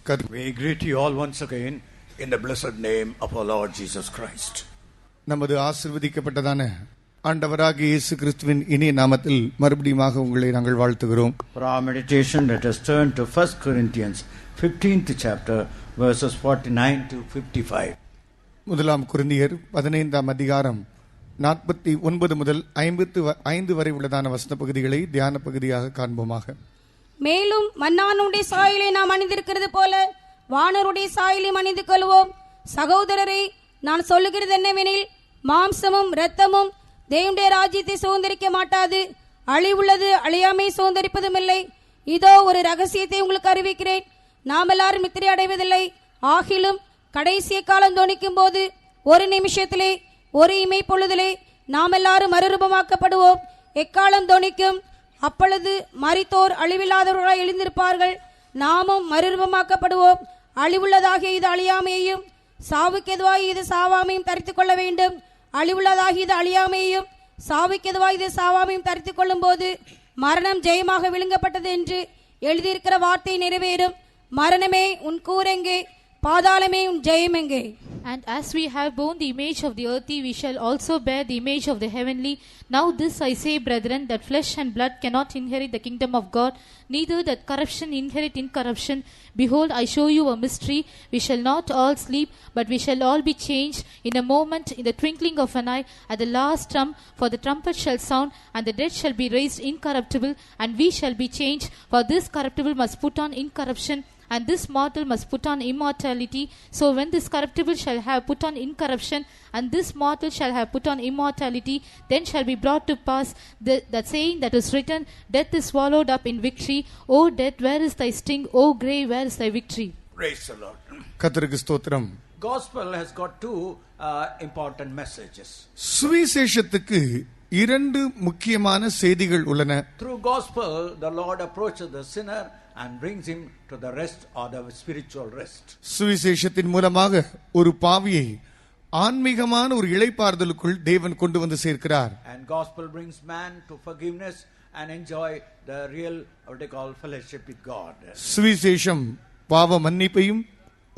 We greet you all once again in the blessed name of our Lord Jesus Christ. நமது ஆசீர்வதிக்கப்பட்டதான ஆண்டவராகிய இயேசு கிறிஸ்துவின் இனிய நாமத்தில் மறுபடியும் உங்களை நாங்கள் வாழ்த்துகிறோம். For our meditation, let us turn to 1 Corinthians 15th chapter verses 49 to 55. முதலாம் கொரிந்தியர் 15ஆம் அதிகாரம் 49 முதல் 55 வரை உள்ளதான வசன பகுதிகளை தியான பகுதியாக காண்போமாக. மேலும் மன்னானுடைய சாயலை நாம் அணிந்திருக்கிறது போல வானருடைய சாயலையும் அணிந்து கொள்வோம். சகோதரரை, நான் சொல்லுகிறது என்னவெனில், மாம்சமும் இரத்தமும் தேவனுடைய ராஜ்யத்தை சுதந்திரிக்க மாட்டாது, அழிவுள்ளது அழியாமை சுதந்திரிப்பதும் இல்லை. இதோ ஒரு ரகசியத்தை உங்களுக்கு அறிவிக்கிறேன், நாம் எல்லாரும் நித்திரை அடைவதில்லை. ஆகிலும் கடைசிய காலம் தோணிக்கும் போது ஒரு நிமிஷத்திலே ஒரு இமை பொழுதிலே நாம் எல்லாரும் மறுரூபமாக்கப்படுவோம். எக்காலம் தோணிக்கும், அப்பொழுது மரித்தோர் அழிவில்லாதவர்களாய் எழுந்திருப்பார்கள், நாமும் மறுரூபமாக்கப்படுவோம். அழிவுள்ளதாகிய இது அழியாமையையும் சாவுக்கெதுவாய் இது சாவாமையும் தரித்துக் கொள்ள வேண்டும். அழிவுள்ளதாகிய இது அழியாமையையும் சாவுக்கெதுவாய் இது சாவாமையும் தரித்துக் கொள்ளும் போது மரணம் ஜெயமாக விழுங்கப்பட்டது என்று எழுதியிருக்கிற வார்த்தை நிறைவேறும். மரணமே உன் கூரெங்கே, பாதாளமே உன் ஜெயமெங்கே? And as we have borne the image of the earthly, we shall also bear the image of the heavenly. Now this I say, brethren, that flesh and blood cannot inherit the kingdom of God, neither that corruption inherit incorruption. Behold, I show you a mystery. We shall not all sleep, but we shall all be changed in a moment, in the twinkling of an eye, at the last trump. For the trumpet shall sound, and the dead shall be raised incorruptible, and we shall be changed. For this corruptible must put on incorruption, and this mortal must put on immortality. So when this corruptible shall have put on incorruption, and this mortal shall have put on immortality, then shall be brought to pass that saying that is written, death is swallowed up in victory. O death, where is thy sting? O grave, where is thy victory? Praise the Lord. கர்த்தருக்கு ஸ்தோத்திரம். Gospel has got two important messages. சுவிசேஷத்துக்கு இரண்டு முக்கியமான செய்திகள் உள்ளன. Through gospel, the Lord approaches the sinner and brings him to the rest or the spiritual rest. சுவிசேஷத்தின் மூலமாக ஒரு பாவியை ஆன்மீகமான ஒரு இளைப்பாறுதலுக்குள் தேவன் கொண்டு வந்து சேர்க்கிறார். And gospel brings man to forgiveness and enjoy the real what they call fellowship with God. சுவிசேஷம் பாவ மன்னிப்பையும்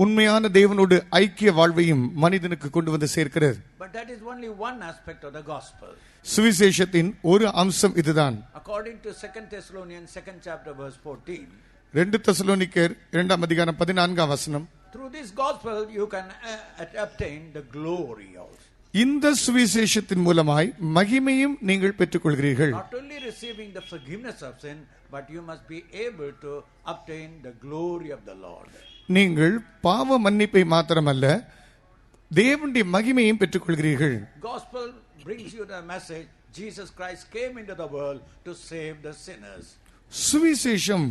உண்மையான தேவனோடு ஐக்கிய வாழ்வையும் மனிதனுக்கு கொண்டு வந்து சேர்க்கிறது. But that is only one aspect of the gospel. சுவிசேஷத்தின் ஒரு அம்சம் இதுதான். According to 2 Thessalonians 2nd chapter verse 14, 2 தெசலோனிக்கர் 2ஆம் அதிகாரம் 14ஆம் வசனம், through this gospel you can obtain the glory also. இந்த சுவிசேஷத்தின் மூலமாய் மகிமையும் நீங்கள் பெற்றுக்கொள்கிறீர்கள். Not only receiving the forgiveness of sin, but you must be able to obtain the glory of the Lord. நீங்கள் பாவ மன்னிப்பை மாத்திரமல்ல, தேவனுடைய மகிமையும் பெற்றுக்கொள்கிறீர்கள். Gospel brings you the message Jesus Christ came into the world to save the sinners. சுவிசேஷம்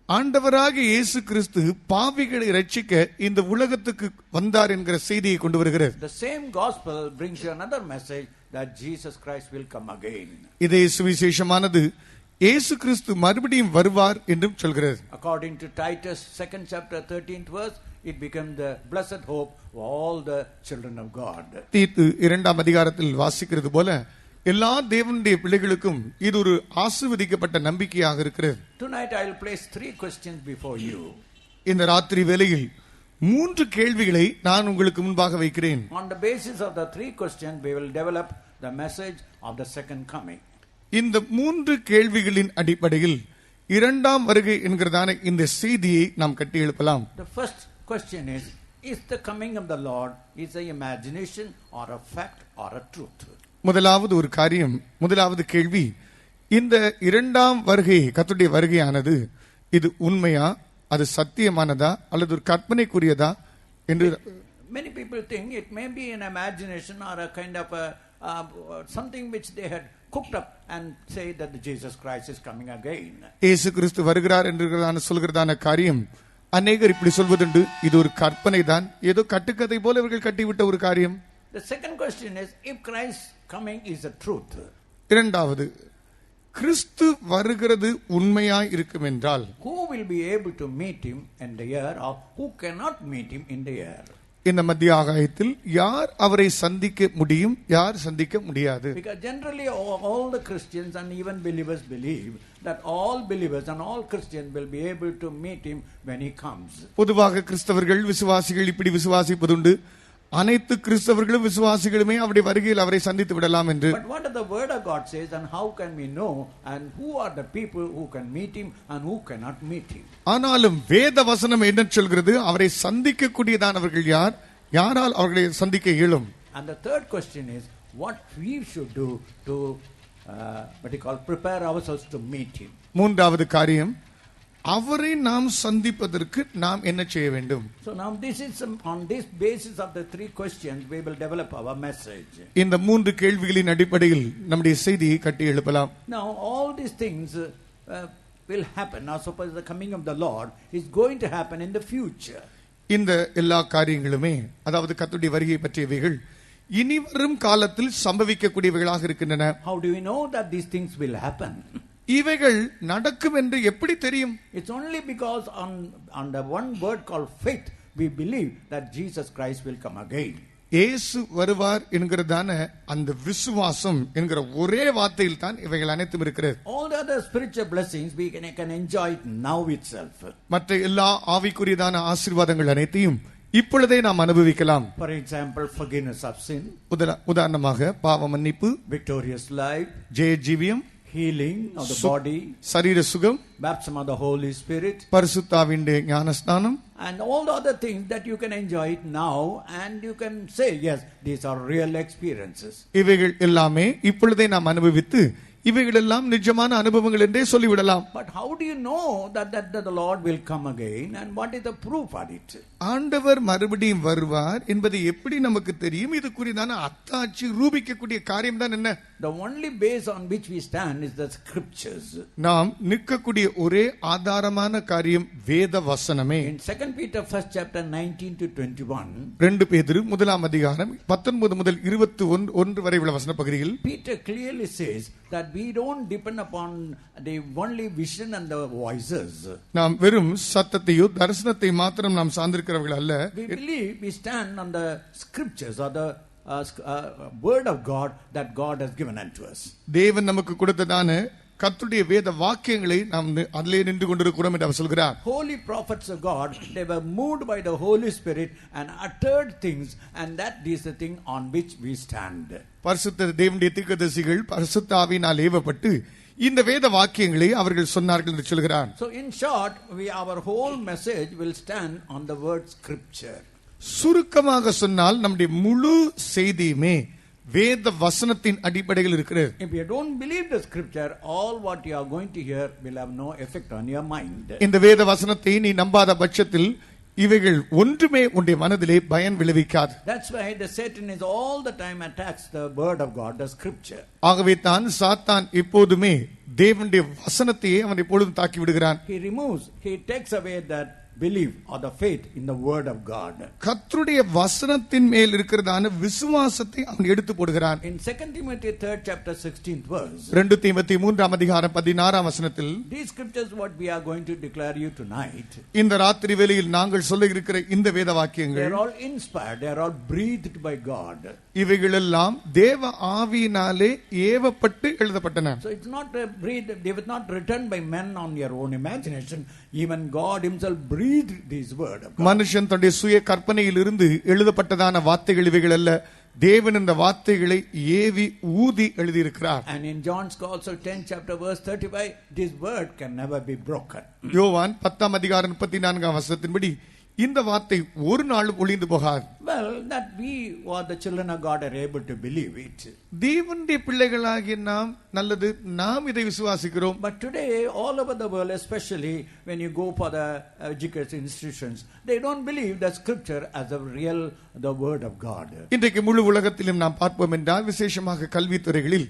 ஆண்டவராகிய இயேசு கிறிஸ்து பாவிகளை ரட்சிக்க இந்த உலகத்துக்கு வந்தார் என்கிற செய்தியை கொண்டு வருகிறது. The same gospel brings you another message that Jesus Christ will come again. இதே சுவிசேஷமானது இயேசு கிறிஸ்து மறுபடியும் வருவார் என்றும் சொல்கிறது. According to Titus 2nd chapter 13th verse, it became the blessed hope of all the children of God. தீத்து 2ஆம் அதிகாரத்தில் வாசிக்கிறது போல எல்லா தேவனுடைய பிள்ளைகளுக்கும் இது ஒரு ஆசீர்வதிக்கப்பட்ட நம்பிக்கையாக இருக்கிறது. Tonight I will place 3 questions before you. இந்த ராத்திரி வேளையில் 3 கேள்விகளை நான் உங்களுக்கு முன்பாக வைக்கிறேன். On the basis of the 3 questions we will develop the message of the second coming. இந்த 3 கேள்விகளின் அடிப்படையில் இரண்டாம் வருகை என்கிறதான இந்த செய்தியை நாம் கட்டி எழுப்பலாம். The first question is the coming of the Lord is a imagination or a fact or a truth? முதலாவது கேள்வி, இந்த இரண்டாம் வருகை, கர்த்தருடைய வருகையானது இது உண்மையா, அது சத்தியமானதா அல்லது ஒரு கற்பனைக்குரியதா என்று many people think it may be an imagination or a kind of a something which they had cooked up and say that Jesus Christ is coming again. இயேசு கிறிஸ்து வருகிறார் என்று சொல்கிறதான காரியம் அநேகர் இப்படி சொல்வதுண்டு. இது ஒரு கற்பனை தான், ஏதோ கட்டுக்கதை போல இவர்கள் கட்டிவிட்ட ஒரு காரியம். The second question is, if Christ coming is the truth, இரண்டாவது, கிறிஸ்து வருகிறது உண்மையாய் இருக்கும் என்றால் who will be able to meet him in the air or who cannot meet him in the air? இந்த மத்திய ஆகாயத்தில் யார் அவரை சந்திக்க முடியும், யார் சந்திக்க முடியாது? Because generally all the Christians and even believers believe that all believers and all Christians will be able to meet him when he comes. பொதுவாக கிறிஸ்தவர்கள் விசுவாசிகள் இப்படி விசுவாசிப்பதுண்டு, அனைத்து கிறிஸ்தவர்களும் விசுவாசிகளுமே அவருடைய வருகையில் அவரை சந்தித்து விடலாம் என்று. But what the word of God says, and how can we know, and who are the people who can meet him and who cannot meet him? ஆனாலும் வேத வசனம் என்ன சொல்கிறது? அவரை சந்திக்க கூடியதானவர்கள் யார், யாரால் அவர்களை சந்திக்க இயலும்? And the third question is what we should do to what you call prepare ourselves to meet him. மூன்றாவது காரியம், அவரை நாம் சந்திப்பதற்கு நாம் என்ன செய்ய வேண்டும்? So now this is on this basis of the three questions we will develop our message. இந்த மூன்று கேள்விகளின் அடிப்படையில் நம்முடைய செய்தியை கட்டி எழுப்பலாம். Now all these things will happen. Now suppose the coming of the Lord is going to happen in the future. இந்த எல்லா காரியங்களுமே, அதாவது கர்த்தருடைய வருகை பற்றியவைகள் இனி வரும் காலத்தில் சம்பவிக்கக்கூடியவைகளாக இருக்கின்றன. How do we know that these things will happen? இவைகள் நடக்கும் என்று எப்படி தெரியும்? It's only because on the one word called faith we believe that Jesus Christ will come again. இயேசு வருவார் என்கிறதான அந்த விசுவாசம் என்கிற ஒரே வார்த்தையில் தான் இவைகள் அனைத்தும் இருக்கிறது. All the other spiritual blessings we can enjoy it now itself. மற்ற எல்லா ஆவிக்குரியதான ஆசீர்வாதங்கள் அனைத்தையும் இப்பொழுதே நாம் அனுபவிக்கலாம். For example, forgiveness of sin, உதாரணமாக பாவ மன்னிப்பு, victorious life, ஜெய ஜீவியம், healing of the body, சரீர சுகம், baptism of the Holy Spirit, பரிசுத்தாவின் ஞானஸ்நானம், and all the other things that you can enjoy it now, and you can say yes, these are real experiences. இவைகள் எல்லாமே இப்பொழுதே நாம் அனுபவித்து இவைகள் எல்லாம் நிஜமான அனுபவங்கள் என்றே சொல்லிவிடலாம். But how do you know that the Lord will come again, and what is the proof for it? ஆண்டவர் மறுபடியும் வருவார் என்பது எப்படி நமக்கு தெரியும்? இது குறித்தான அத்தாட்சி ரூபிக்கக்கூடிய காரியம் தான் என்ன? The only base on which we stand is the scriptures. நாம் நிற்கக்கூடிய ஒரே ஆதாரமான காரியம் வேத வசனமே. In 2 Peter 1st chapter 19 to 21, 2 பேதுரு 1ஆம் அதிகாரம் 19 முதல் 21 வரை உள்ள வசன பகுதியில் Peter clearly says that we don't depend upon the only vision and the voices. நாம் வெறும் சத்தத்தையோ தரிசனத்தை மாத்திரம் நாம் சார்ந்திருக்கிறவர்கள் அல்ல. We believe we stand on the scriptures or the word of God that God has given unto us. தேவன் நமக்கு கொடுத்ததான கர்த்தருடைய வேத வாக்கியங்களை நாம் அதிலே நின்று கொண்டிருக்கிறோம் என்று அவர் சொல்கிறார். Holy prophets of God, they were moved by the Holy Spirit and uttered things, and that is the thing on which we stand. பரிசுத்த தேவனுடைய தீர்க்கதரிசிகள் பரிசுத்த ஆவியினால் ஏவப்பட்டு இந்த வேத வாக்கியங்களை அவர்கள் சொன்னார்கள் என்று சொல்கிறார். So in short, our whole message will stand on the word scripture. சுருக்கமாக சொன்னால் நம்முடைய முழு செய்தியுமே வேத வசனத்தின் அடிப்படையில் இருக்கிறது. If you don't believe the scripture, all what you are going to hear will have no effect on your mind. இந்த வேத வசனத்தை நீ நம்பாத பட்சத்தில் இவைகள் ஒன்றுமே உன்னுடைய மனதிலே பயன் விளைவிக்காது. That's why the Satan is all the time attacks the word of God, the scripture. ஆகவே தான் சாத்தான் எப்போதுமே தேவனுடைய வசனத்தையே அவன் எப்பொழுதும் தாக்கி விடுகிறான். He takes away that belief or the faith in the word of God. கர்த்தருடைய வசனத்தின் மேல் இருக்கிறதான விசுவாசத்தை அவன் எடுத்து போடுகிறான். In 2 Timothy 3rd chapter 16th verse, 2 தீமோத்தேயு 3ஆம் அதிகாரம் 16ஆம் வசனத்தில் these scriptures what we are going to declare you tonight, இந்த ராத்திரி வேளையில் நாங்கள் சொல்ல இருக்கிற இந்த வேத they வாக்கியங்கள் are all inspired, they are all breathed by God. இவைகள் எல்லாம் தேவ ஆவியினாலே ஏவப்பட்டு எழுதப்பட்டன. So it's not breathed, they were not written by men on your own imagination. Even God himself breathed these words. மனுஷன் தன்னுடைய சுய கற்பனையில் இருந்து எழுதப்பட்டதான வார்த்தைகள் இவைகள் அல்ல. தேவன் இந்த வார்த்தைகளை ஏவி ஊதி எழுதியிருக்கிறார். And in John's Gospel 10th chapter verse 35, this word can never be broken. யோவான் 10ஆம் அதிகாரம் 34ஆம் வசனத்தின்படி இந்த வார்த்தை ஒரு நாளும் ஒளிந்து போகாது. Well, that we who are the children of God are able to believe it. தேவனுடைய பிள்ளைகளாகிய நாம் நாம் இதை விசுவாசிக்கிறோம். But today all over the world, especially when you go for the education institutions, they don't believe the scripture as a real the word of God. இன்றைக்கு முழு உலகத்திலும் நாம் பார்ப்போம் என்றால் விசேஷமாக கல்வித்துறைகளில்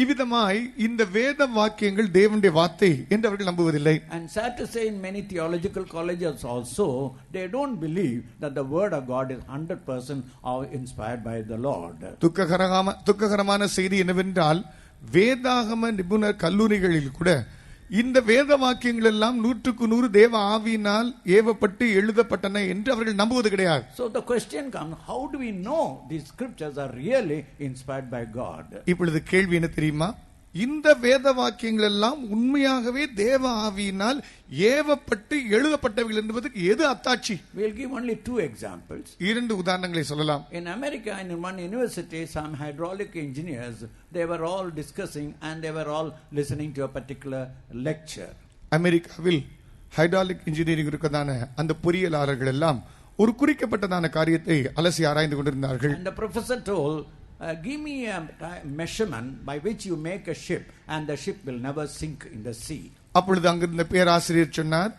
இவ்விதமாய் இந்த வேத வாக்கியங்கள் தேவனுடைய வார்த்தை என்று அவர்கள் நம்புவதில்லை. And sad to say, in many theological colleges also, they don't believe that the word of God is 100% inspired by the Lord. துக்ககரமான செய்தி என்னவென்றால் வேதாகம நிபுணர் கல்லூரிகளில் கூட இந்த வேத வாக்கியங்கள் எல்லாம் 100% தேவ ஆவியினால் ஏவப்பட்டு எழுதப்பட்டன என்று அவர்கள் நம்புவது கிடையாது. So the question comes, how do we know these scriptures are really inspired by God? இப்பொழுது கேள்வி என்ன தெரியுமா? இந்த வேத வாக்கியங்கள் எல்லாம் உண்மையாகவே தேவ ஆவியினால் ஏவப்பட்டு எழுதப்பட்டவைகள் என்பதற்கு எது அத்தாட்சி? We'll give only 2 examples. 2 உதாரணங்களை சொல்லலாம். In America, in one university, some hydraulic engineers, they were all discussing and they were all listening to a particular lecture. அமெரிக்காவில் ஹைட்ராலிக் இன்ஜினியரிங் இருக்கதான அந்த பொறியியலாளர்கள் எல்லாம் ஒரு குறிக்கப்பட்டதான காரியத்தை அலசி ஆராய்ந்து கொண்டிருந்தார்கள். And the professor told, give me a measurement by which you make a ship and the ship will never sink in the sea. அப்பொழுது அங்கிருந்த பேராசிரியர் சொன்னார்,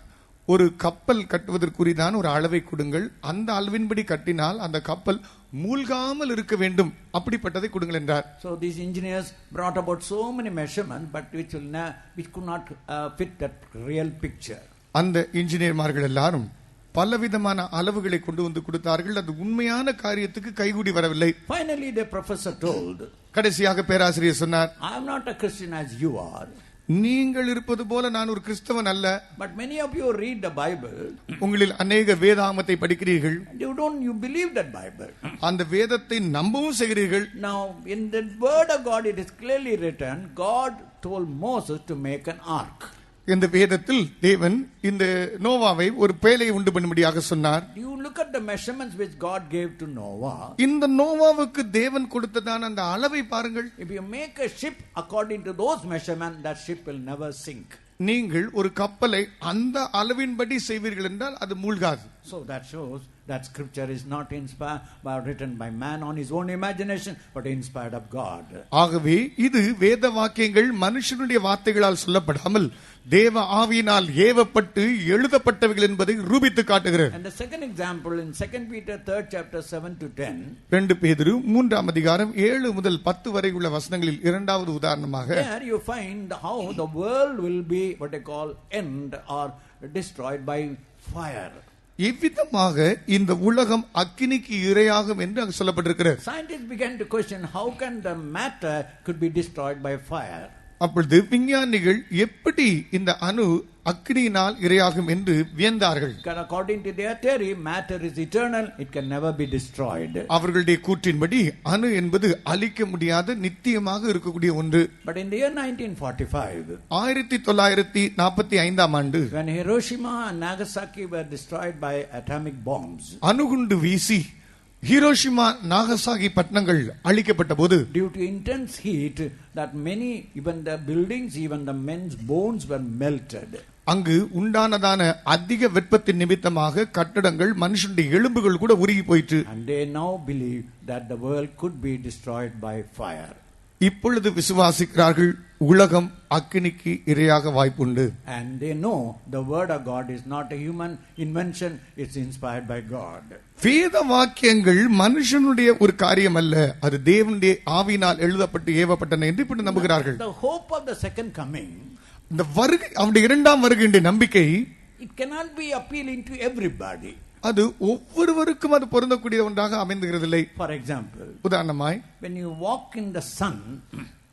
ஒரு கப்பல் கட்டுவதற்குரிதான ஒரு அளவை கொடுங்கள், அந்த அளவின்படி கட்டினால் அந்த கப்பல் மூழ்காமல் இருக்க வேண்டும், அப்படிப்பட்டதை கொடுங்கள் என்றார். So these engineers brought about so many measurements but which could not fit that real picture. அந்த இன்ஜினியர்மார்கள் எல்லாரும் பலவிதமான அளவுகளை கொண்டு வந்து கொடுத்தார்கள். அது உண்மையான காரியத்துக்கு கைகூடி வரவில்லை. Finally the professor told, கடைசியாக பேராசிரியர் சொன்னார், I am not a Christian as you are. நீங்கள் இருப்பது போல நான் ஒரு கிறிஸ்தவன் அல்ல. But many of you read the Bible. உங்களில் அநேக வேதாகமத்தை படிக்கிறீர்கள். You believe that Bible. அந்த வேதத்தை நம்பவும் செய்கிறீர்கள். Now in the word of God it is clearly written, God told Moses to make an ark. இந்த வேதத்தில் தேவன் இந்த நோவாவை ஒரு பேழையை உண்டு பண்ணும்படியாக சொன்னார். You look at the measurements which God gave to Noah. இந்த நோவாவுக்கு தேவன் கொடுத்ததான அந்த அளவை பாருங்கள். If you make a ship according to those measurements, that ship will never sink. நீங்கள் ஒரு கப்பலை அந்த அளவின்படி செய்வீர்கள் என்றால் அது மூழ்காது. So that shows that scripture is not inspired but written by man on his own imagination but inspired of God. ஆகவே இது வேத வாக்கியங்கள் மனுஷனுடைய வார்த்தைகளால் சொல்லப்படாமல் தேவ ஆவியினால் ஏவப்பட்டு எழுதப்பட்டவைகள் என்பதை ரூபித்து காட்டுகிறது. And the second example in 2 Peter 3rd chapter 7 to 10. 2 பேதுரு 3ஆம் அதிகாரம் 7 முதல் 10 வரை உள்ள வசனங்களில் இரண்டாவது உதாரணமாக, there you find how the world will be what they call end or destroyed by fire. எவ்விதமாக இந்த உலகம் அக்கினிக்கு இரையாகும் என்று அங்கு சொல்லப்பட்டிருக்கிறது. Scientists began to question how can the matter could be destroyed by fire. அப்பொழுது விஞ்ஞானிகள் எப்படி இந்த அணு அக்கினியினால் இரையாகும் என்று வியந்தார்கள். According to their theory, matter is eternal, it can never be destroyed. அவர்களுடைய கூற்றின்படி அணு என்பது அழிக்க முடியாத நித்தியமாக இருக்கக்கூடிய ஒன்று. But in the year 1945, 1945ஆம் ஆண்டு, when Hiroshima and Nagasaki were destroyed by atomic bombs, அணுகுண்டு வீசி ஹிரோஷிமா நாகசாகி பட்டணங்கள் அழிக்கப்பட்ட போது, due to intense heat, that many, even the buildings, even the men's bones were melted. அங்கு உண்டானதான அதிக வெப்பத்தின் நிமித்தமாக கட்டடங்கள் மனுஷனுடைய எலும்புகள் கூட உருகி போயிற்று. And they now believe that the world could be destroyed by fire. இப்பொழுது விசுவாசிக்கிறார்கள் உலகம் அக்கினிக்கு இரையாக வாய்ப்புண்டு. And they know the word of God is not a human invention, it's inspired by God. வேத வாக்கியங்கள் மனுஷனுடைய ஒரு காரியம் அல்ல, அது தேவனுடைய ஆவியினால் எழுதப்பட்டு ஏவப்பட்டன என்று இப்படி நம்புகிறார்கள். The hope of the second coming, இந்த வருகை, அவருடைய இரண்டாம் வருகையுடைய நம்பிக்கை, it cannot be appealing to everybody. அது ஒவ்வொருவருக்கும் அது பொருந்தக்கூடிய ஒன்றாக அமைந்துகிறதில்லை. For example, உதாரணமாய், when you walk in the sun,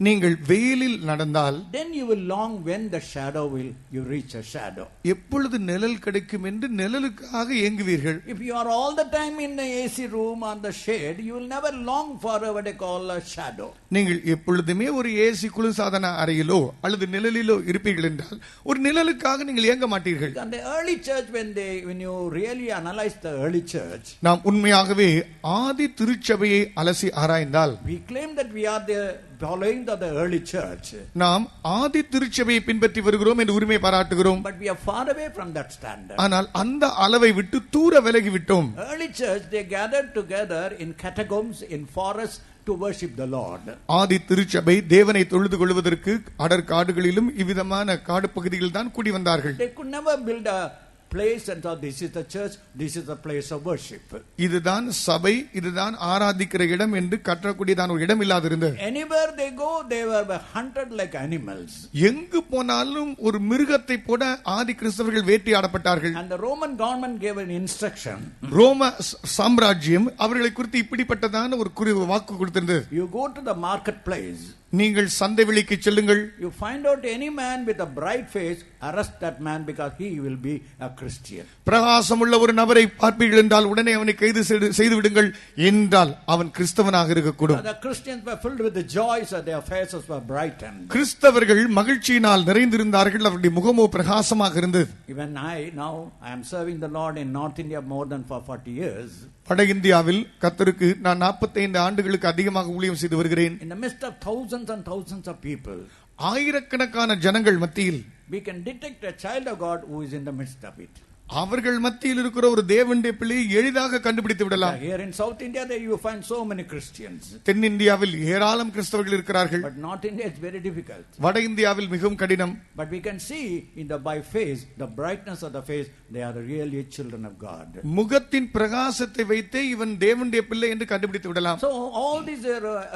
நீங்கள் வெயிலில் நடந்தால் then you will long when the shadow will you reach a shadow. எப்பொழுது நிழல் கிடைக்கும் என்று நிழலுக்காக ஏங்குவீர்கள். If you are all the time in the AC room or the shade, you will never long for what they call a shadow. நீங்கள் எப்பொழுதுமே ஒரு AC குளிர்சாதன அறையிலோ அல்லது நிழலிலோ இருப்பீர்கள் என்றால் ஒரு நிழலுக்காக நீங்கள் ஏங்க மாட்டீர்கள். And the early church, when you really analyze the early church, நாம் உண்மையாகவே ஆதி திருச்சபையை அலசி ஆராய்ந்தால், we claim that we are the following of the early church. நாம் ஆதி திருச்சபையை பின்பற்றி வருகிறோம் என்று உரிமை பாராட்டுகிறோம். But we are far away from that standard. ஆனால் அந்த அளவை விட்டு தூர விலகி விட்டோம். Early church, they gathered together in catacombs, in forests to worship the Lord. ஆதி திருச்சபை தேவனை தொழுது கொள்வதற்கு அடற்காடுகளிலும் இவ்விதமான காடு பகுதிகளில் தான் கூடி வந்தார்கள். They could never build a place and thought this is the church, this is the place of worship. இதுதான் சபை, இதுதான் ஆராதிக்கிற இடம் என்று கட்டக்கூடியதான ஒரு இடம் இல்லாதிருந்தது. Anywhere they go, they were hunted like animals. எங்கு போனாலும் ஒரு மிருகத்தை போல ஆதி கிறிஸ்தவர்கள் வேட்டையாடப்பட்டார்கள். And the Roman government gave an instruction. ரோம சாம்ராஜ்யம் அவர்களை குறித்து இப்படிப்பட்டதான ஒரு வாக்கு கொடுத்திருந்தது. You go to the marketplace. நீங்கள் சந்தை வெளிக்கு செல்லுங்கள். You find out any man with a bright face, arrest that man because he will be a Christian. பிரகாசமுள்ள ஒரு நபரை பார்ப்பீர்கள் என்றால் உடனே அவனை கைது செய்து விடுங்கள் என்றால் அவன் கிறிஸ்தவனாக இருக்கக்கூடும். The Christians were filled with the joy, so their faces were brightened. கிறிஸ்தவர்கள் மகிழ்ச்சியினால் நிறைந்திருந்தார்கள், அவருடைய முகமோ பிரகாசமாக இருந்தது. Even I am serving the Lord in North India more than for 40 years. வட இந்தியாவில் கர்த்தருக்கு நான் 45 ஆண்டுகளுக்கு அதிகமாக ஊழியம் செய்து வருகிறேன். In the midst of thousands and thousands of people, ஆயிரக்கணக்கான ஜனங்கள் மத்தியில் we can detect a child of God who is in the midst of it. அவர்கள் மத்தியில் இருக்கிற ஒரு தேவனுடைய பிள்ளையை எளிதாக கண்டுபிடித்து விடலாம். Here in South India there you find so many Christians. தென்னிந்தியாவில் ஏராளம் கிறிஸ்தவர்கள் இருக்கிறார்கள். But North India is very difficult. வட இந்தியாவில் மிகவும் கடினம். But we can see by face, the brightness of the face, they are really children of God. முகத்தின் பிரகாசத்தை வைத்தே இவன் தேவனுடைய பிள்ளை என்று கண்டுபிடித்து விடலாம். So all these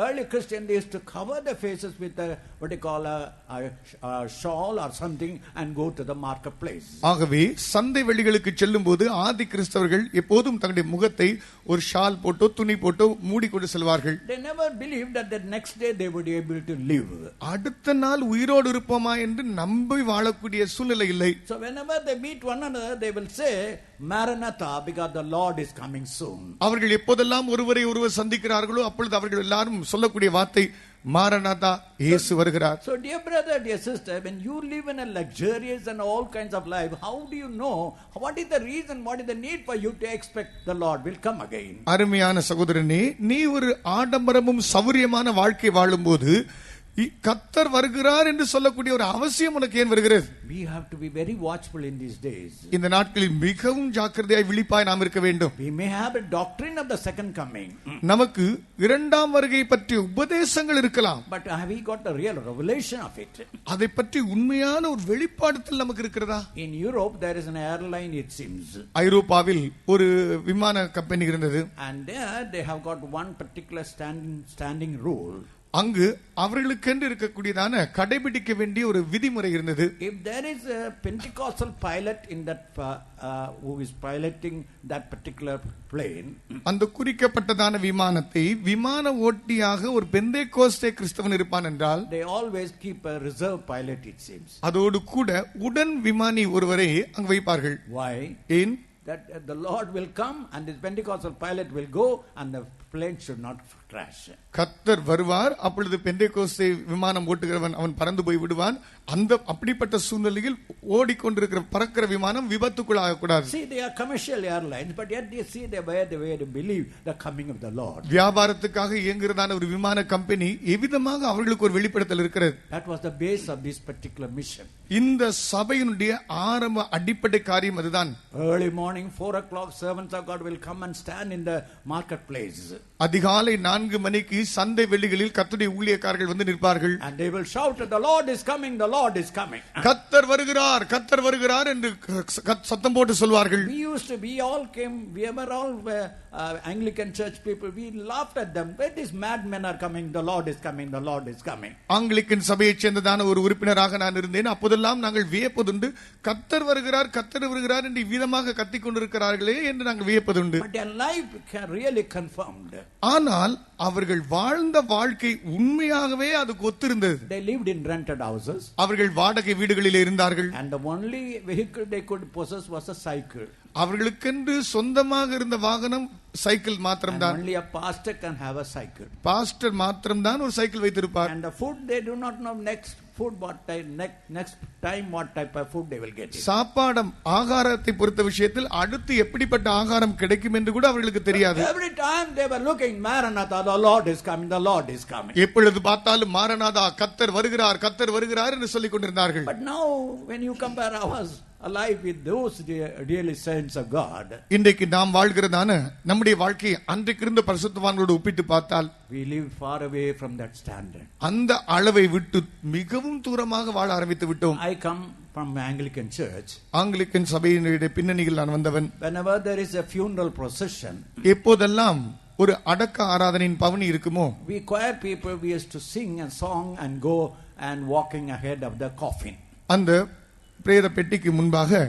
early Christians, they used to cover their faces with what they call a shawl or something and go to the marketplace. ஆகவே சந்தை வெளிகளுக்கு செல்லும் போது ஆதி கிறிஸ்தவர்கள் எப்போதும் தங்களுடைய முகத்தை ஒரு ஷால் போட்டோ துணி போட்டோ மூடிக்கொண்டு செல்வார்கள். They never believed that the next day they would be able to live. அடுத்த நாள் உயிரோடு இருப்போமா என்று நம்பி வாழக்கூடிய சூழ்நிலை இல்லை. So whenever they meet one another, they will say Maranatha, because the Lord is coming soon. அவர்கள் எப்போதெல்லாம் ஒருவரை ஒருவர் சந்திக்கிறார்களோ அப்பொழுது அவர்கள் எல்லாரும் சொல்லக்கூடிய வார்த்தை மாரநாதா, இயேசு வருகிறார். So dear brother, dear sister, when you live in a luxurious and all kinds of life, how do you know what is the reason, what is the need for you to expect the Lord will come again? அருமையான சகோதரனே, நீ ஒரு ஆடம்பரமும் சௌரியமான வாழ்க்கை வாழும்போது கர்த்தர் வருகிறார் என்று சொல்லக்கூடிய ஒரு அவசியம் உனக்கு ஏன் வருகிறது? We have to be very watchful in these days. இந்த நாட்களில் மிகவும் ஜாக்கிரதையாய் விழிப்பாய் நாம் இருக்க வேண்டும். We may have a doctrine of the second coming. நமக்கு இரண்டாம் வருகை பற்றிய உபதேசங்கள் இருக்கலாம். But have we got the real revelation of it? அதை பற்றி உண்மையான ஒரு வெளிப்பாடுதல் நமக்கு இருக்கிறதா? In Europe there is an airline, it seems. ஐரோப்பாவில் ஒரு விமான கம்பெனி இருந்தது. And there they have got one particular standing rule. அங்கு அவர்களுக்கென்று இருக்கக்கூடியதான கடைபிடிக்க வேண்டிய ஒரு விதிமுறை இருந்தது. If there is a Pentecostal pilot in that who is piloting that particular plane, அந்த குறிக்கப்பட்டதான விமானத்தை விமான ஓட்டியாக ஒரு பெந்தேகோஸ்தே கிறிஸ்தவன் இருப்பான் என்றால் they always keep a reserve pilot, it seems. அதோடு கூட உடன் விமானி ஒருவரை அங்கு வைப்பார்கள். Why? ஏன்? That the Lord will come and this Pentecostal pilot will go and the plane should not crash. கர்த்தர் வருவார், அப்பொழுது பெந்தேகோஸ்தே விமானம் ஓட்டுகிறவன் அவன் பறந்து போய் விடுவான். அந்த அப்படிப்பட்ட சூழ்நிலையில் ஓடிக்கொண்டிருக்கிற பறக்கிற விமானம் விபத்துக்குள்ளாக கூடாது. See, they are commercial airlines, but yet they see the way to believe the coming of the Lord. வியாபாரத்துக்காக இயங்குகிறதான ஒரு விமான கம்பெனி எவ்விதமாக அவர்களுக்கு ஒரு வெளிப்படுத்தல் இருக்கிறது. That was the base of this particular mission. இந்த சபையினுடைய ஆரம்ப அடிப்படை காரியம் அதுதான். Early morning 4 o'clock servants of God will come and stand in the marketplace. அதிகாலை 4 மணிக்கு சந்தை வெளிகளில் கர்த்தருடைய ஊழியக்காரர்கள் வந்து நிற்பார்கள். And they will shout, the Lord is coming, the Lord is coming. கர்த்தர் வருகிறார், கர்த்தர் வருகிறார் என்று சத்தம் போட்டு சொல்வார்கள். We were all Anglican church people, we laughed at them. Where these madmen are coming, the Lord is coming, the Lord is coming. Anglican சபையைச் சேர்ந்ததான ஒரு உறுப்பினராக நான் இருந்தேன். அப்போதெல்லாம் நாங்கள் வியப்பதுண்டு, கர்த்தர் வருகிறார், கர்த்தர் வருகிறார் என்று விதமாக கத்திக் கொண்டிருக்கிறார்களே என்று நாங்கள் வியப்பதுண்டு. But their life really confirmed. ஆனால் அவர்கள் வாழ்ந்த வாழ்க்கை உண்மையாகவே அதுக்கு ஒத்திருந்தது. They lived in rented houses. அவர்கள் வாடகை வீடுகளில் இருந்தார்கள். And the only vehicle they could possess was a cycle. அவர்களுக்கென்று சொந்தமாக இருந்த வாகனம் சைக்கிள் மாத்திரம்தான். Only a pastor can have a cycle. Pastor மாத்திரம்தான் ஒரு சைக்கிள் வைத்திருப்பார். And the food they do not know next time what type of food they will get. சாப்பாடம் ஆகாரத்தை பொறுத்த விஷயத்தில் அடுத்து எப்படிப்பட்ட ஆகாரம் கிடைக்கும் என்று கூட அவர்களுக்கு தெரியாது. Every time they were looking, Maranatha, the Lord is coming, the Lord is coming. எப்பொழுது பார்த்தாலும் மாரநாதா, கர்த்தர் வருகிறார், கர்த்தர் வருகிறார் என்று சொல்லிக் கொண்டிருந்தார்கள். But now when you compare ours alive with those really saints of God, இன்றைக்கு நாம் வாழ்கிறதான நம்முடைய வாழ்க்கை அன்றைக்கு இருந்த பரிசுத்தவான்களோடு ஒப்பிட்டு பார்த்தால் we live far away from that standard. அந்த அளவை விட்டு மிகவும் தூரமாக வாழ ஆரம்பித்து விட்டோம். I come from Anglican church. Anglican சபையினுடைய பின்னணியில் நான் வந்தவன். Whenever there is a funeral procession, எப்போதெல்லாம் ஒரு அடக்க ஆராதனையின் பவனி இருக்குமோ, we choir people, we used to sing a song and go and walking ahead of the coffin. அந்த பிரேத பெட்டிக்கு முன்பாக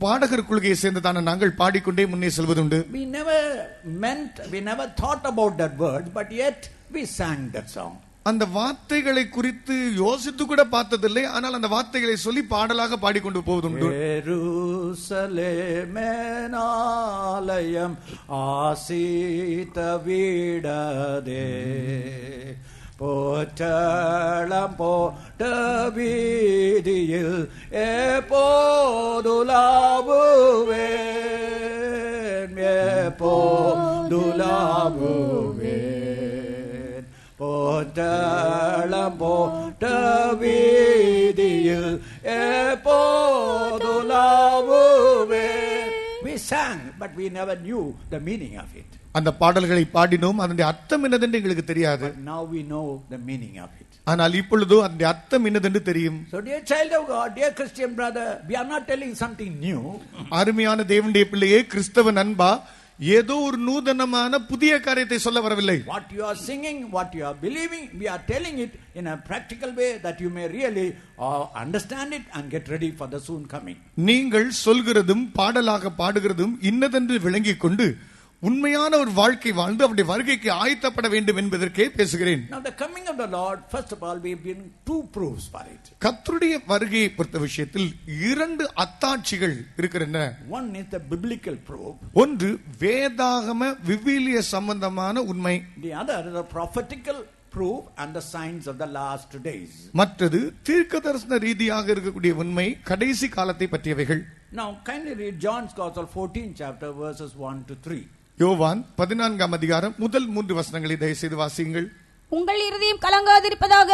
பாடகர் குழுவையை சேர்ந்ததான நாங்கள் பாடிக்கொண்டே முன்னே செல்வதுண்டு. We never thought about that word, but yet we sang that song. அந்த வார்த்தைகளை குறித்து யோசித்து கூட பார்த்ததில்லை. ஆனால் அந்த வார்த்தைகளை சொல்லி பாடலாக பாடிக்கொண்டு போவதுண்டு. எருசலேமேனாலயம் ஆசீத வீடதே போற்றளம் போட்ட வீதியில் எப்போதுலாவுவேன் எப்போதுலாவுவேன் போற்றளம் போட்ட வீதியில் எப்போதுலாவுவேன். We sang, but we never knew the meaning of it. அந்த பாடல்களை பாடினோம், அதனுடைய அர்த்தம் என்னதென்று எங்களுக்கு தெரியாது. But now we know the meaning of it. ஆனால் இப்பொழுதோ அதனுடைய அர்த்தம் என்னதென்று தெரியும். So dear child of God, dear Christian brother, we are not telling something new. அருமையான தேவனுடைய பிள்ளையே, கிறிஸ்தவ நண்பா, ஏதோ ஒரு நூதனமான புதிய காரியத்தை சொல்ல வரவில்லை. What you are singing, what you are believing, we are telling it in a practical way that you may really understand it and get ready for the soon coming. நீங்கள் சொல்கிறதும் பாடலாக பாடுகிறதும் இன்னதென்று விளங்கிக் கொண்டு உண்மையான ஒரு வாழ்க்கை வாழ்ந்து அவருடைய வருகைக்கு ஆயத்தப்பட வேண்டும் என்பதற்கே பேசுகிறேன். Now the coming of the Lord, first of all, we have been two proofs for it. கர்த்தருடைய வருகையை பொறுத்த விஷயத்தில் இரண்டு அத்தாட்சிகள் இருக்கின்றன. One is the biblical proof. ஒன்று வேதாகம விவிலிய சம்பந்தமான உண்மை. The other is the prophetical proof and the signs of the last days. மற்றது தீர்க்கதரிசன ரீதியாக இருக்கக்கூடிய உண்மை, கடைசி காலத்தை பற்றியவைகள். Now kindly read John's Gospel 14th chapter verses 1 to 3. யோவான் 14ஆம் அதிகாரம் முதல் 3 வசனங்களை தயவு செய்து வாசியுங்கள். உங்கள் இருதயம் கலங்காதிருப்பதாக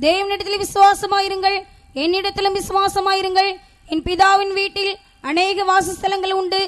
தேவனிடத்தில் விசுவாசமாயிருங்கள், என்னிடத்திலும் விசுவாசமாயிருங்கள். என் பிதாவின் வீட்டில் அநேக வாசஸ்தலங்கள் உண்டு.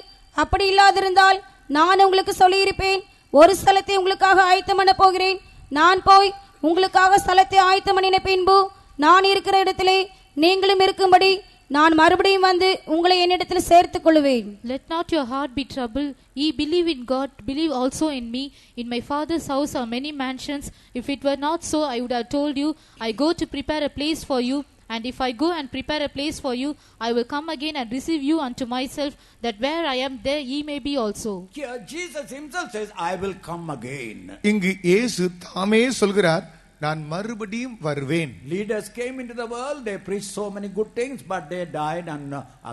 அப்படி இல்லாதிருந்தால் நான் உங்களுக்கு சொல்லியிருப்பேன். ஒரு ஸ்தலத்தை உங்களுக்காக ஆயத்தம் பண்ண போகிறேன். நான் போய் உங்களுக்காக ஸ்தலத்தை ஆயத்தம் பண்ணின பின்பு நான் இருக்கிற இடத்திலே நீங்களும் இருக்கும்படி நான் மறுபடியும் வந்து உங்களை என்னிடத்தில் சேர்த்துக் கொள்வேன். Let not your heart be troubled. Ye believe in God, believe also in me. In my Father's house are many mansions. If it were not so, I would have told you. I go to prepare a place for you. And if I go and prepare a place for you, I will come again and receive you unto myself, that where I am, there ye may be also. Here Jesus himself says, I will come again. இங்கு இயேசு தாமே சொல்கிறார், நான் மறுபடியும் வருவேன். Leaders came into the world, they preached so many good things, but they died and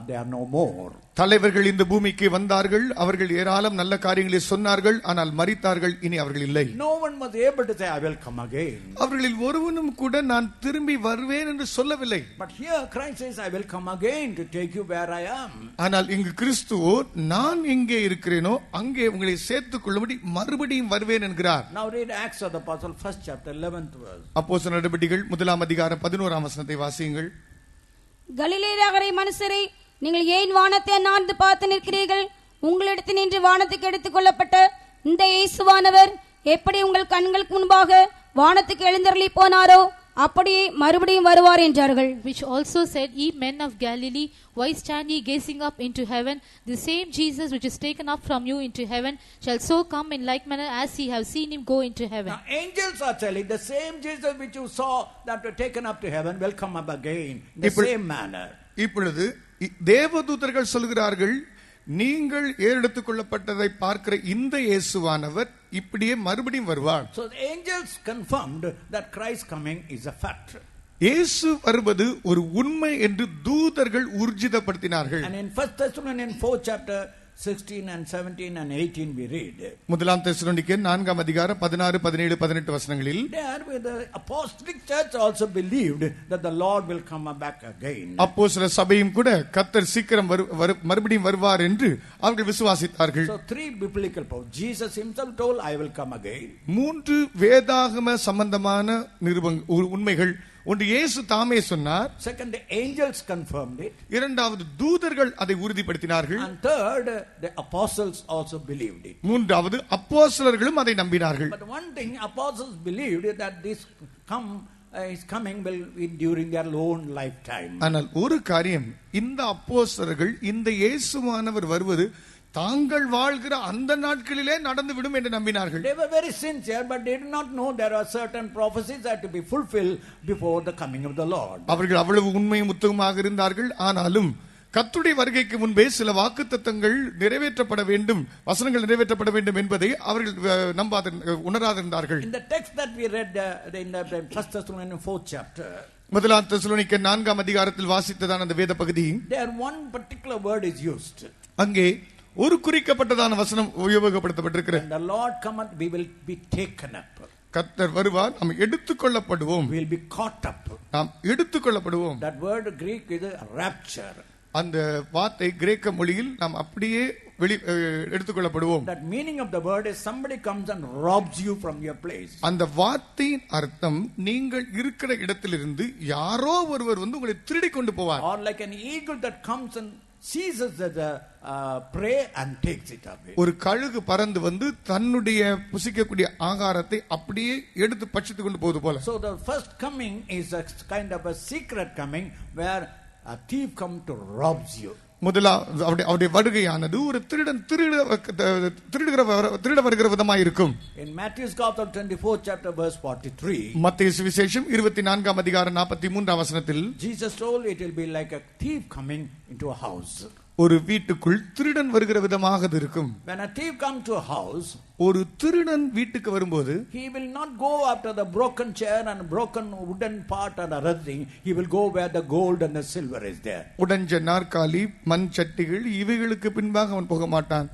they are no more. தலைவர்கள் இந்த பூமிக்கு வந்தார்கள், அவர்கள் ஏராளம் நல்ல காரியங்களை சொன்னார்கள், ஆனால் மரித்தார்கள், இனி அவர்கள் இல்லை. No one was able to say, I will come again. அவர்களில் ஒருவனும் கூட நான் திரும்பி வருவேன் என்று சொல்லவில்லை. But here Christ says, I will come again to take you where I am. ஆனால் இங்கு கிறிஸ்துவோ, நான் எங்கே இருக்கிறேனோ அங்கே உங்களை சேர்த்துக் கொள்ளும்படி மறுபடியும் வருவேன் என்கிறார். Now read Acts of the Apostle, 1st chapter, 11th verse. அப்போஸ்தலர் நடபடிகள் 1ஆம் அதிகாரம் 11ஆம் வசனத்தை வாசியுங்கள். கலிலேய நகரை மனுஷரை, நீங்கள் ஏன் வானத்தை அண்ணாந்து பார்த்து நிற்கிறீர்கள்? உங்களிடத்தில் நின்று வானத்துக்கு எடுத்துக் கொள்ளப்பட்ட இந்த இயேசுவானவர் எப்படி உங்கள் கண்களுக்கு முன்பாக வானத்துக்கு எழுந்தருளி போனாரோ அப்படியே மறுபடியும் வருவார் என்றார்கள். Which also said, Ye men of Galilee, why stand ye gazing up into heaven? The same Jesus which is taken up from you into heaven shall so come in like manner as ye have seen him go into heaven. Now angels are telling, the same Jesus which you saw that were taken up to heaven will come up again in the same manner. இப்பொழுது தேவதூதர்கள் சொல்கிறார்கள், நீங்கள் ஏறெடுத்துக் கொள்ளப்பட்டதை பார்க்கிற இந்த இயேசுவானவர் இப்படியே மறுபடியும் வருவார். So the angels confirmed that Christ coming is a fact. இயேசு வருவது ஒரு உண்மை என்று தூதர்கள் ஊர்ஜிதப்படுத்தினார்கள். And in 1 Thessalonians 4th chapter 16 and 17 and 18 we read. முதலாம் தெசலோனிக்கேயர் 4ஆம் அதிகாரம் 16, 17, 18 வசனங்களில், There with the apostolic church also believed that the Lord will come back again. அப்போஸ்தலர் சபையும் கூட கர்த்தர் சீக்கிரம் மறுபடியும் வருவார் என்று அவர்கள் விசுவாசித்தார்கள். So 3 biblical proofs. Jesus himself told, I will come again. 3 வேதாகம சம்பந்தமான உண்மைகள். ஒன்று இயேசு தாமே சொன்னார். Second, the angels confirmed it. இரண்டாவது தூதர்கள் அதை உறுதிப்படுத்தினார்கள். And third, the apostles also believed it. மூன்றாவது அப்போஸ்தலர்களும் அதை நம்பினார்கள். But one thing, apostles believed that this is coming will be during their own lifetime. ஆனால் ஒரு காரியம், இந்த அப்போஸ்தலர்கள் இந்த இயேசுவானவர் வருவது தாங்கள் வாழ்கிற அந்த நாட்களிலே நடந்துவிடும் என்று நம்பினார்கள். They were very sincere, but they did not know there are certain prophecies that to be fulfilled before the coming of the Lord. அவர்கள் அவ்வளவு உண்மையும் உத்தமமாக இருந்தார்கள். ஆனாலும் கர்த்தருடைய வருகைக்கு முன்பே சில வாக்குத்தத்தங்கள் நிறைவேற்றப்பட வேண்டும், வசனங்கள் நிறைவேற்றப்பட வேண்டும் என்பதை அவர்கள் உணராதிருந்தார்கள். In the text that we read in the 1 Thessalonians 4th chapter, முதலாம் தெசலோனிக்கர் 4ஆம் அதிகாரத்தில் வாசித்ததான அந்த வேத பகுதி, there one particular word is used. அங்கே ஒரு குறிக்கப்பட்டதான வசனம் உபயோகப்படுத்தப்பட்டிருக்கிறது. When the Lord cometh, we will be taken up. கர்த்தர் வருவார், நாம் எடுத்துக்கொள்ளப்படுவோம். We will be caught up. நாம் எடுத்துக்கொள்ளப்படுவோம். That word Greek is rapture. அந்த வார்த்தை கிரேக்க மொழியில் நாம் அப்படியே எடுத்துக்கொள்ளப்படுவோம். That meaning of the word is somebody comes and robs you from your place. அந்த வார்த்தையின் அர்த்தம் நீங்கள் இருக்கிற இடத்திலிருந்து யாரோ ஒருவர் வந்து உங்களை திருடி கொண்டு போவார். Or like an eagle that comes and seizes the prey and takes it away. ஒரு கழுகு பறந்து வந்து தன்னுடைய புசிக்கக்கூடிய ஆகாரத்தை அப்படியே எடுத்து பட்சித்துக் கொண்டு போவது போல. So the first coming is a kind of a secret coming where a thief come to robs you. முதலாவது அவருடைய வருகையானது ஒரு திருடன் திருட வருகிற விதமாக இருக்கும். In Matthew's Gospel 24th chapter verse 43, மத்தேயு சுவிசேஷம் 24ஆம் அதிகாரம் 43ஆம் வசனத்தில் Jesus told it will be like a thief coming into a house. ஒரு வீட்டுக்குள் திருடன் வருகிற விதமாக அது இருக்கும். When a thief comes to a house, ஒரு திருடன் வீட்டுக்கு வரும்போது he will not go after the broken chair and broken wooden part and other thing. He will go where the gold and the silver is there. உடைஞ்ச நாற்காலி, மண் சட்டிகள் இவைகளுக்கு பின்பாக அவன் போக மாட்டான்.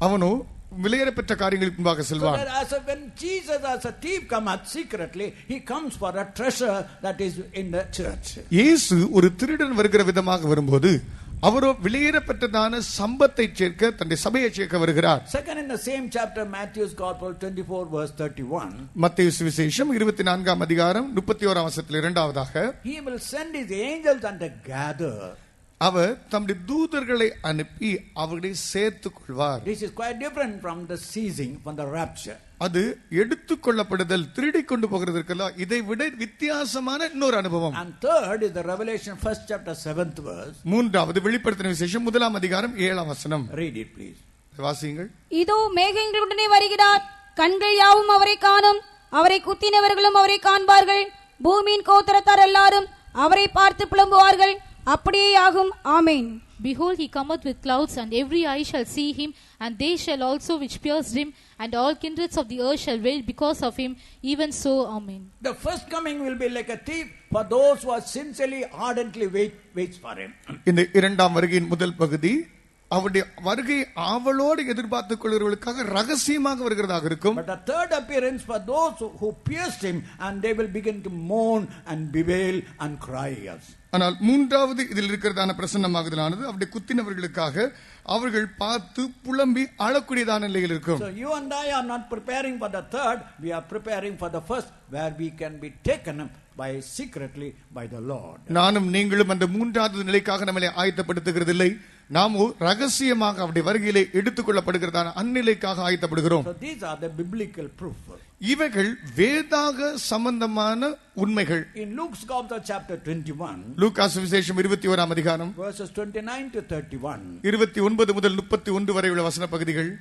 அவனோ விலையேறப்பெற்ற காரியங்களுக்கு பின்பாக செல்வான். So when Jesus as a thief cometh secretly, he comes for a treasure that is in the church. இயேசு ஒரு திருடன் வருகிற விதமாக வரும்போது அவரோ விலையேறப்பட்டதான சம்பத்தை சேர்க்க தன்னுடைய சபையை சேர்க்க வருகிறார். Second, in the same chapter, Matthew's Gospel 24 verse 31, மத்தேயு சுவிசேஷம் 24ஆம் அதிகாரம் 31ஆம் வசனத்தில் இரண்டாவதாக, he will send his angels and gather. அவர் தம்முடைய தூதர்களை அனுப்பி அவர்களை சேர்த்துக் கொள்வார். This is quite different from the seizing, from the rapture. அது எடுத்துக்கொள்ளப்படுதல், திருடி கொண்டு போகிறதற்கெல்லாம் இதை விட வித்தியாசமான இன்னொரு அனுபவம். And third is the Revelation 1st chapter 7th verse. மூன்றாவது வெளிப்படுத்தின விசேஷம் 1ஆம் அதிகாரம் 7ஆம் வசனம். Read it please. வாசியுங்கள். இதோ மேகங்களுடனே வருகிறார், கண்கள் யாவும் அவரை காணும், அவரை குத்தினவர்களும் அவரை காண்பார்கள், பூமியின் கோத்திரத்தார் எல்லாரும் அவரை பார்த்து புலம்புவார்கள். அப்படியே ஆகும். ஆமென். Behold, he cometh with clouds, and every eye shall see him, and they shall also which pierced him, and all kindreds of the earth shall wail because of him. Even so, amen. The first coming will be like a thief for those who are sincerely, ardently waits for him. இந்த இரண்டாம் வருகையின் முதல் பகுதி அவருடைய வருகை ஆவலோடு எதிர்பார்த்துக் கொள்கிறவர்களுக்காக ரகசியமாக வருகிறதாக இருக்கும். But the third appearance for those who pierced him, and they will begin to mourn and bewail and cry. ஆனால் மூன்றாவது இதில் இருக்கிறதான பிரசன்னமாகுதலானது அவருடைய குத்தினவர்களுக்காக அவர்கள் பார்த்து புலம்பி அழக்கூடியதான நிலையில் இருக்கும். So you and I are not preparing for the third, we are preparing for the first, where we can be taken up by secretly by the Lord. நானும் நீங்களும் அந்த மூன்றாவது நிலைக்காக நம்மளை ஆயத்தப்படுத்துகிறதில்லை, நாமோ ரகசியமாக அவருடைய வருகையிலே எடுத்துக்கொள்ளப்படுகிறதான அந்நிலைக்காக ஆயத்தப்படுகிறோம். So these are the biblical proof. இவைகள் வேதாக சம்பந்தமான உண்மைகள். In Luke's Gospel chapter 21, லூக்கா சுவிசேஷம் 21ஆம் அதிகாரம் verses 29 to 31, 29 முதல் 31 வரை உள்ள வசன பகுதிகள்.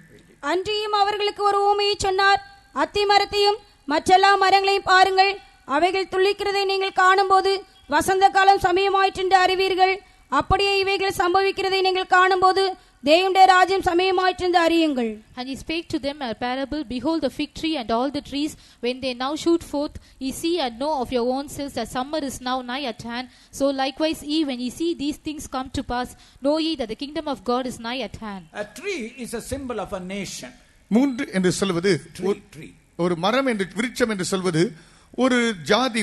அன்றியும் அவர்களுக்கு ஒரு ஊமையை சொன்னார், அத்தி மரத்தையும் மற்றெல்லா மரங்களையும் பாருங்கள், அவைகள் துளிக்கிறதை நீங்கள் காணும்போது வசந்த காலம் சமயமாயிற்றென்று அறிவீர்கள். அப்படியே இவைகள் சம்பவிக்கிறதை நீங்கள் காணும்போது தேவனுடைய ராஜ்யம் சமயமாயிற்றென்று அறியுங்கள். And he spake to them a parable. Behold, the fig tree and all the trees, when they now shoot forth, ye see and know of your own selves that summer is now nigh at hand. So likewise ye, when ye see these things come to pass, know ye that the kingdom of God is nigh at hand. a tree is a symbol of a nation. மூன்று என்று சொல்வது Tree. ஒரு மரம் என்று விருட்சம் என்று சொல்வது ஒரு ஜாதி,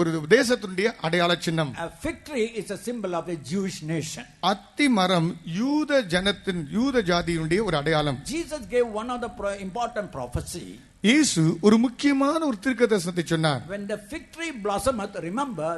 ஒரு தேசத்தினுடைய அடையாள சின்னம். A fig tree is a symbol of a Jewish nation. அத்தி மரம் யூத ஜனத்தின், யூத ஜாதியினுடைய ஒரு அடையாளம். Jesus gave one of the important prophecy. இயேசு ஒரு முக்கியமான ஒரு தீர்க்கதரிசனத்தை சொன்னார். When the fig tree blossometh, remember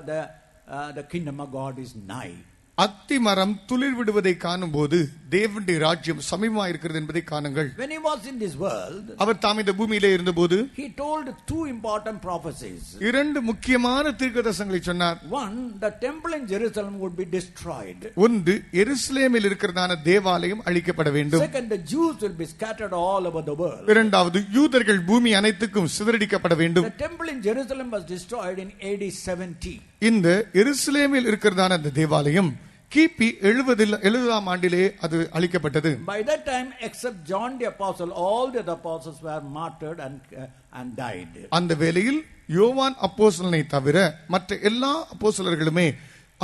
the kingdom of God is nigh. அத்தி மரம் துளிர் விடுவதை காணும் போது தேவனுடைய ராஜ்யம் சமீபமா இருக்கிறது என்பதை காணுங்கள். When he was in this world, அவர் தாம் இந்த பூமியிலே இருந்தபோது he told two important prophecies. இரண்டு முக்கியமான தீர்க்கதரிசனங்களை சொன்னார். One, the temple in Jerusalem would be destroyed. ஒன்று, எருசலேமில் இருக்கிறதான தேவாலயம் அழிக்கப்பட வேண்டும். Second, the Jews will be scattered all over the world. இரண்டாவது, யூதர்கள் பூமி அனைத்துக்கும் சிதறடிக்கப்பட வேண்டும். The temple in Jerusalem was destroyed in AD 70. இந்த எருசலேமில் இருக்கிறதான அந்த தேவாலயம் கிபி 70ஆம் ஆண்டிலே அது அளிக்கப்பட்டது. By that time, except John the Apostle, all the other apostles were martyred and died. அந்த வேளையில் யோவான் அப்போஸ்தலனை தவிர மற்ற எல்லா அப்போஸ்தலர்களுமே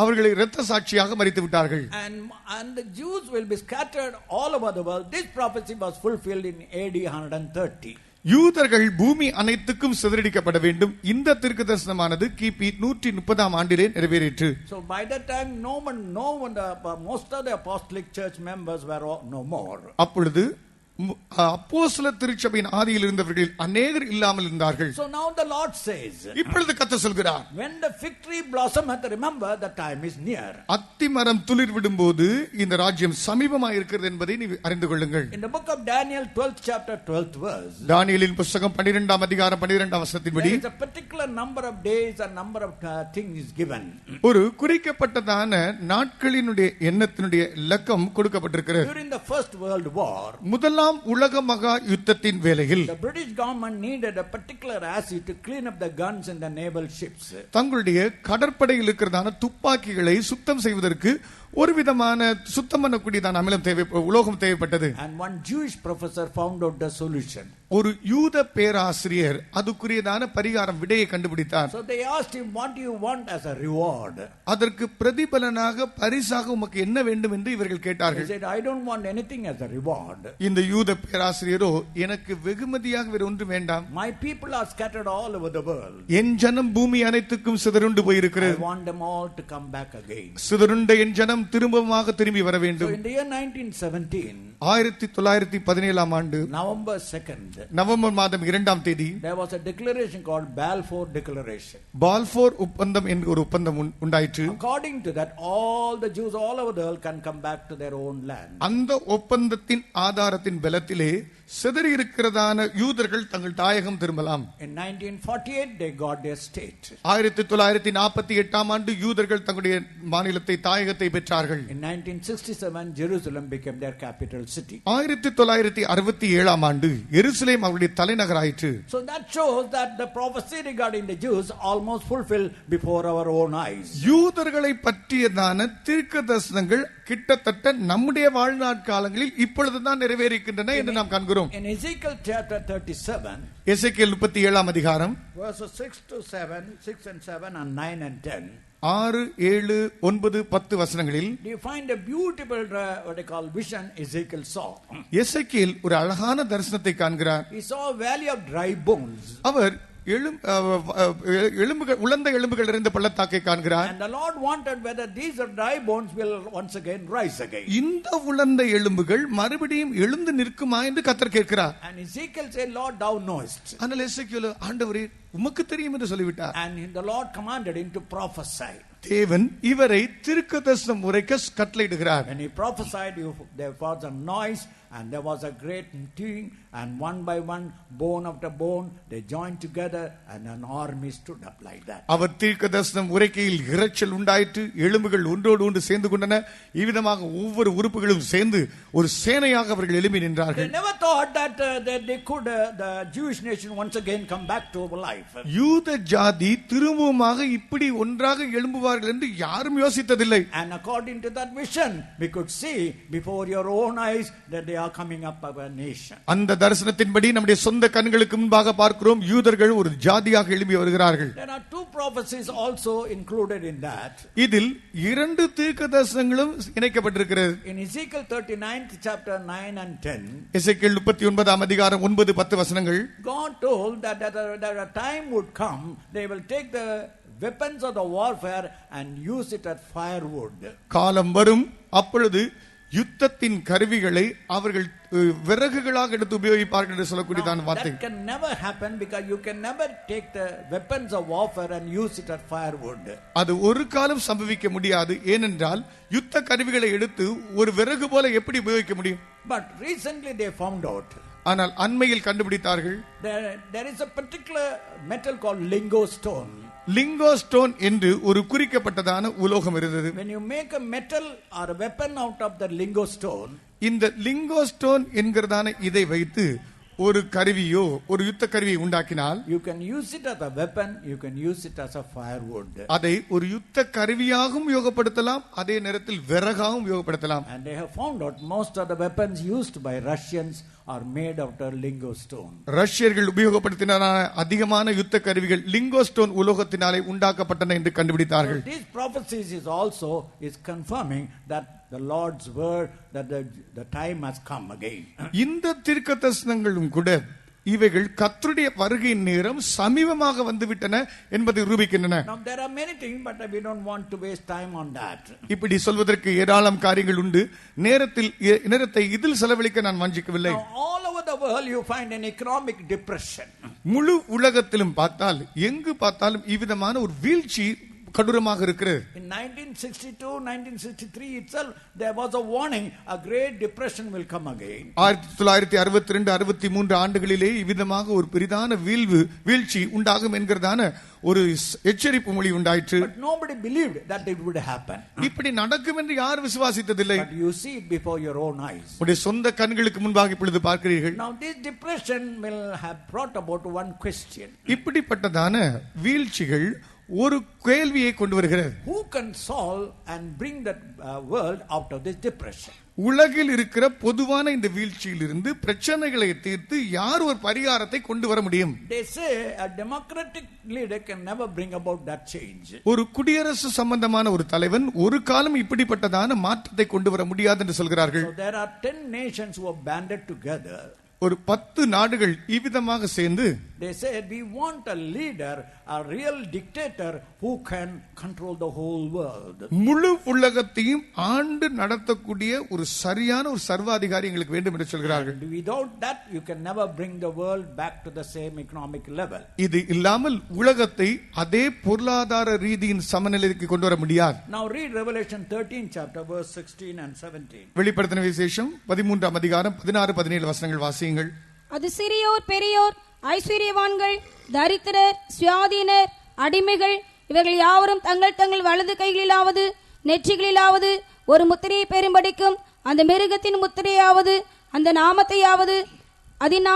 அவர்களை இரத்த சாட்சியாக மரித்து விட்டார்கள். And the Jews will be scattered all over the world. This prophecy was fulfilled in AD 130. யூதர்கள் பூமி அனைத்துக்கும் சிதறடிக்கப்பட வேண்டும். இந்த தீர்க்கதரிசனமானது கிபி 130ஆம் ஆண்டிலே நிறைவேறிற்று. So by that time no one most of the apostolic church members were no more. அப்பொழுது அப்போஸ்தல திருச்சபையின் ஆதியில் இருந்தவர்கள் அநேகர் இல்லாமல் இருந்தார்கள். So now the Lord says, இப்பொழுது கர்த்தர் சொல்கிறார், when the fig tree blossometh, remember the time is near. அத்திமரம் துளிர் விடும்போது இந்த ராஜ்யம் சமீபமாக இருக்கிறது என்பதை நீ அறிந்து கொள்ளுங்கள். In the book of Daniel 12th chapter 12th verse, தானியேலின் புத்தகம் 12ஆம் அதிகாரம் 12ஆம் வசனத்தின்படி there is a particular number of days and number of things is given. ஒரு குறிக்கப்பட்டதான நாட்களினுடைய எண்ணத்தினுடைய இலக்கம் கொடுக்கப்பட்டிருக்கிறது. During the First World War, முதலாம் உலக மகா யுத்தத்தின் வேளையில் the British government needed a particular acid to clean up the guns in the naval ships. தங்களுடைய கடற்படையில் இருக்கிறதான துப்பாக்கிகளை சுத்தம் செய்வதற்கு ஒரு விதமான சுத்தம் பண்ணக்கூடியதான அமிலம் உலோகம் தேவைப்பட்டது. And one Jewish professor found out the solution. ஒரு யூத பேராசிரியர் அதுக்குரியதான பரிகாரம் விடையை கண்டுபிடித்தார். So they asked him, what do you want as a reward? அதற்கு பிரதிபலனாக பரிசாக உமக்கு என்ன வேண்டும் என்று இவர்கள் He கேட்டார்கள். said, I don't want anything as a reward. இந்த யூத பேராசிரியரோ, எனக்கு வெகுமதியாக வேறு ஒன்று வேண்டாம். My people are scattered all over the world. என் ஜனம் பூமி அனைத்துக்கும் சிதறுண்டு I போயிருக்கிறது. want them all to come back again. சிதறுண்ட என் ஜனம் திரும்பமாக திரும்பி வர So வேண்டும். in the year 1917, 1917ஆம் ஆண்டு November 2nd, நவம்பர் மாதம் 2ஆம் தேதி there was a declaration called Balfour Declaration. பால்போர் ஒப்பந்தம் என்ற ஒரு ஒப்பந்தம் உண்டாயிற்று. According to that, all the Jews all over the world can come back to their own land. அந்த ஒப்பந்தத்தின் ஆதாரத்தின் பலத்திலே சிதறி இருக்கிறதான யூதர்கள் தங்கள் தாயகம் திரும்பலாம். In 1948, they got their state. 1948ஆம் ஆண்டு யூதர்கள் தங்களுடைய மாநிலத்தை தாயகத்தை பெற்றார்கள். In 1967, Jerusalem became their capital city. 1967ஆம் ஆண்டு எருசலேம் அவருடைய தலைநகராயிற்று. So that shows that the prophecy regarding the Jews almost fulfilled before our own eyes. யூதர்களை பற்றியதான தீர்க்கதரிசனங்கள் கிட்டத்தட்ட நம்முடைய வாழ்நாட்காலங்களில் இப்பொழுதுதான் நிறைவேறிக்கின்றன என்று நாம் காண்கிறோம். In Ezekiel chapter 37, எசேக்கியேல் 37ஆம் அதிகாரம் verses 6 and 7 and 9 and 10, 6, 7, 9, 10 வசனங்களில் you find a beautiful what they call vision Ezekiel saw. எசேக்கியேல் ஒரு அழகான தரிசனத்தை காண்கிறார். He saw a valley of dry bones. அவர் உலர்ந்த எலும்புகள் நிறைந்த பள்ளத்தாக்கை காண்கிறார். And the Lord wondered whether these dry bones will once again rise again. இந்த உலர்ந்த எலும்புகள் மறுபடியும் எழுந்து நிற்குமா என்று கர்த்தர் கேட்கிறார். And Ezekiel said, Lord, thou knowest. ஆனால் எசேக்கியேல், ஆண்டவரே உமக்கு தெரியும் என்று சொல்லிவிட்டார். And the Lord commanded him to prophesy. தேவன் இவரை தீர்க்கதரிசனம் உரைக்க கட்டளையிடுகிறார். When he prophesied, there was a noise and there was a great thing, and one by one, bone after bone, they joined together and an army stood up like that. அவர் தீர்க்கதரிசனம் உரைக்கையில் இரைச்சல் உண்டாயிற்று, எலும்புகள் ஒன்றோடு ஒன்று சேர்ந்து கொண்டன. இவ்விதமாக ஒவ்வொரு உறுப்புகளும் சேர்ந்து ஒரு சேனையாக அவர்கள் எழும்பி நின்றார்கள். They never thought that they could the Jewish nation once again come back to life. யூத ஜாதி திரும்பவுமாக இப்படி ஒன்றாக எழும்புவார்கள் என்று யாரும் யோசித்ததில்லை. And according to that vision, we could see before your own eyes that they are coming up as a nation. அந்த தரிசனத்தின்படி நம்முடைய சொந்த கண்களுக்கு முன்பாக பார்க்கிறோம், யூதர்கள் ஒரு ஜாதியாக எழும்பி வருகிறார்கள். There are two prophecies also included in that. இதில் இரண்டு தீர்க்கதரிசனங்களும் இணைக்கப்பட்டிருக்கிறது. In Ezekiel 39th chapter 9 and 10, எசேக்கியேல் 39ஆம் அதிகாரம் 9, 10 வசனங்கள், God told that a time would come, they will take the weapons of the warfare and use it as firewood. காலம் வரும், அப்பொழுது யுத்தத்தின் கருவிகளை அவர்கள் விறகுகளாக எடுத்து உபயோகிப்பார்கள் என்று சொல்லக்கூடியதான வார்த்தை. That can never happen because you can never take the weapons of warfare and use it as firewood. அது ஒரு காலம் சம்பவிக்க முடியாது. ஏனென்றால் யுத்த கருவிகளை எடுத்து ஒரு விறகு போல எப்படி உபயோகிக்க முடியும்? But recently they found out. ஆனால் அண்மையில் கண்டுபிடித்தார்கள், there is a particular metal called lingo stone. Lingo stone என்று ஒரு குறிக்கப்பட்டதான உலோகம் இருந்தது. When you make a metal or a weapon out of the lingo stone, இந்த லிங்கோ ஸ்டோன் என்கிறதான இதை வைத்து ஒரு கருவியோ ஒரு யுத்த கருவியை உண்டாக்கினால் you can use it as a weapon, you can use it as a firewood. அதை ஒரு யுத்த கருவியாகவும் உபயோகப்படுத்தலாம், அதே நேரத்தில் விறகாகவும் உபயோகப்படுத்தலாம். And they have found out most of the weapons used by Russians are made out of lingo stone. ரஷ்யர்கள் உபயோகப்படுத்தின அதிகமான யுத்த கருவிகள் லிங்கோ ஸ்டோன் உலோகத்தினாலே உண்டாக்கப்பட்டன என்று கண்டுபிடித்தார்கள். So these prophecies is also confirming that the Lord's word, that the time has come again. இந்த தீர்க்கதரிசனங்களும் கூட இவைகள் கர்த்தருடைய வருகையின் நேரம் சமீபமாக வந்துவிட்டன என்பதை நிரூபிக்கின்றன. Now there are many things, but we don't want to waste time on that. இப்படி சொல்வதற்கு ஏராளம் காரியங்கள் உண்டு. நேரத்தை இதில் செலவழிக்க நான் வாஞ்சிக்கவில்லை. Now all over the world you find an economic depression. முழு உலகத்திலும் பார்த்தால் எங்கு பார்த்தாலும் இவ்விதமான ஒரு வீழ்ச்சி கடூரமாக இருக்கிறது. In 1962, 1963 itself, there was a warning, a great depression will come again. 1962, 63 ஆண்டுகளிலே இவ்விதமாக ஒரு பெரிதான வீழ்ச்சி உண்டாகும் என்கிறதான ஒரு எச்சரிப்பு மொழி உண்டாயிற்று. But nobody believed that it would happen. இப்படி நடக்கும் என்று யார் விசுவாசித்ததில்லை. But you see it before your own eyes. உடைய சொந்த கண்களுக்கு முன்பாக இப்பொழுது பார்க்கிறீர்கள். Now this depression will have brought about one question. இப்படிப்பட்டதான வீழ்ச்சிகள் ஒரு கேள்வியை கொண்டு வருகிறது. Who can solve and bring that world out of this depression? உலகில் இருக்கிற பொதுவான இந்த வீழ்ச்சியிலிருந்து பிரச்சனைகளை தீர்த்து யார் ஒரு பரிகாரத்தை கொண்டு வர முடியும்? They say a democratic leader can never bring about that change. ஒரு குடியரசு சம்பந்தமான ஒரு தலைவன் ஒரு காலம் இப்படிப்பட்டதான மாற்றத்தை கொண்டு வர முடியாது என்று சொல்கிறார்கள். So there are 10 nations who have banded together. ஒரு 10 நாடுகள் இவ்விதமாக சேர்ந்து they said we want a leader, a real dictator who can control the whole world. முழு உலகத்தையும் ஆண்டு நடத்தக்கூடிய ஒரு சரியான ஒரு சர்வாதிகாரி எங்களுக்கு வேண்டும் என்று சொல்கிறார்கள். And without that you can never bring the world back to the same economic level. இது இல்லாமல் உலகத்தை அதே பொருளாதார ரீதியின் சமநிலைக்கு கொண்டு வர முடியாது. Now read Revelation 13 chapter verse 16 and 17. வெளிப்படுத்தின விசேஷம் 13ஆம் அதிகாரம் 16 17 வசனங்கள் வாசியுங்கள். அது சிறியோர் பெரியோர் ஐஸ்வர்யவான்கள் தரித்திரர் சுயாதீனர் அடிமைகள் இவர்கள் யாவரும் தங்கள் தங்கள் வலது கைகளிலாவது நெற்றிகளிலாவது ஒரு முத்திரையை பெறும்படிக்கும் அந்த மிருகத்தின் முத்திரையாவது அந்த நாமத்தையாவது அதின்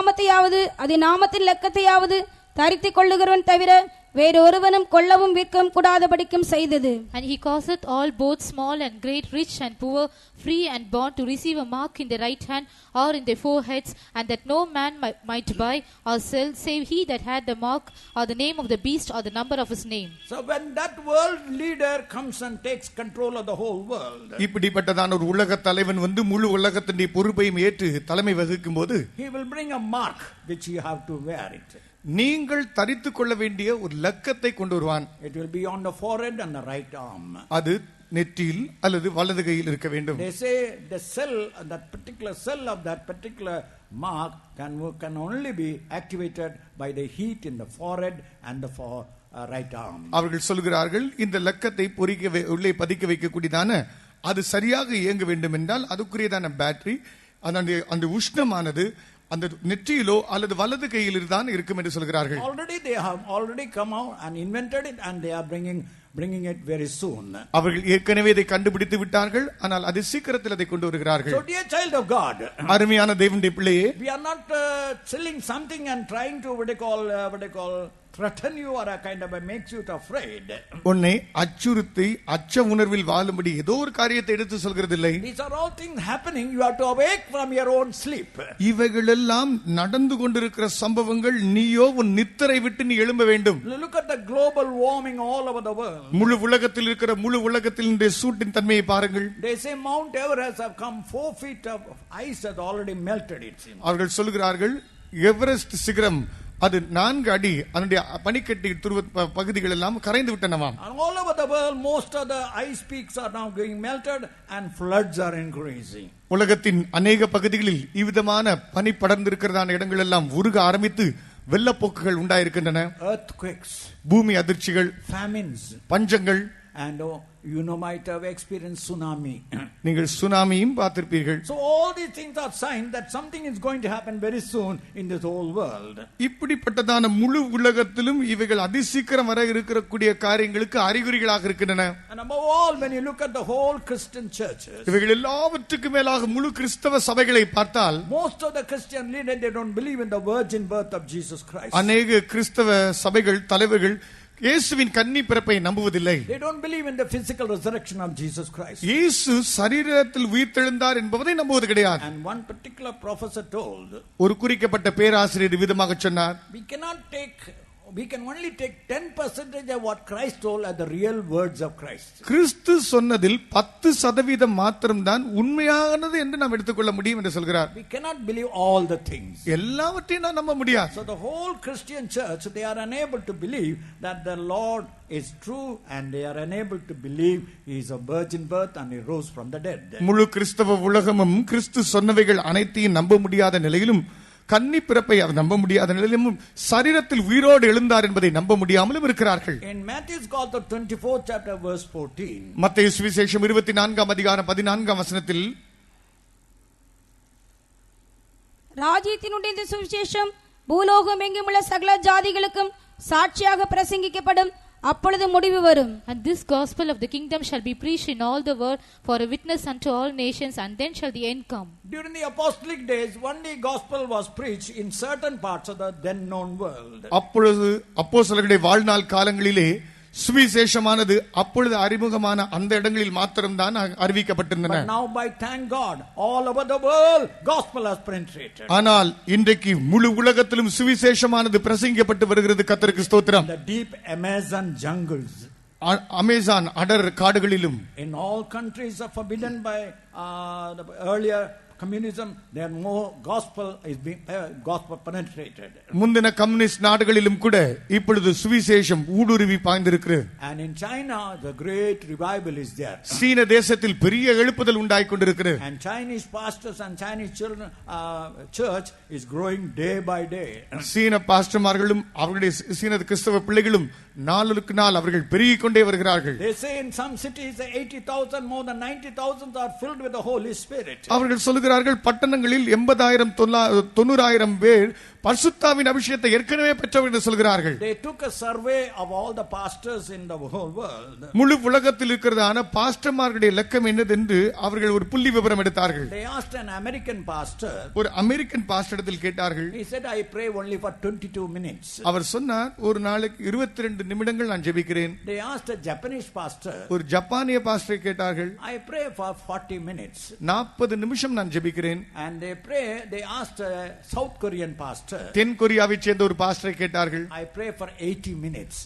நாமத்தின் லக்கத்தையாவது தரித்துக் கொள்ளுகிறவன் தவிர வேறொருவனும் கொல்லவும் விற்கவும் கூடாதபடிக்கும் செய்தது. And he causeth all both small and great, rich and poor, free and bond to receive a mark in the right hand or in their foreheads, and that no man might buy or sell save he that had the mark or the name of the beast or the number of his name. So when that world leader comes and takes control of the whole world, இப்படிப்பட்டதான ஒரு உலக தலைவன் வந்து முழு உலகத்தின் பொறுப்பையும் ஏற்று தலைமை வகிக்கும்போது he will bring a mark which you have to wear it. நீங்கள் தரித்துக் கொள்ள வேண்டிய ஒரு லக்கத்தை கொண்டு வருவான். It will be on the forehead and the right arm. அது நெற்றியில் அல்லது வலது கையில் இருக்க வேண்டும். They say the cell, that particular cell of that particular mark can only be activated by the heat in the forehead and the right arm. அவர்கள் சொல்கிறார்கள் இந்த லக்கத்தை உள்ளே பதிக்க வைக்கக்கூடியதான அது சரியாக இயங்க வேண்டும் என்றால் அதுக்குரியதான பேட்டரி அந்த உஷ்ணமானது அந்த நெற்றியிலோ அல்லது வலது கையில் தான் இருக்கும் என்று சொல்கிறார்கள். They have already come out and invented it and they are bringing it very soon. அவர்கள் ஏற்கனவே இதை கண்டுபிடித்து விட்டார்கள், ஆனால் அது சீக்கிரத்தில் அதை கொண்டு வருகிறார்கள். So dear child of God, அருமையான தேவனுடைய பிள்ளையே, we are not selling something and trying to what they call threaten you or a kind of makes you afraid. உன்னை அச்சுறுத்தி அச்ச உணர்வில் வாழும்படி ஏதோ ஒரு காரியத்தை எடுத்து சொல்கிறதில்லை. These are all things happening. You have to awake from your own sleep. இவைகளெல்லாம் நடந்து கொண்டிருக்கிற சம்பவங்கள், நீயோ உன் நித்திரை விட்டு நீ எழும்ப வேண்டும். Look at the global warming all over the world. முழு உலகத்தில் இருக்கிற முழு உலகத்தினுடைய சூட்டின் தன்மையை பாருங்கள். They say Mount Everest have come 4 feet of ice has already melted it seems. அவர்கள் சொல்கிறார்கள் எவரெஸ்ட் சிகரம் அது 4 அடி அதனுடைய பனிக்கட்டி துருவ பகுதிகள் எல்லாம் கரைந்து விட்டனவாம். And all over the world most of the ice peaks are now getting melted and floods are increasing. உலகத்தின் அநேக பகுதிகளில் இவ்விதமான பனி படர்ந்திருக்கிறதான இடங்கள் எல்லாம் உருக ஆரம்பித்து வெள்ளப்போக்குகள் உண்டாயிருக்கின்றன. Earthquakes, பூமி அதிர்ச்சிகள், famines, பஞ்சங்கள், And you might have experienced tsunami. நீங்கள் சுனாமியும் பார்த்திருப்பீர்கள். So all these things are signs that something is going to happen very soon in this whole world. இப்படிப்பட்டதான முழு உலகத்திலும் இவைகள் அதிசீக்கிரம் வர இருக்கக்கூடிய காரியங்களுக்கு அறிகுறிகளாக இருக்கின்றன. And above all, when you look at the whole Christian churches, இவைகள் எல்லாவற்றுக்கும் மேலாக முழு கிறிஸ்தவ சபைகளை பார்த்தால், most of the Christian leaders, they don't believe in the virgin birth of Jesus Christ. அநேக கிறிஸ்தவ சபைகள் தலைவர்கள் இயேசுவின் கன்னி பிறப்பை நம்புவதில்லை. They don't believe in the physical resurrection of Jesus Christ. இயேசு சரீரத்தில் உயிர்த்தெழுந்தார் என்பதை நம்புவது கிடையாது. And one particular professor told, ஒரு குறிக்கப்பட்ட பேராசிரியர் விதமாக சொன்னார், we can only take 10% of what Christ told as the real words of Christ. கிறிஸ்து சொன்னதில் 10% மாத்திரம்தான் உண்மையானது என்று நாம் எடுத்துக்கொள்ள முடியும் என்று சொல்கிறார். We cannot believe all the things. எல்லாவற்றையும் நாம் நம்ப முடியாது. So the whole Christian church, they are unable to believe that the Lord is true, and they are unable to believe he is a virgin birth and he rose from the dead. முழு கிறிஸ்தவ உலகமும் கிறிஸ்து சொன்னவைகள் அனைத்தையும் நம்ப முடியாத நிலையிலும், கன்னி பிறப்பை அவர் நம்ப முடியாத நிலையிலும், சரீரத்தில் உயிரோடு எழுந்தார் என்பதை நம்ப முடியாமலும் இருக்கிறார்கள். In Matthew's Gospel 24th chapter verse 14, மத்தேயு சுவிசேஷம் 24ஆம் அதிகாரம் 14ஆம் வசனத்தில், ராஜ்யத்தினுடைய இந்த சுவிசேஷம் பூலோகம் எங்குமுள்ள சகல ஜாதிகளுக்கும் சாட்சியாக பிரசங்கிக்கப்படும், அப்பொழுது முடிவு வரும். And this gospel of the kingdom shall be preached in all the world for a witness unto all nations, and then shall the end come. During the apostolic days, only gospel was preached in certain parts of the then known world. அப்பொழுது அப்போஸ்தலர்களுடைய வாழ்நாள் காலங்களிலே சுவிசேஷமானது அப்பொழுது அறிமுகமான அந்த இடங்களில் மாத்திரம்தான் அறிவிக்கப்பட்டிருந்தன. But now, by thank God, all over the world gospel has penetrated. ஆனால் இன்றைக்கு முழு உலகத்திலும் சுவிசேஷமானது பிரசங்கிக்கப்பட்டு வருகிறது. கர்த்தருக்கு ஸ்தோத்திரம். The deep Amazon jungles, Amazon அடர் காடுகளிலும், in all countries are forbidden by the earlier communism, there more gospel is being gospel penetrated. முந்தின communist நாடுகளிலும் கூட இப்பொழுது சுவிசேஷம் ஊடுருவி பாய்ந்திருக்கிறது. And in China, the great revival is there. சீன தேசத்தில் பெரிய எழுப்புதல் உண்டாய் கொண்டிருக்கிறது. And Chinese pastors and Chinese children church is growing day by day. சீன பாஸ்டர்மார்களும் அவர்களுடைய சீன கிறிஸ்தவ பிள்ளைகளும் நாளுக்கு நாள் அவர்கள் பெருகிக் கொண்டே வருகிறார்கள். They say in some cities 80,000, more than 90,000 are filled with the Holy Spirit. அவர்கள் சொல்கிறார்கள் பட்டணங்களில் 80,000 90,000 பேர் பரிசுத்தாவின் அபிஷேகத்தை ஏற்கனவே பெற்றவர்கள் என்று சொல்கிறார்கள். They took a survey of all the pastors in the whole world. முழு உலகத்தில் இருக்கிறதான பாஸ்டர்மார்களுடைய இலக்கம் என்னது என்று அவர்கள் ஒரு புள்ளி விவரம் எடுத்தார்கள். They asked an American pastor. ஒரு அமெரிக்கன் பாஸ்டரிடத்தில் கேட்டார்கள். He said, I pray only for 22 minutes. அவர் சொன்னார், ஒரு நாளைக்கு 22 நிமிடங்கள் நான் ஜெபிக்கிறேன். They asked a Japanese pastor. ஒரு ஜப்பானிய பாஸ்டரை கேட்டார்கள். I pray for 40 minutes. 40 நிமிஷம் நான் ஜெபிக்கிறேன். And they asked a South Korean pastor. தென் கொரியாவைச் சேர்ந்த ஒரு பாஸ்டரை கேட்டார்கள். I pray for 80 minutes.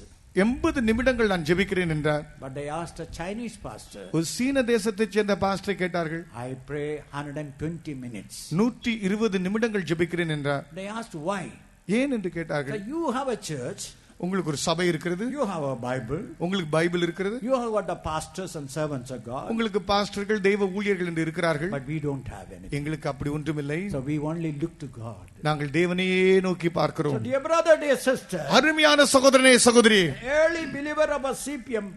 80 நிமிடங்கள் நான் ஜெபிக்கிறேன் என்றார். But they asked a Chinese pastor. ஒரு சீன தேசத்தைச் சேர்ந்த பாஸ்டரை கேட்டார்கள். I pray 120 minutes. 120 நிமிடங்கள் ஜெபிக்கிறேன் என்றார். They asked why. ஏன் என்று கேட்டார்கள். So you have a church. உங்களுக்கு ஒரு சபை இருக்கிறது. You have a Bible. உங்களுக்கு பைபிள் இருக்கிறது. You have got the pastors and servants of God. உங்களுக்கு பாஸ்டர்கள் தெய்வ ஊழியர்கள் என்று இருக்கிறார்கள். But we don't have anything. எங்களுக்கு அப்படி ஒன்றுமில்லை. So we only look to God. நாங்கள் தேவனையே நோக்கி பார்க்கிறோம். So dear brother, dear sister, அருமையான சகோதரனே சகோதரி, early believer of a CPM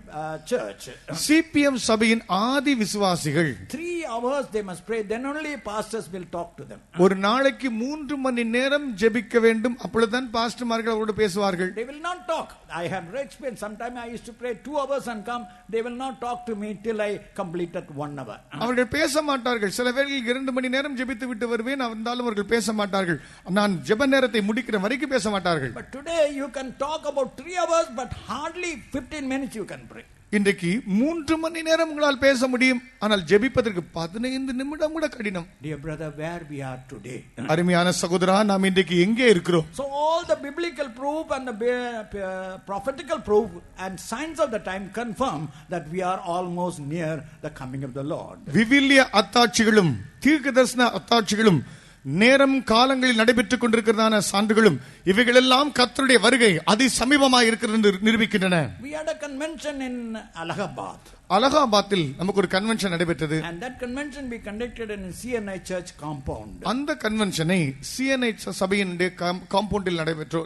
church, CPM சபையின் ஆதி விசுவாசிகள் 3 hours they must pray, then only pastors will talk to them. ஒரு நாளைக்கு 3 மணி நேரம் ஜெபிக்க வேண்டும், அப்பொழுதுதான் பாஸ்டர்மார்கள் அவரோடு பேசுவார்கள். They will not talk. I have experienced. Sometime I used to pray 2 hours and come. They will not talk to me till I completed 1 hour. அவர்கள் பேச மாட்டார்கள். சில வேளைகளில் 2 மணி நேரம் ஜெபித்து விட்டு வருவேன், வந்தாலும் அவர்கள் பேச மாட்டார்கள். நான் ஜெப நேரத்தை முடிக்கிற வரைக்கும் பேச மாட்டார்கள். But today you can talk about 3 hours, but hardly 15 minutes you can pray. இன்றைக்கு 3 மணி நேரம் உங்களால் பேச முடியும், ஆனால் ஜெபிப்பதற்கு 15 நிமிடம் கூட கடினம். Dear brother, where we are today? அருமையான சகோதரா, நாம் இன்றைக்கு எங்கே இருக்கிறோம்? So all the biblical proof and the prophetical proof and signs of the time confirm that we are almost near the coming of the Lord. விவிலிய அத்தாட்சிகளும் தீர்க்கதரிசன அத்தாட்சிகளும் நேரம் காலங்களில் நடைபெற்றுக் கொண்டிருக்கிறதான சான்றுகளும் இவைகளெல்லாம் கர்த்தருடைய வருகை அதி சமீபமாக இருக்கிறது என்று நிரூபிக்கின்றன. We had a convention in Allahabad. அலகாபாத்தில் நமக்கு ஒரு கன்வென்ஷன் நடைபெற்றது. And that convention we conducted in CNI church compound. அந்த கன்வென்ஷனை CNI சபையினுடைய காம்பவுண்டில்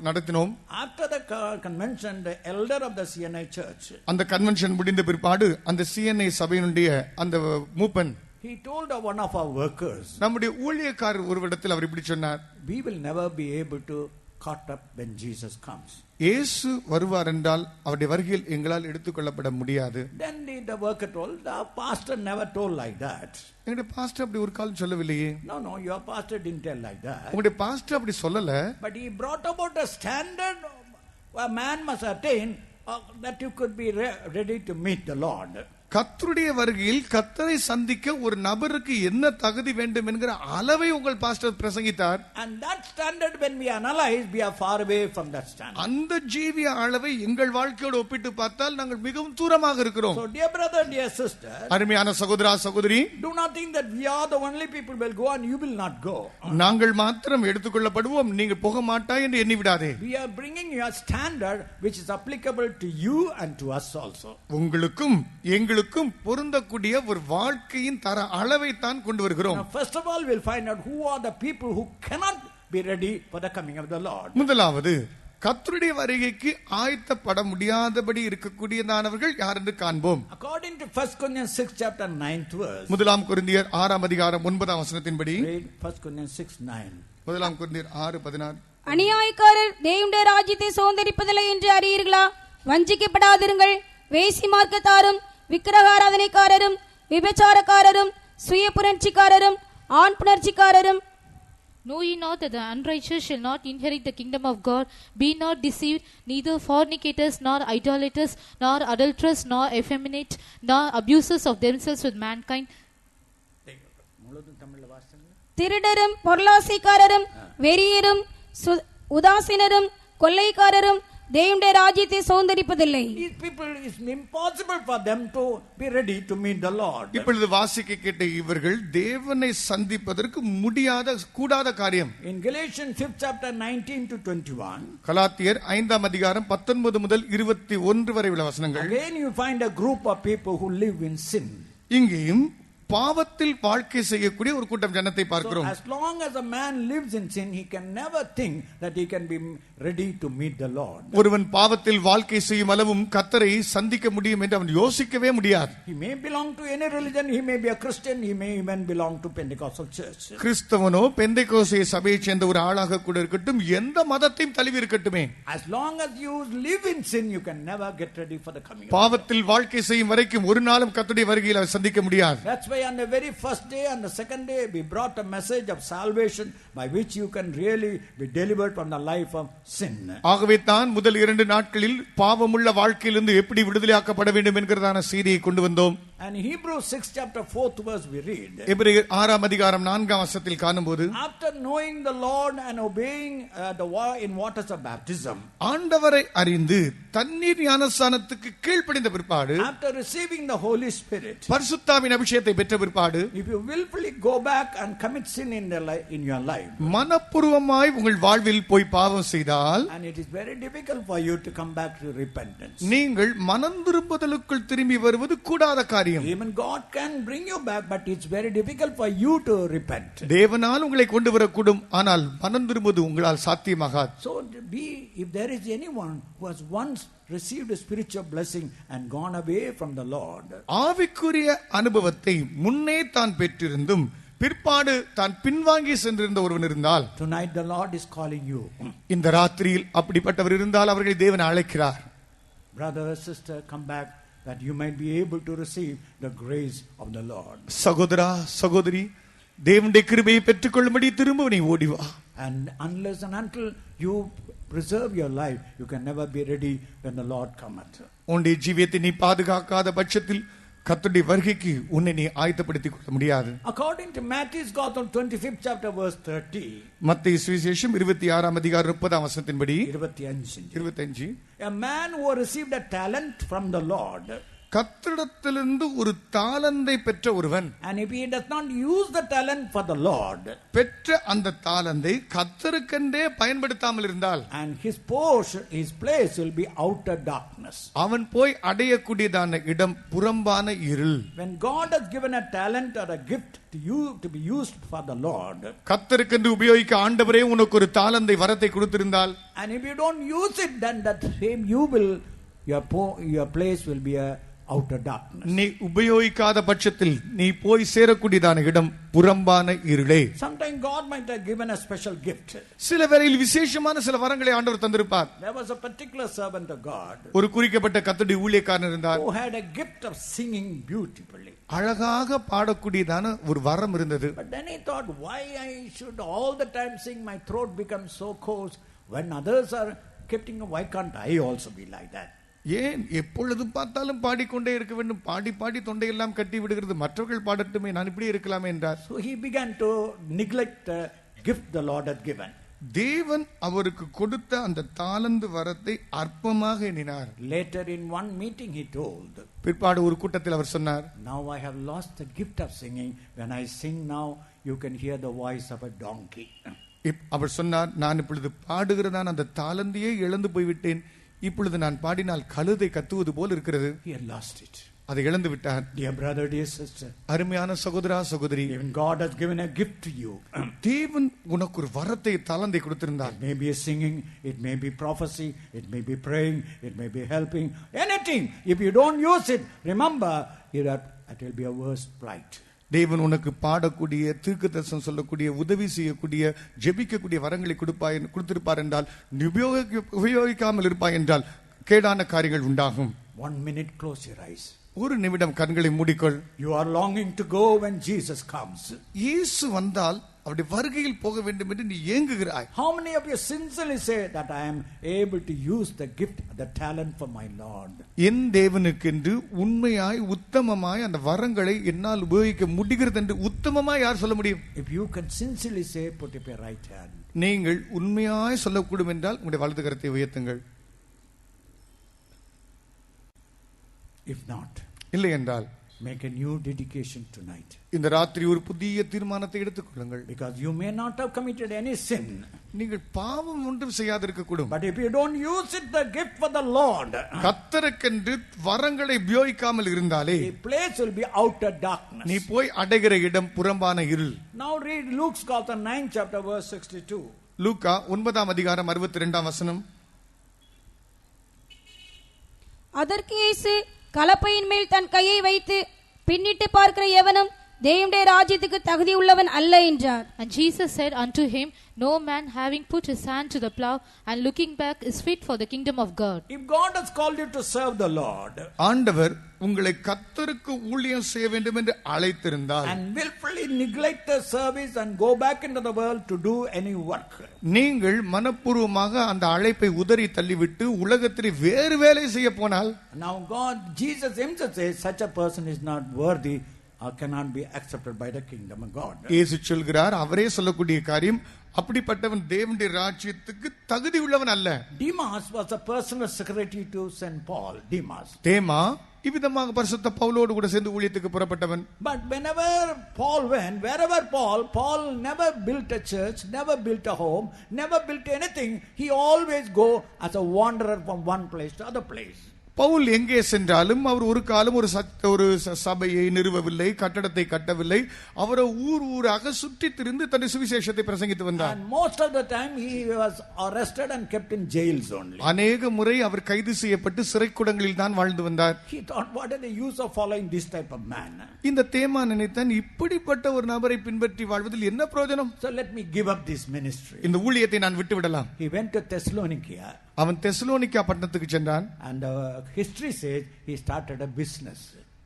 நடத்தினோம். After the convention, the elder of the CNI church, அந்த கன்வென்ஷன் முடிந்த பிற்பாடு அந்த CNI சபையினுடைய அந்த மூப்பன், he told one of our workers, நம்முடைய ஊழியக்காரர் ஒருவரிடத்தில் அவர் இப்படி சொன்னார், we will never be able to caught up when Jesus comes. இயேசு வருவார் என்றால் அவருடைய வருகையில் எங்களால் எடுத்துக்கொள்ளப்பட முடியாது. Then the worker told, the pastor never told like that. எங்களுடைய பாஸ்டர் அப்படி ஒரு காலம் சொல்லவில்லையே. No, your pastor didn't tell like that. உங்களுடைய பாஸ்டர் அப்படி சொல்லல. But he brought about a standard a man must attain that you could be ready to meet the Lord. கர்த்தருடைய வருகையில் கர்த்தரை சந்திக்க ஒரு நபருக்கு என்ன தகுதி வேண்டும் என்கிற அளவை உங்கள் pastor பிரசங்கித்தார். And that standard, when we analyze, we are far away from that standard. அந்த ஜீவிய அளவை எங்கள் வாழ்க்கையோடு ஒப்பிட்டு பார்த்தால் நாங்கள் மிகவும் தூரமாக இருக்கிறோம். So dear brother, dear sister, அருமையான சகோதரா சகோதரி, do not think that we are the only people will go and you will not go. நாங்கள் மாத்திரம் எடுத்துக்கொள்ளப்படுவோம், நீங்கள் போக மாட்டாய் என்று எண்ணி விடாதே. We are bringing you a standard which is applicable to you and to us also. உங்களுக்கும் எங்களுக்கும் பொருந்தக்கூடிய ஒரு வாழ்க்கையின் தர அளவை தான் கொண்டு வருகிறோம். First of all, we'll find out who are the people who cannot be ready for the coming of the Lord. முதலாவது கர்த்தருடைய வருகைக்கு ஆயத்தப்பட முடியாதபடி இருக்கக்கூடியதானவர்கள் யார் என்று காண்போம். According to 1 Corinthians 6 chapter 9th verse. முதலாம் கொரிந்தியர் 6ஆம் அதிகாரம் 9ஆம் வசனத்தின்படி. Read 1 Corinthians 6:9. முதலாம் கொரிந்தியர் 6:16. அநியாயக்காரர் தேவனுடைய ராஜ்யத்தை சுதந்தரிப்பதில்லை என்று அறியீர்களா? வஞ்சிக்கப்படாதிருங்கள். வேசி மார்க்கத்தாரும் விக்கிரகாராதனைக்காரரும் விபச்சாரக்காரரும் சுய புணர்ச்சிக்காரரும் ஆண் புணர்ச்சிக்காரரும். Know ye not that the unrighteous shall not inherit the kingdom of God? Be not deceived, neither fornicators, nor idolaters, nor adulterers, nor effeminate, nor abusers of themselves with mankind. திருடரும் பொருளாசைக்காரரும் வெறியரும் உதாசீனரும் கொள்ளைக்காரரும் தேவனுடைய ராஜ்யத்தை சுதந்தரிப்பதில்லை. These people, it's impossible for them to be ready to meet the Lord. இப்பொழுது வாசிக்க கேட்ட இவர்கள் தேவனை சந்திப்பதற்கு முடியாத கூடாத காரியம். In Galatians 5th chapter 19 to 21. கலாத்தியர் 5ஆம் அதிகாரம் 19 முதல் 21 வரை உள்ள வசனங்கள். Again you find a group of people who live in sin. இங்கேயும் பாவத்தில் வாழ்க்கை செய்யக்கூடிய ஒரு கூட்டம் ஜனத்தை பார்க்கிறோம். So as long as a man lives in sin, he can never think that he can be ready to meet the Lord. ஒருவன் பாவத்தில் வாழ்க்கை செய்யும் அளவும் கர்த்தரை சந்திக்க முடியும் என்று அவன் யோசிக்கவே முடியாது. He may belong to any religion, he may be a Christian, he may even belong to Pentecostal church. கிறிஸ்தவனோ Pentecost சபையைச் சேர்ந்த ஒரு ஆளாக கூட இருக்கட்டும், எந்த மதத்தையும் தழுவி இருக்கட்டுமே, As long as you live in sin, you can never get ready for the coming of பாவத்தில் வாழ்க்கை செய்யும் வரைக்கும் ஒரு நாளும் கர்த்தருடைய வருகையில் அவர் சந்திக்க முடியாது. That's why on the very first day and the second day we brought a message of salvation by which you can really be delivered from the life of sin. ஆகவே தான் முதல் 2 நாட்களில் பாவமுள்ள வாழ்க்கையிலிருந்து எப்படி விடுதலையாக்கப்பட வேண்டும் என்கிறதான செய்தியை கொண்டு வந்தோம். And Hebrews 6 chapter 4th verse we read. எபிரேயர் 6ஆம் அதிகாரம் 4ஆம் வசனத்தில் காணும்போது, After knowing the Lord and obeying in waters of baptism. ஆண்டவரை அறிந்து தண்ணீர் ஞானஸ்நானத்துக்கு கீழ்ப்படிந்த பிற்பாடு, After receiving the Holy Spirit. பரிசுத்தாவின் அபிஷேகத்தை பெற்ற பிற்பாடு, If you willfully go back and commit sin in your life. மனப்பூர்வமாய் உங்கள் வாழ்வில் போய் பாவம் செய்தால், And it is very difficult for you to come back to repentance. நீங்கள் மனம் திரும்புதலுக்குள் திரும்பி வருவது கூடாத காரியம். Even God can bring you back, but it's very difficult for you to repent. தேவனால் உங்களை கொண்டு வரக்கூடும், ஆனால் மனம் திரும்புவது உங்களால் சாத்தியமாகாது. So if there is anyone who has once received a spiritual blessing and gone away from the Lord, ஆவிக்குரிய அனுபவத்தை முன்னே தான் பெற்றிருந்தும் பிற்பாடு தான் பின்வாங்கி சென்றிருந்த ஒருவன் இருந்தால், tonight the Lord is calling you. இந்த ராத்திரியில் அப்படிப்பட்டவர் இருந்தால் அவர்களை தேவன் அழைக்கிறார். Brother, sister, come back that you might be able to receive the grace of the Lord. சகோதரா சகோதரி, தேவனுடைய கிருபையை பெற்றுக்கொள்ளும்படி திரும்ப நீ ஓடி வா. And unless and until you preserve your life, you can never be ready when the Lord cometh. உன்னுடைய ஜீவியத்தை நீ பாதுகாக்காத பட்சத்தில் கர்த்தருடைய வருகைக்கு உன்னை நீ ஆயத்தப்படுத்திக் கொள்ள முடியாது. According to Matthew's Gospel 25th chapter verse 30. மத்தேயு சுவிசேஷம் 26ஆம் அதிகாரம் 30ஆம் வசனத்தின்படி, 25. 25, A man who received a talent from the Lord கர்த்தரிடத்திலிருந்து ஒரு தாலந்தை பெற்ற ஒருவன், and if he does not use the talent for the Lord, பெற்ற அந்த தாலந்தை கர்த்தருக்கென்றே பயன்படுத்தாமல் இருந்தால், and his place will be outer darkness. அவன் போய் அடையக்கூடியதான இடம் புறம்பான இருள். When God has given a talent or a gift to you to be used for the Lord, கர்த்தருக்கென்று உபயோகிக்க ஆண்டவரே உனக்கு ஒரு தாலந்தை வரத்தை கொடுத்திருந்தால், and if you don't use it, then that same your place will be a outer darkness. நீ உபயோகிக்காத பட்சத்தில் நீ போய் சேரக்கூடியதான இடம் புறம்பான இருளே. Sometimes God might have given a special gift. சில வேளையில் விசேஷமான சில வரங்களை ஆண்டவர் தந்திருப்பார். There was a particular servant of God ஒரு குறிக்கப்பட்ட கர்த்தருடைய ஊழியக்காரன் இருந்தார், who had a gift of singing beautifully. அழகாக பாடக்கூடியதான ஒரு வரம் இருந்தது. But then he thought, why I should all the time sing, my throat becomes so coarse. When others are keeping, why can't I also be like that? ஏன் எப்பொழுது பார்த்தாலும் பாடிக்கொண்டே இருக்க வேண்டும், பாடி பாடி தொண்டையெல்லாம் கட்டி விடுகிறது, மற்றவர்கள் பாடட்டுமே, நான் இப்படி இருக்கலாமே என்றார். So he began to neglect the gift the Lord had given. தேவன் அவருக்கு கொடுத்த அந்த தாலந்து வரத்தை அற்பமாக எண்ணினார். Later in one meeting he told, பிற்பாடு ஒரு கூட்டத்தில் அவர் சொன்னார், now I have lost the gift of singing. When I sing now, you can hear the voice of a donkey. அவர் சொன்னார், நான் இப்பொழுது பாடுகிறதான் அந்த தாளந்தையே இழந்து போய்விட்டேன், இப்பொழுது நான் பாடினால் கழுதை கத்துவது போல் இருக்கிறது. He had lost it. அதை இழந்து விட்டார். Dear brother, dear sister, அருமையான சகோதரா சகோதரி, even God has given a gift to you. தேவன் உனக்கு ஒரு வரத்தை தாளந்தை கொடுத்திருந்தார். It may be singing, it may be prophecy, it may be praying, it may be helping, anything. If you don't use it, remember it will be a worse plight. தேவன் உனக்கு பாடக்கூடிய, தீர்க்கதரிசனம் சொல்லக்கூடிய, உதவி செய்யக்கூடிய, ஜெபிக்கக்கூடிய வரங்களை கொடுத்திருப்பார் என்றால், உபயோகிக்காமல் இருப்பாய் என்றால் கேடான காரியங்கள் உண்டாகும். 1 minute, close your eyes. ஒரு நிமிடம் கண்களை மூடிக்கொள். You are longing to go when Jesus comes. இயேசு வந்தால் அவருடைய வருகையில் போக வேண்டும் என்று நீ ஏங்குகிறாய். How many of you sincerely say that I am able to use the gift, the talent for my Lord? என் தேவனுக்கென்று உண்மையாய் உத்தமமாய் அந்த வரங்களை என்னால் உபயோகிக்க முடிகிறது என்று உத்தமமாய் யார் சொல்ல முடியும்? If you can sincerely say, put up your right hand. நீங்கள் உண்மையாய் சொல்லக்கூடும் என்றால் உங்களுடைய வலது கரத்தை உயர்த்துங்கள். If not, இல்லை என்றால் make a new dedication tonight. இந்த ராத்திரி ஒரு புதிய தீர்மானத்தை எடுத்துக்கொள்ளுங்கள். Because you may not have committed any sin. நீங்கள் பாவம் ஒன்றும் செய்யாதிருக்க கூடும். But if you don't use it, the gift for the Lord, கர்த்தருக்கென்று வரங்களை உபயோகிக்காமல் இருந்தாலே the place will be outer darkness. நீ போய் அடைகிற இடம் புறம்பான இருள். Now read Luke's Gospel 9th chapter verse 62. லூக்கா 9ஆம் அதிகாரம் 62ஆம் வசனம். அதற்கு இயேசு கலப்பையின் மேல் தன் கையை வைத்து பின்னிட்டு பார்க்கிற எவனும் தேவனுடைய ராஜ்யத்துக்கு தகுதி உள்ளவன் அல்ல என்றார். And Jesus said unto him, no man having put his hand to the plough and looking back is fit for the kingdom of God. If God has called you to serve the Lord, ஆண்டவர் உங்களை கர்த்தருக்கு ஊழியம் செய்ய வேண்டும் என்று அழைத்திருந்தால், and willfully neglect the service and go back into the world to do any work, நீங்கள் மனப்பூர்வமாக அந்த அழைப்பை உதறி தள்ளிவிட்டு உலகத்தில் வேறு வேலை செய்ய போனால், now Jesus himself says such a person is not worthy or cannot be accepted by the kingdom of God. இயேசு சொல்கிறார், அவரே சொல்லக்கூடிய காரியம், அப்படிப்பட்டவன் தேவனுடைய ராஜ்யத்துக்கு தகுதி உள்ளவன் அல்ல. Demas was a personal secretary to St. Paul. Demas. தேமா இவ்விதமாக பரிசுத்த பவுலோடு கூட சேர்ந்து ஊழியத்துக்கு புறப்பட்டவன். But whenever Paul went, wherever Paul never built a church, never built a home, never built anything. He always go as a wanderer from one place to other place. Pavul எங்கே சென்றாலும் அவர் ஒரு காலம் ஒரு சபையை நிறுவவில்லை, கட்டடத்தை கட்டவில்லை. அவரை ஊராக சுற்றி திரிந்து தன் சுவிசேஷத்தை பிரசங்கித்து வந்தார். And most of the time he was arrested and kept in jails only. அநேக முறை அவர் கைது செய்யப்பட்டு சிறைக்கூடங்களில் தான் வாழ்ந்து வந்தார். He thought, what is the use of following this type of man? இந்த தேமா நினைத்தான், இப்படிப்பட்ட ஒரு நபரை பின்பற்றி வாழ்வதில் என்ன பிரயோஜனம்? So let me give up this ministry. இந்த ஊழியத்தை நான் விட்டு விடலாம். He went to Thessalonica. அவன் தெசலோனிக்கா பட்டணத்துக்கு சென்றான். And history says he started a business.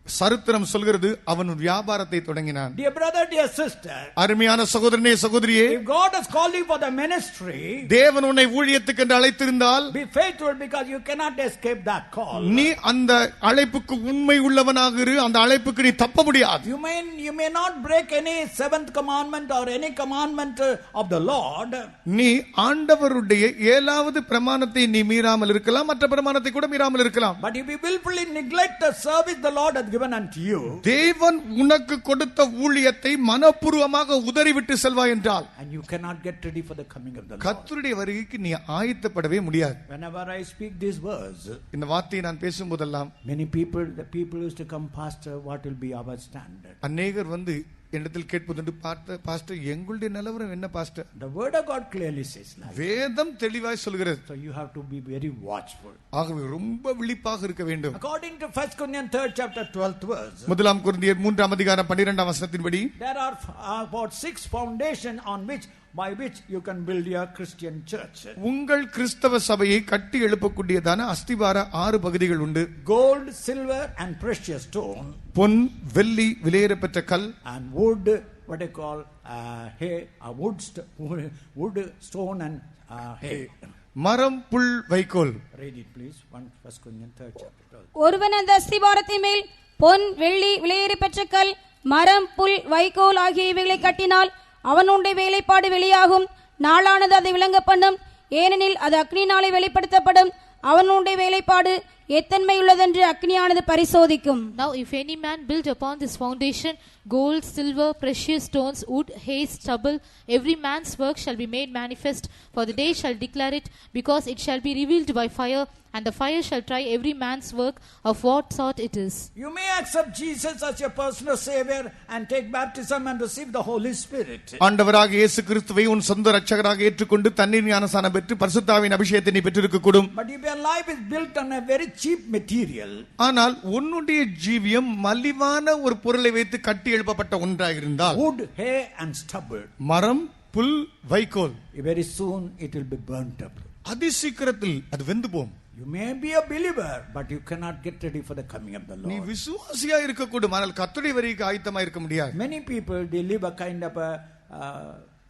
சரித்திரம் சொல்கிறது அவன் ஒரு வியாபாரத்தை தொடங்கினான். Dear brother, dear sister, அருமையான சகோதரனே சகோதரியே, if God has called you for the ministry, தேவன் உன்னை ஊழியத்துக்கு என்று அழைத்திருந்தால் be faithful, because you cannot escape that call. நீ அந்த அழைப்புக்கு உண்மை உள்ளவனாக இரு. அந்த அழைப்புக்கு நீ தப்ப முடியாது. You may not break any seventh commandment or any commandment of the Lord. நீ ஆண்டவருடைய 7வது பிரமாணத்தை நீ மீறாமல் இருக்கலாம், மற்ற பிரமாணத்தை கூட மீறாமல் இருக்கலாம். But if you willfully neglect the service the Lord has given unto you, தேவன் உனக்கு கொடுத்த ஊழியத்தை மனப்பூர்வமாக உதறிவிட்டு செல்வாய் என்றால், and you cannot get ready for the coming of the Lord. கர்த்தருடைய வருகைக்கு நீ ஆயத்தப்படவே முடியாது. Whenever I speak these words, இந்த வார்த்தையை நான் பேசும்போதெல்லாம் the people used to come, pastor, what will be our standard? அநேகர் வந்து என்னிடத்தில் கேட்பதுண்டு, பாஸ்டர் எங்களுடைய நிலவரம் என்ன pastor? The word of God clearly says like. வேதம் தெளிவாய் சொல்கிறது. So you have to be very watchful. ஆகவே ரொம்ப விழிப்பாக இருக்க வேண்டும். According to 1 Corinthians 3rd chapter 12th verse, முதலாம் கொரிந்தியர் 3ஆம் அதிகாரம் 12ஆம் வசனத்தின்படி, there are about 6 foundation by which you can build your Christian church. உங்கள் கிறிஸ்தவ சபையை கட்டி எழுப்பக்கூடியதான அஸ்திவார 6 பகுதிகள் உண்டு. Gold, silver and precious stone. பொன், வெள்ளி, விலையேறப்பெற்ற கல், and wood, what they call hay, wood, stone and hay. மரம், புல், வைக்கோல். Read it please. 1 Corinthians 3rd chapter 12. ஒருவன் அந்த அஸ்திவாரத்தின் மேல் பொன், வெள்ளி, விலையேறப்பெற்ற கல், மரம், புல், வைக்கோல் ஆகிய இவைகளை கட்டினால் அவனுடைய வேலைப்பாடு வெளியாகும். நாளானது அதை விளங்க பண்ணும். ஏனெனில் அது அக்னினாலே வெளிப்படுத்தப்படும். அவனுடைய வேலைப்பாடு எத்தன்மை உள்ளதென்று அக்னியானது பரிசோதிக்கும். Now if any man build upon this foundation gold, silver, precious stones, wood, hay, stubble, every man's work shall be made manifest, for the day shall declare it, because it shall be revealed by fire, and the fire shall try every man's work of what sort it is. You may accept Jesus as your personal savior and take baptism and receive the Holy Spirit. ஆண்டவராக இயேசு கிறிஸ்துவை உன் சொந்த இரட்சகராக ஏற்றுக்கொண்டு தண்ணீர் ஞானஸ்நானம் பெற்று பரிசுத்தாவின் அபிஷேகத்தை நீ பெற்றிருக்க கூடும். But if your life is built on a very cheap material, ஆனால் உன்னுடைய ஜீவியம் மலிவான ஒரு பொருளை வைத்து கட்டி எழுப்பப்பட்ட ஒன்றாக இருந்தால், wood, hay and stubble, மரம், புல், வைக்கோல், very soon it will be burnt up. அதிசீக்கிரத்தில் அது வெந்து போகும். You may be a believer, but you cannot get ready for the coming of the நீ Lord. விசுவாசியா இருக்க கூடும், ஆனால் கர்த்தருடைய வருகைக்கு ஆயத்தமா இருக்க முடியாது. Many people, they live a kind of a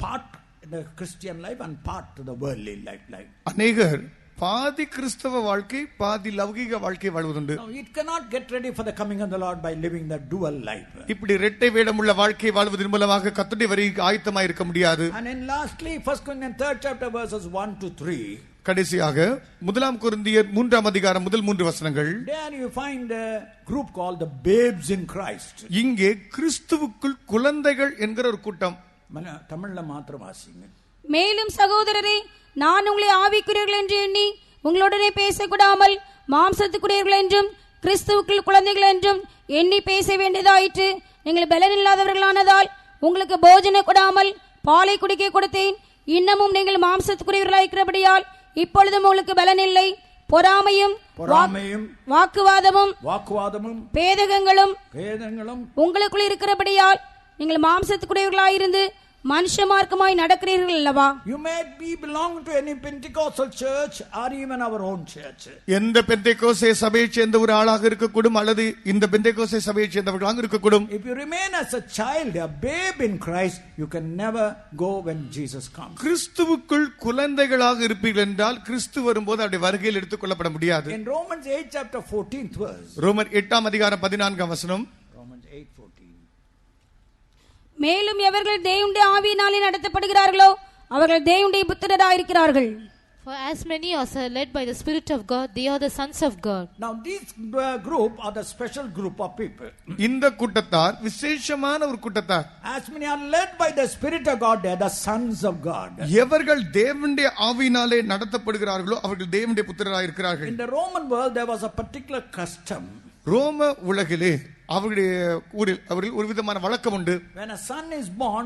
part in the Christian life and part to the worldly life. அநேகர் பாதி கிறிஸ்தவ வாழ்க்கை, பாதி லௌகிக வாழ்க்கை வாழ்வதுண்டு. Now it cannot get ready for the coming of the Lord by living the dual life. இப்படி இரட்டை வேடமுள்ள வாழ்க்கை வாழ்வதன் மூலமாக கர்த்தருடைய வருகைக்கு ஆயத்தமா இருக்க முடியாது. And then lastly, 1 Corinthians 3rd chapter verses 1 to 3. கடைசியாக முதலாம் கொரிந்தியர் 3ஆம் அதிகாரம் முதல் 3 வசனங்கள். There you find a group called the babes in Christ. இங்கே கிறிஸ்துவுக்குள் குழந்தைகள் என்கிற ஒரு கூட்டம். தமிழ்ல மாத்திரம் வாசிங்க. மேலும் சகோதரரே, நான் உங்களை ஆவிக்குரியவர்கள் என்று எண்ணி உங்களுடனே பேசக்கூடாமல் மாம்சத்துக்குரியவர்கள் என்றும் கிறிஸ்துவுக்குள் குழந்தைகள் என்றும் எண்ணி பேச வேண்டியதாயிற்று. நீங்கள் பலனில்லாதவர்களானதால் உங்களுக்கு போஜன கொடாமல் பாலை குடிக்க கொடுத்தேன். இன்னமும் நீங்கள் மாம்சத்துக்குரியவர்களாயிருக்கிறபடியால் இப்பொழுதும் உங்களுக்கு பலன் இல்லை. பொறாமையும் வாக்குவாதமும் பேதகங்களும் உங்களுக்குள் இருக்கிறபடியால் நீங்கள் மாம்சத்துக்குரியவர்களாயிருந்து மனுஷ மார்க்கமாய் நடக்கிறீர்கள் அல்லவா? You may be belong to any Pentecostal church or even our own church. எந்த பெந்தேகோஸ்தே சபையை சேர்ந்த ஒரு ஆளாக இருக்கக்கூடும், அல்லது இந்த பெந்தேகோஸ்தே சபையை சேர்ந்தவர்களாக இருக்கக்கூடும். If you remain as a child, a babe in Christ, you can never go when Jesus comes. கிறிஸ்துவுக்குள் குழந்தைகளாக இருப்பீர்கள் என்றால் கிறிஸ்து வரும்போது அவருடைய வருகையில் எடுத்துக் கொள்ளப்பட முடியாது. In Romans 8 chapter 14th verse. ரோமர் 8ஆம் அதிகாரம் 14ஆம் வசனம். Romans 8:14. மேலும் எவர்கள் தேவனுடைய ஆவியினாலே நடத்தப்படுகிறார்களோ அவர்கள் தேவனுடைய புத்திரராயிருக்கிறார்கள். For as many as are led by the Spirit of God, they are the sons of God. Now this group are the special group of people. இந்த கூட்டத்தார் விசேஷமான ஒரு கூட்டத்தார். As many are led by the Spirit of God, they are the sons of God. எவர்கள் தேவனுடைய ஆவியினாலே நடத்தப்படுகிறார்களோ அவர்கள் தேவனுடைய புத்திரராயிருக்கிறார்கள். In the Roman world there was a particular custom. ரோம உலகிலே அவருடைய ஊரில் அவர்கள் ஒரு விதமான வழக்கம் உண்டு. When a son is born,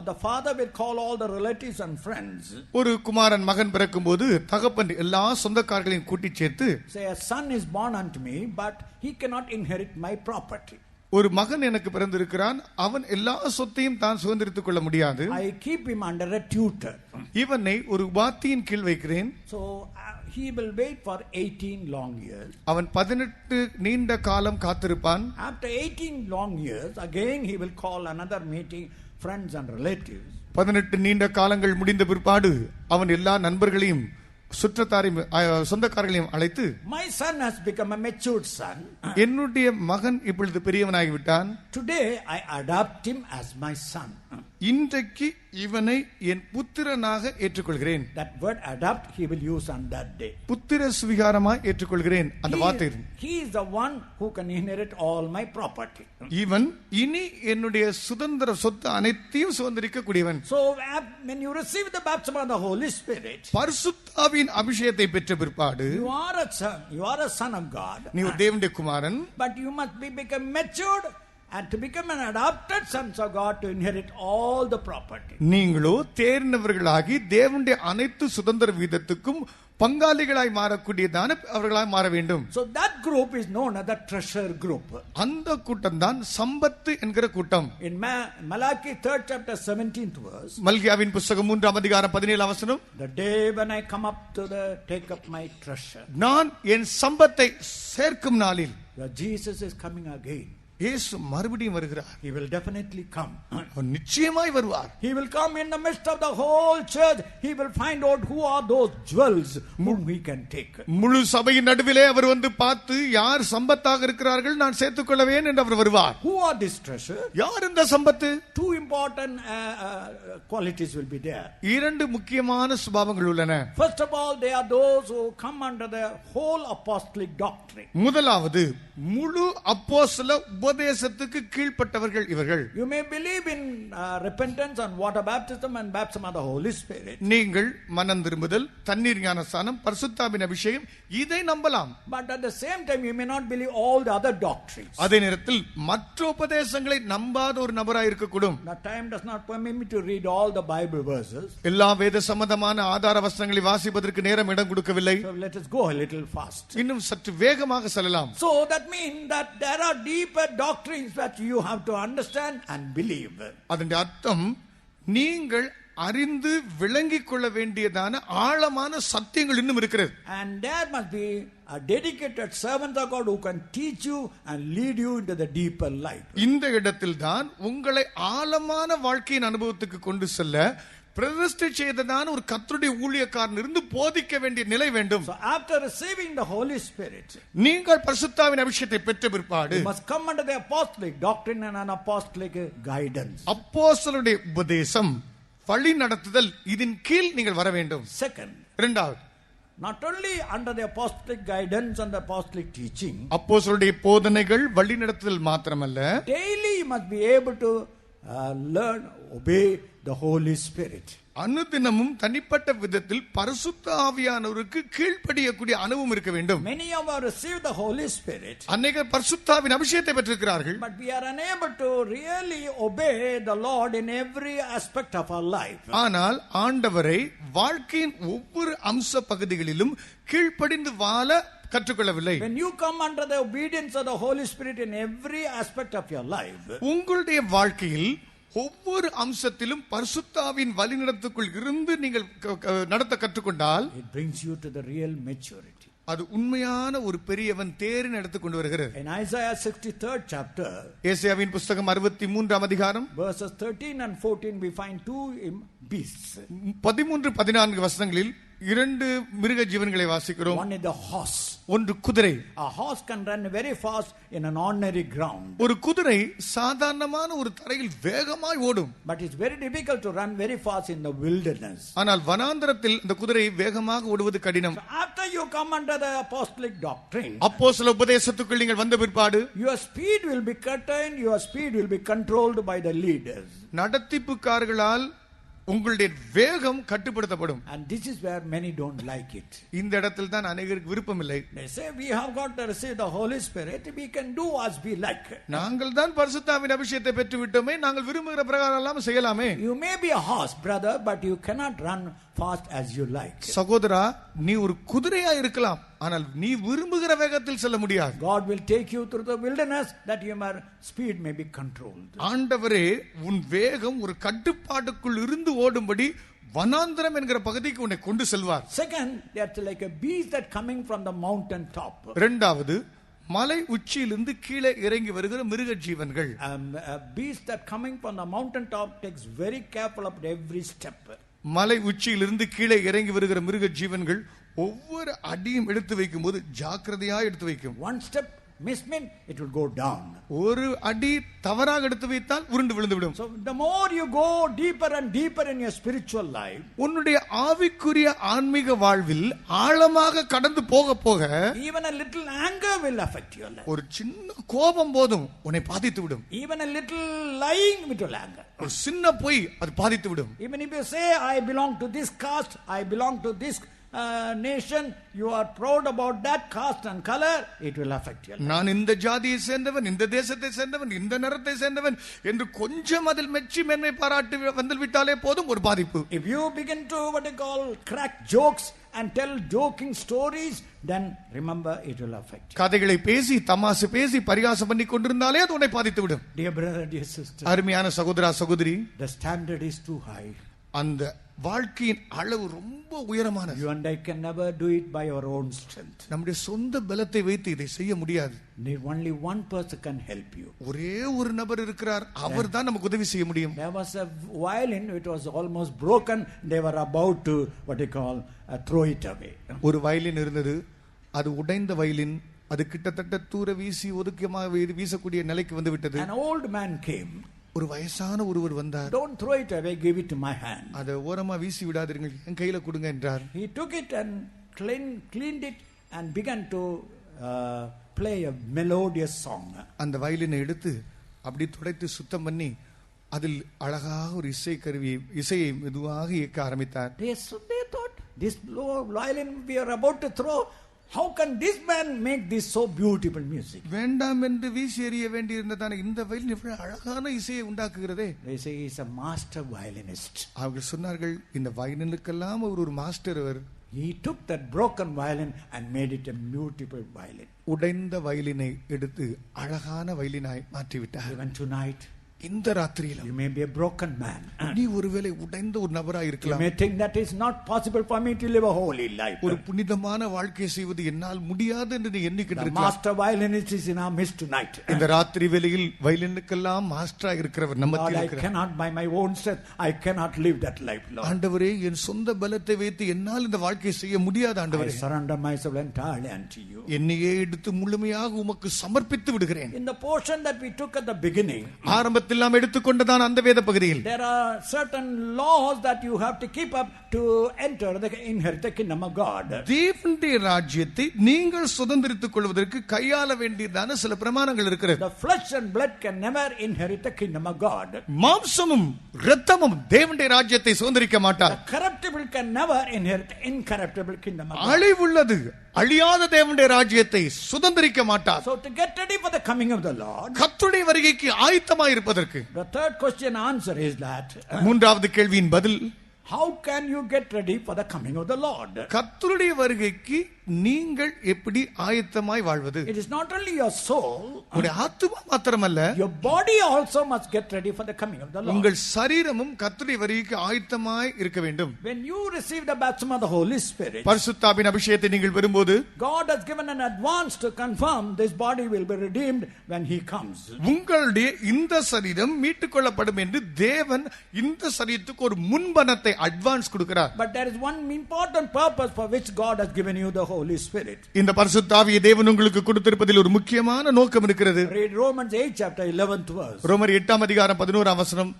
the father will call all the relatives and friends. ஒரு குமாரன் மகன் பிறக்கும்போது தகப்பன் எல்லா சொந்தக்காரர்களையும் கூட்டி சேர்த்து, say a son is born unto me, but he cannot inherit my property. ஒரு மகன் எனக்கு பிறந்திருக்கிறான், அவன் எல்லா சொத்தையும் தான் சுதந்திரித்துக் கொள்ள முடியாது. I keep him under a tutor. இவனை ஒரு உபாத்தியின் கீழ் வைக்கிறேன். So he will wait for 18 long years. அவன் 18 நீண்ட காலம் காத்திருப்பான். After 18 long years, again he will call another meeting, friends and relatives. 18 நீண்ட காலங்கள் முடிந்த பிற்பாடு அவன் எல்லா நண்பர்களையும் சுற்றத்தாரையும் சொந்தக்காரர்களையும் அழைத்து, My son has become a matured son. என்னுடைய மகன் இப்பொழுது பெரியவனாகிவிட்டான். Today I adopt him as my son. இன்றைக்கு இவனை என் புத்திரனாக ஏற்றுக்கொள்கிறேன். That word adopt he will use on that day. புத்திர சுவிகாரமாய் ஏற்றுக்கொள்கிறேன் அந்த வார்த்தை. He is the one who can inherit all my property. இவன் இனி என்னுடைய சுதந்திர சொத்து அனைத்தையும் சுதந்திரிக்க கூடியவன். So when you receive the baptism of the Holy Spirit, பரிசுத்த ஆவியின் அபிஷேகத்தை பெற்ற பிற்பாடு, you are a son, you are a son of God. நீ ஒரு தேவனுடைய குமாரன். But you must become matured and to become an adopted sons of God to inherit all the property. நீங்களோ தேர்ந்தவர்களாகி தேவனுடைய அனைத்து சுதந்திர வீதத்துக்கும் பங்காளிகளாய் மாறக்கூடியதான அவர்களாய் மாற வேண்டும். So that group is known as the treasure group. அந்த கூட்டம் தான் சம்பத்து என்கிற கூட்டம். In Malachi 3rd chapter 17th verse, மல்கியாவின் புத்தகம் 3ஆம் அதிகாரம் 17ஆம் வசனம், the day when I come up to take up my treasure, நான் என் சம்பத்தை சேர்க்கும் நாளில், Jesus is coming again. இயேசு மறுபடியும் வருகிறார். He will definitely come. அவர் நிச்சயமாய் வருவார். He will come in the midst of the whole church. He will find out who are those jewels whom we can take. முழு சபையின் நடுவிலே அவர் வந்து பார்த்து யார் சம்பத்தாக இருக்கிறார்கள் நான் சேர்த்துக் கொள்ளவேன் என்று அவர் வருவார். Who are this treasure? யார் இந்த சம்பத்து? Two important qualities will be there. இரண்டு முக்கியமான சுபாவங்கள் உள்ளன. First of all, they are those who come under the whole apostolic doctrine. முதலாவது முழு அப்போஸ்தல உபதேசத்துக்கு கீழ்ப்பட்டவர்கள் இவர்கள். You may believe in repentance and water baptism and baptism of the Holy Spirit. நீங்கள் மனம் திரும்புதல், தண்ணீர் ஞானஸ்நானம், பரிசுத்தாவின் அபிஷேகம் இதை நம்பலாம். But at the same time you may not believe all the other doctrines. அதே நேரத்தில் மற்ற உபதேசங்களை நம்பாத ஒரு நபராய் இருக்கக்கூடும். The time does not permit me to read all the Bible verses. எல்லா வேத சம்பந்தமான ஆதார வசனங்களை வாசிப்பதற்கு நேரம் இடம் கொடுக்கவில்லை. So let us go a little fast. இன்னும் சற்று வேகமாக செல்லலாம். So that means that there are deeper doctrines that you have to understand and believe. அதன் அர்த்தம் நீங்கள் அறிந்து விளங்கிக் கொள்ள வேண்டியதான ஆழமான சத்தியங்கள் இன்னும் இருக்கிறது. And there must be a dedicated servant of God who can teach you and lead you into the deeper light. இந்த இடத்தில் தான் உங்களை ஆழமான வாழ்க்கையின் அனுபவத்துக்கு கொண்டு செல்ல பிரதிஷ்டை செய்ததான ஒரு கர்த்தருடைய ஊழியக்காரன் இருந்து போதிக்க வேண்டிய நிலை வேண்டும். So after receiving the Holy Spirit, நீங்கள் பரிசுத்தாவின் அபிஷேகத்தை பெற்ற பிற்பாடு you must come under the apostolic doctrine and an apostolic guidance. அப்போஸ்தலருடைய உபதேசம், வழி நடத்துதல், இதன் கீழ் நீங்கள் வர வேண்டும். Second, இரண்டாவது, not only under the apostolic guidance and the apostolic teaching, அப்போஸ்தலருடைய போதனைகள் வழி நடத்துதல் மாத்திரமல்ல, daily you must be able to learn, obey the Holy Spirit. அனுதினமும் தனிப்பட்ட விதத்தில் பரிசுத்த ஆவியானவருக்கு கீழ்ப்படியக்கூடிய அனுபவம் இருக்க வேண்டும். Many of us receive the Holy Spirit, அநேகர் பரிசுத்தாவின் அபிஷேகத்தை பெற்றிருக்கிறார்கள். but we are unable to really obey the Lord in every aspect of our life. ஆனால் ஆண்டவரை வாழ்க்கையின் ஒவ்வொரு அம்ச பகுதிகளிலும் கீழ்ப்படிந்து வாழ கற்றுக்கொள்ளவில்லை. When you come under the obedience of the Holy Spirit in every aspect of your life, உங்களுடைய வாழ்க்கையில் ஒவ்வொரு அம்சத்திலும் பரிசுத்தாவின் வழிநடத்துக்குள் இருந்து நீங்கள் நடத்த கற்றுக்கொண்டால், it brings you to the real maturity. அது உண்மையான ஒரு பெரியவன் தேரின் எடுத்து கொண்டு வருகிறது. In Isaiah 63rd chapter, ஏசாயாவின் புத்தகம் 63ஆம் அதிகாரம் verses 13 and 14, we find two beasts. 13-14 வசனங்களில் இரண்டு மிருக ஜீவன்களை வாசிக்கிறோம். One is the horse. ஒன்று குதிரை. A horse can run very fast in an ordinary ground. ஒரு குதிரை சாதாரணமான ஒரு தரையில் வேகமாய் ஓடும். But it's very difficult to run very fast in the wilderness. ஆனால் வனாந்தரத்தில் இந்த குதிரை வேகமாக ஓடுவது கடினம். So after you come under the apostolic doctrine, அப்போஸ்தல உபதேசத்துக்குள் நீங்கள் வந்த பிற்பாடு, your speed will be curtailed, your speed will be controlled by the leaders. நடத்திப்புக்காரர்களால் உங்களுடைய வேகம் கட்டுப்படுத்தப்படும். And this is where many don't like it. இந்த இடத்தில் தான் அநேகருக்கு விருப்பம் இல்லை. They say we have got to receive the Holy Spirit, we can do as we like. நாங்கள் தான் பரிசுத்தாவின் அபிஷேகத்தை பெற்று விட்டோமே, நாங்கள் விரும்புகிற பிரகாரம் எல்லாம் செய்யலாமே. You may be a horse, brother, but you cannot run fast as you like. சகோதரா, நீ ஒரு குதிரையா இருக்கலாம், ஆனால் நீ விரும்புகிற வேகத்தில் செல்ல முடியாது. God will take you through the wilderness that your speed may be controlled. ஆண்டவரே உன் வேகம் ஒரு கட்டுப்பாட்டுக்குள் இருந்து ஓடும்படி வனாந்தரம் என்கிற பகுதிக்கு உன்னை கொண்டு செல்வார். Second, that's like a beast that coming from the mountain top. இரண்டாவது, மலை உச்சியிலிருந்து கீழே இறங்கி வருகிற மிருக ஜீவன்கள். A beast that coming from the mountain top takes very careful of every step. மலை உச்சியிலிருந்து கீழே இறங்கி வருகிற மிருக ஜீவன்கள் ஒவ்வொரு அடியும் எடுத்து வைக்கும் போது ஜாக்கிரதையா எடுத்து வைக்கும். One step mismeant, it will go down. ஒரு அடி தவறாக எடுத்து வைத்தால் உருண்டு விழுந்து விடும். So the more you go deeper and deeper in your spiritual life, உன்னுடைய ஆவிக்குரிய ஆன்மீக வாழ்வில் ஆழமாக கடந்து போக போக even a little anger will affect your life. ஒரு சின்ன கோபம் போதும் உன்னை பாதித்து விடும். Even a little lying will anger. ஒரு சின்ன பொய் அது பாதித்து விடும். Even if you say, I belong to this caste, I belong to this nation, you are proud about that caste and color, it will affect you. நான் இந்த ஜாதியை சேர்ந்தவன், இந்த தேசத்தை சேர்ந்தவன், இந்த நிறத்தை சேர்ந்தவன் என்று கொஞ்சம் அதில் மெச்சி மேன்மை பாராட்டி வந்து விட்டாலே போதும் ஒரு பாதிப்பு. If you begin to what they call crack jokes and tell joking stories, then remember it will affect you. கதைகளை பேசி தமாசு பேசி பரிகாசம் பண்ணி கொண்டிருந்தாலே அது உன்னை பாதித்து விடும். Dear brother, dear sister, அருமையான சகோதரா சகோதரி, the standard is too high. அந்த வாழ்க்கையின் அளவு ரொம்ப உயரமானது. You and I can never do it by our own strength. நம்முடைய சொந்த பலத்தை வைத்து இதை செய்ய முடியாது. Only one person can help you. ஒரே ஒரு நபர் இருக்கிறார், அவர் தான் நமக்கு உதவி செய்ய முடியும். There was a violin, it was almost broken, they were about to what they call throw it away. ஒரு வயலின் இருந்தது, அது உடைந்த வயலின், அது கிட்டத்தட்ட தூர வீசி ஒதுக்கமாக வீசக்கூடிய நிலைக்கு வந்து விட்டது. An old man came. ஒரு வயசான ஒருவர் வந்தார். Don't throw it away, give it to my hand. அதை ஓரமா வீசி விடாதீர்கள், என் கையில கொடுங்க என்றார். He took it and cleaned it and began to play a melodious song. அந்த வயலினை எடுத்து அப்படி துடைத்து சுத்தம் பண்ணி அதில் அழகாக ஒரு இசையை மெதுவாக இயக்க ஆரம்பித்தார். They thought, this violin we are about to throw, how can this man make this so beautiful music? வேண்டாம் என்று வீசி எறிய வேண்டியிருந்ததான இந்த வயலின் இவ்வளவு அழகான இசையை உண்டாக்குகிறதே. They say he is a master violinist. அவர்கள் சொன்னார்கள், இந்த வயலினுக்கெல்லாம் ஒரு மாஸ்டர் அவர். He took that broken violin and made it a beautiful violin. உடைந்த வயலினை எடுத்து அழகான வயலினாய் மாற்றிவிட்டார். Even tonight, இந்த ராத்திரியில you may be a broken man. நீ ஒருவேளை உடைந்த ஒரு நபராய் You இருக்கலாம். may think that it's not possible for me to live a holy life. ஒரு புனிதமான வாழ்க்கை செய்வது என்னால் முடியாது என்று நீ The எண்ணிக்கிட்டிருக்கலாம். master violinist is in our midst tonight. இந்த ராத்திரி வேளையில் வயலினுக்கெல்லாம் மாஸ்டரா இருக்கிறவர் நம்ம Lord, I இருக்கிறார். cannot by my own strength, I cannot live that life, Lord. ஆண்டவரே, என் சொந்த பலத்தை வைத்து என்னால் இந்த வாழ்க்கையை செய்ய முடியாது I ஆண்டவரே. surrender myself entirely unto you. என்னையே எடுத்து முழுமையாக உமக்கு சமர்ப்பித்து விடுகிறேன். In the portion that we took at the beginning, ஆரம்பத்தில் நாம் எடுத்துக்கொண்டதான் அந்த வேத பகுதியில் there are certain laws that you have to keep up to inherit the kingdom of God. தேவனுடைய ராஜ்யத்தை நீங்கள் சுதந்திரித்துக் கொள்வதற்கு கையாள வேண்டியதான சில பிரமாணங்கள் இருக்கிறது. The flesh and blood can never inherit the kingdom of God. மாம்சமும் இரத்தமும் தேவனுடைய ராஜ்யத்தை சுதந்திரிக்க மாட்டார். The corruptible can never inherit the incorruptible kingdom of God. அழிவுள்ளது அழியாத தேவனுடைய ராஜ்யத்தை சுதந்திரிக்க மாட்டார். So to get ready for the coming of the Lord, கர்த்தருடைய வருகைக்கு ஆயத்தமாய் இருப்பதற்கு the third question answer is that மூன்றாவது கேள்வியின் பதில், how can you get ready for the coming of the Lord? கர்த்தருடைய வருகைக்கு நீங்கள் எப்படி ஆயத்தமாய் வாழ்வது? It is not only your soul, உங்களுடைய ஆத்துமா மாத்திரமல்ல, your body also must get ready for the coming of the Lord. உங்கள் சரீரமும் கர்த்தருடைய வருகைக்கு ஆயத்தமாய் இருக்க வேண்டும். When you receive the baptism of the Holy Spirit, பரிசுத்தாவின் அபிஷேகத்தை நீங்கள் பெறும்போது God has given an advance to confirm this body will be redeemed when He comes. உங்களுடைய இந்த சரீரம் மீட்டுக் கொள்ளப்படும் என்று தேவன் இந்த சரீரத்துக்கு ஒரு முன்பணத்தை அட்வான்ஸ் கொடுக்கிறார். But there is one important purpose for which God has given you the Holy Spirit. இந்த பரிசுத்தாவியை தேவன் உங்களுக்கு கொடுத்திருப்பதில் ஒரு முக்கியமான நோக்கம் இருக்கிறது. Read Romans 8 chapter 11th verse. ரோமர் 8 அதிகாரம் 11 வசனம்.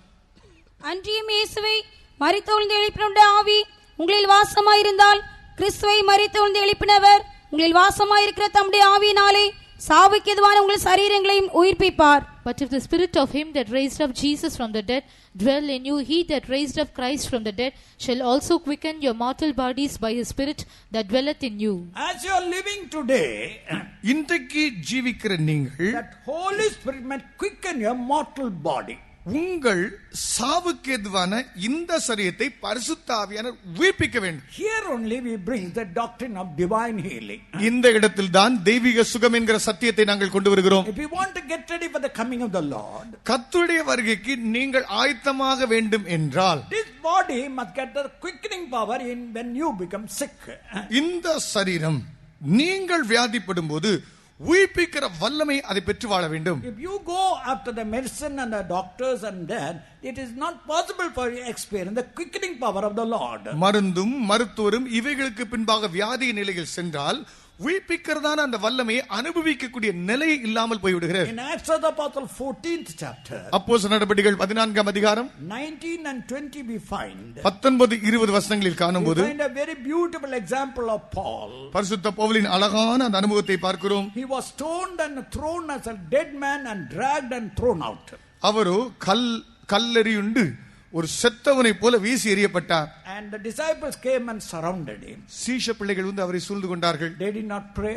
அன்றியும் இயேசுவை மரித்தோழ்ந்து எழுப்பினுண்ட ஆவி உங்களில் வாசமாயிருந்தால் கிறிஸ்துவை மரித்தோழ்ந்து எழுப்பினவர் உங்களில் வாசமாயிருக்கிற தம்முடைய ஆவியினாலே சாவுக்கு எதுவான உங்கள் சரீரங்களையும் உயிர்ப்பிப்பார். But if the spirit of him that raised up Jesus from the dead dwell in you, he that raised up Christ from the dead shall also quicken your mortal bodies by his spirit that dwelleth in you. As you are living today, இன்றைக்கு ஜீவிக்கிற நீங்கள் that Holy Spirit might quicken your mortal body. உங்கள் சாவுக்கு எதுவான இந்த சரீரத்தை பரிசுத்த ஆவியானவர் உயிர்ப்பிக்க வேண்டும். Here only we bring the doctrine of divine healing. இந்த இடத்தில் தான் தெய்வீக சுகம் என்கிற சத்தியத்தை நாங்கள் கொண்டு வருகிறோம். If you want to get ready for the coming of the Lord, கர்த்தருடைய வருகைக்கு நீங்கள் ஆயத்தமாக வேண்டும் என்றால் this body must get the quickening power in when you become sick. இந்த சரீரம் நீங்கள் வியாதிப்படும் போது உயிர்ப்பிக்கிற வல்லமை அதை பெற்று வாழ வேண்டும். If you go after the medicine and the doctors and that, it is not possible for you to experience the quickening power of the Lord. மருந்தும் மருத்துவரும் இவைகளுக்கு பின்பாக வியாதி நிலையில் சென்றால் உயிர்ப்பிக்கிறதான அந்த வல்லமையை அனுபவிக்கக்கூடிய நிலை இல்லாமல் போய்விடுகிறது. In Acts of the Apostle 14th chapter, அப்போஸ்தலர் நடபடிகள் 14ஆம் அதிகாரம் 19 and 20 we find 19-20 வசனங்களில் காணும்போது we find a very beautiful example of Paul. பரிசுத்த பவுலின் அழகான அந்த அனுபவத்தை பார்க்கிறோம். He was stoned and thrown as a dead man and dragged and thrown out. அவரோ கல்லெறியுண்டு ஒரு செத்தவனை போல வீசி எறியப்பட்டார். And the disciples came and surrounded him. சீஷ பிள்ளைகள் வந்து அவரை சூழ்ந்து கொண்டார்கள். They did not pray,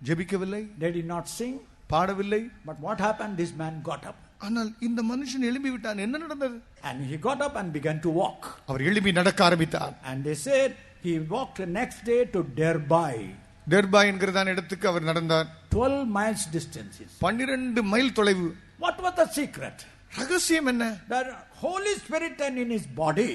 ஜெபிக்கவில்லை, they did not sing, பாடவில்லை. but what happened? This man got up. ஆனால் இந்த மனுஷன் எழும்பி விட்டான். என்ன நடந்தது? And he got up and began to walk. அவர் எழும்பி நடக்க ஆரம்பித்தார். And they said he walked the next day to Derbai. டெர்பா என்கிறதான இடத்துக்கு அவர் நடந்தார். 12 miles distances. 12 மைல் தொலைவு. What was the secret? ரகசியம் என்ன? The Holy Spirit and in his body,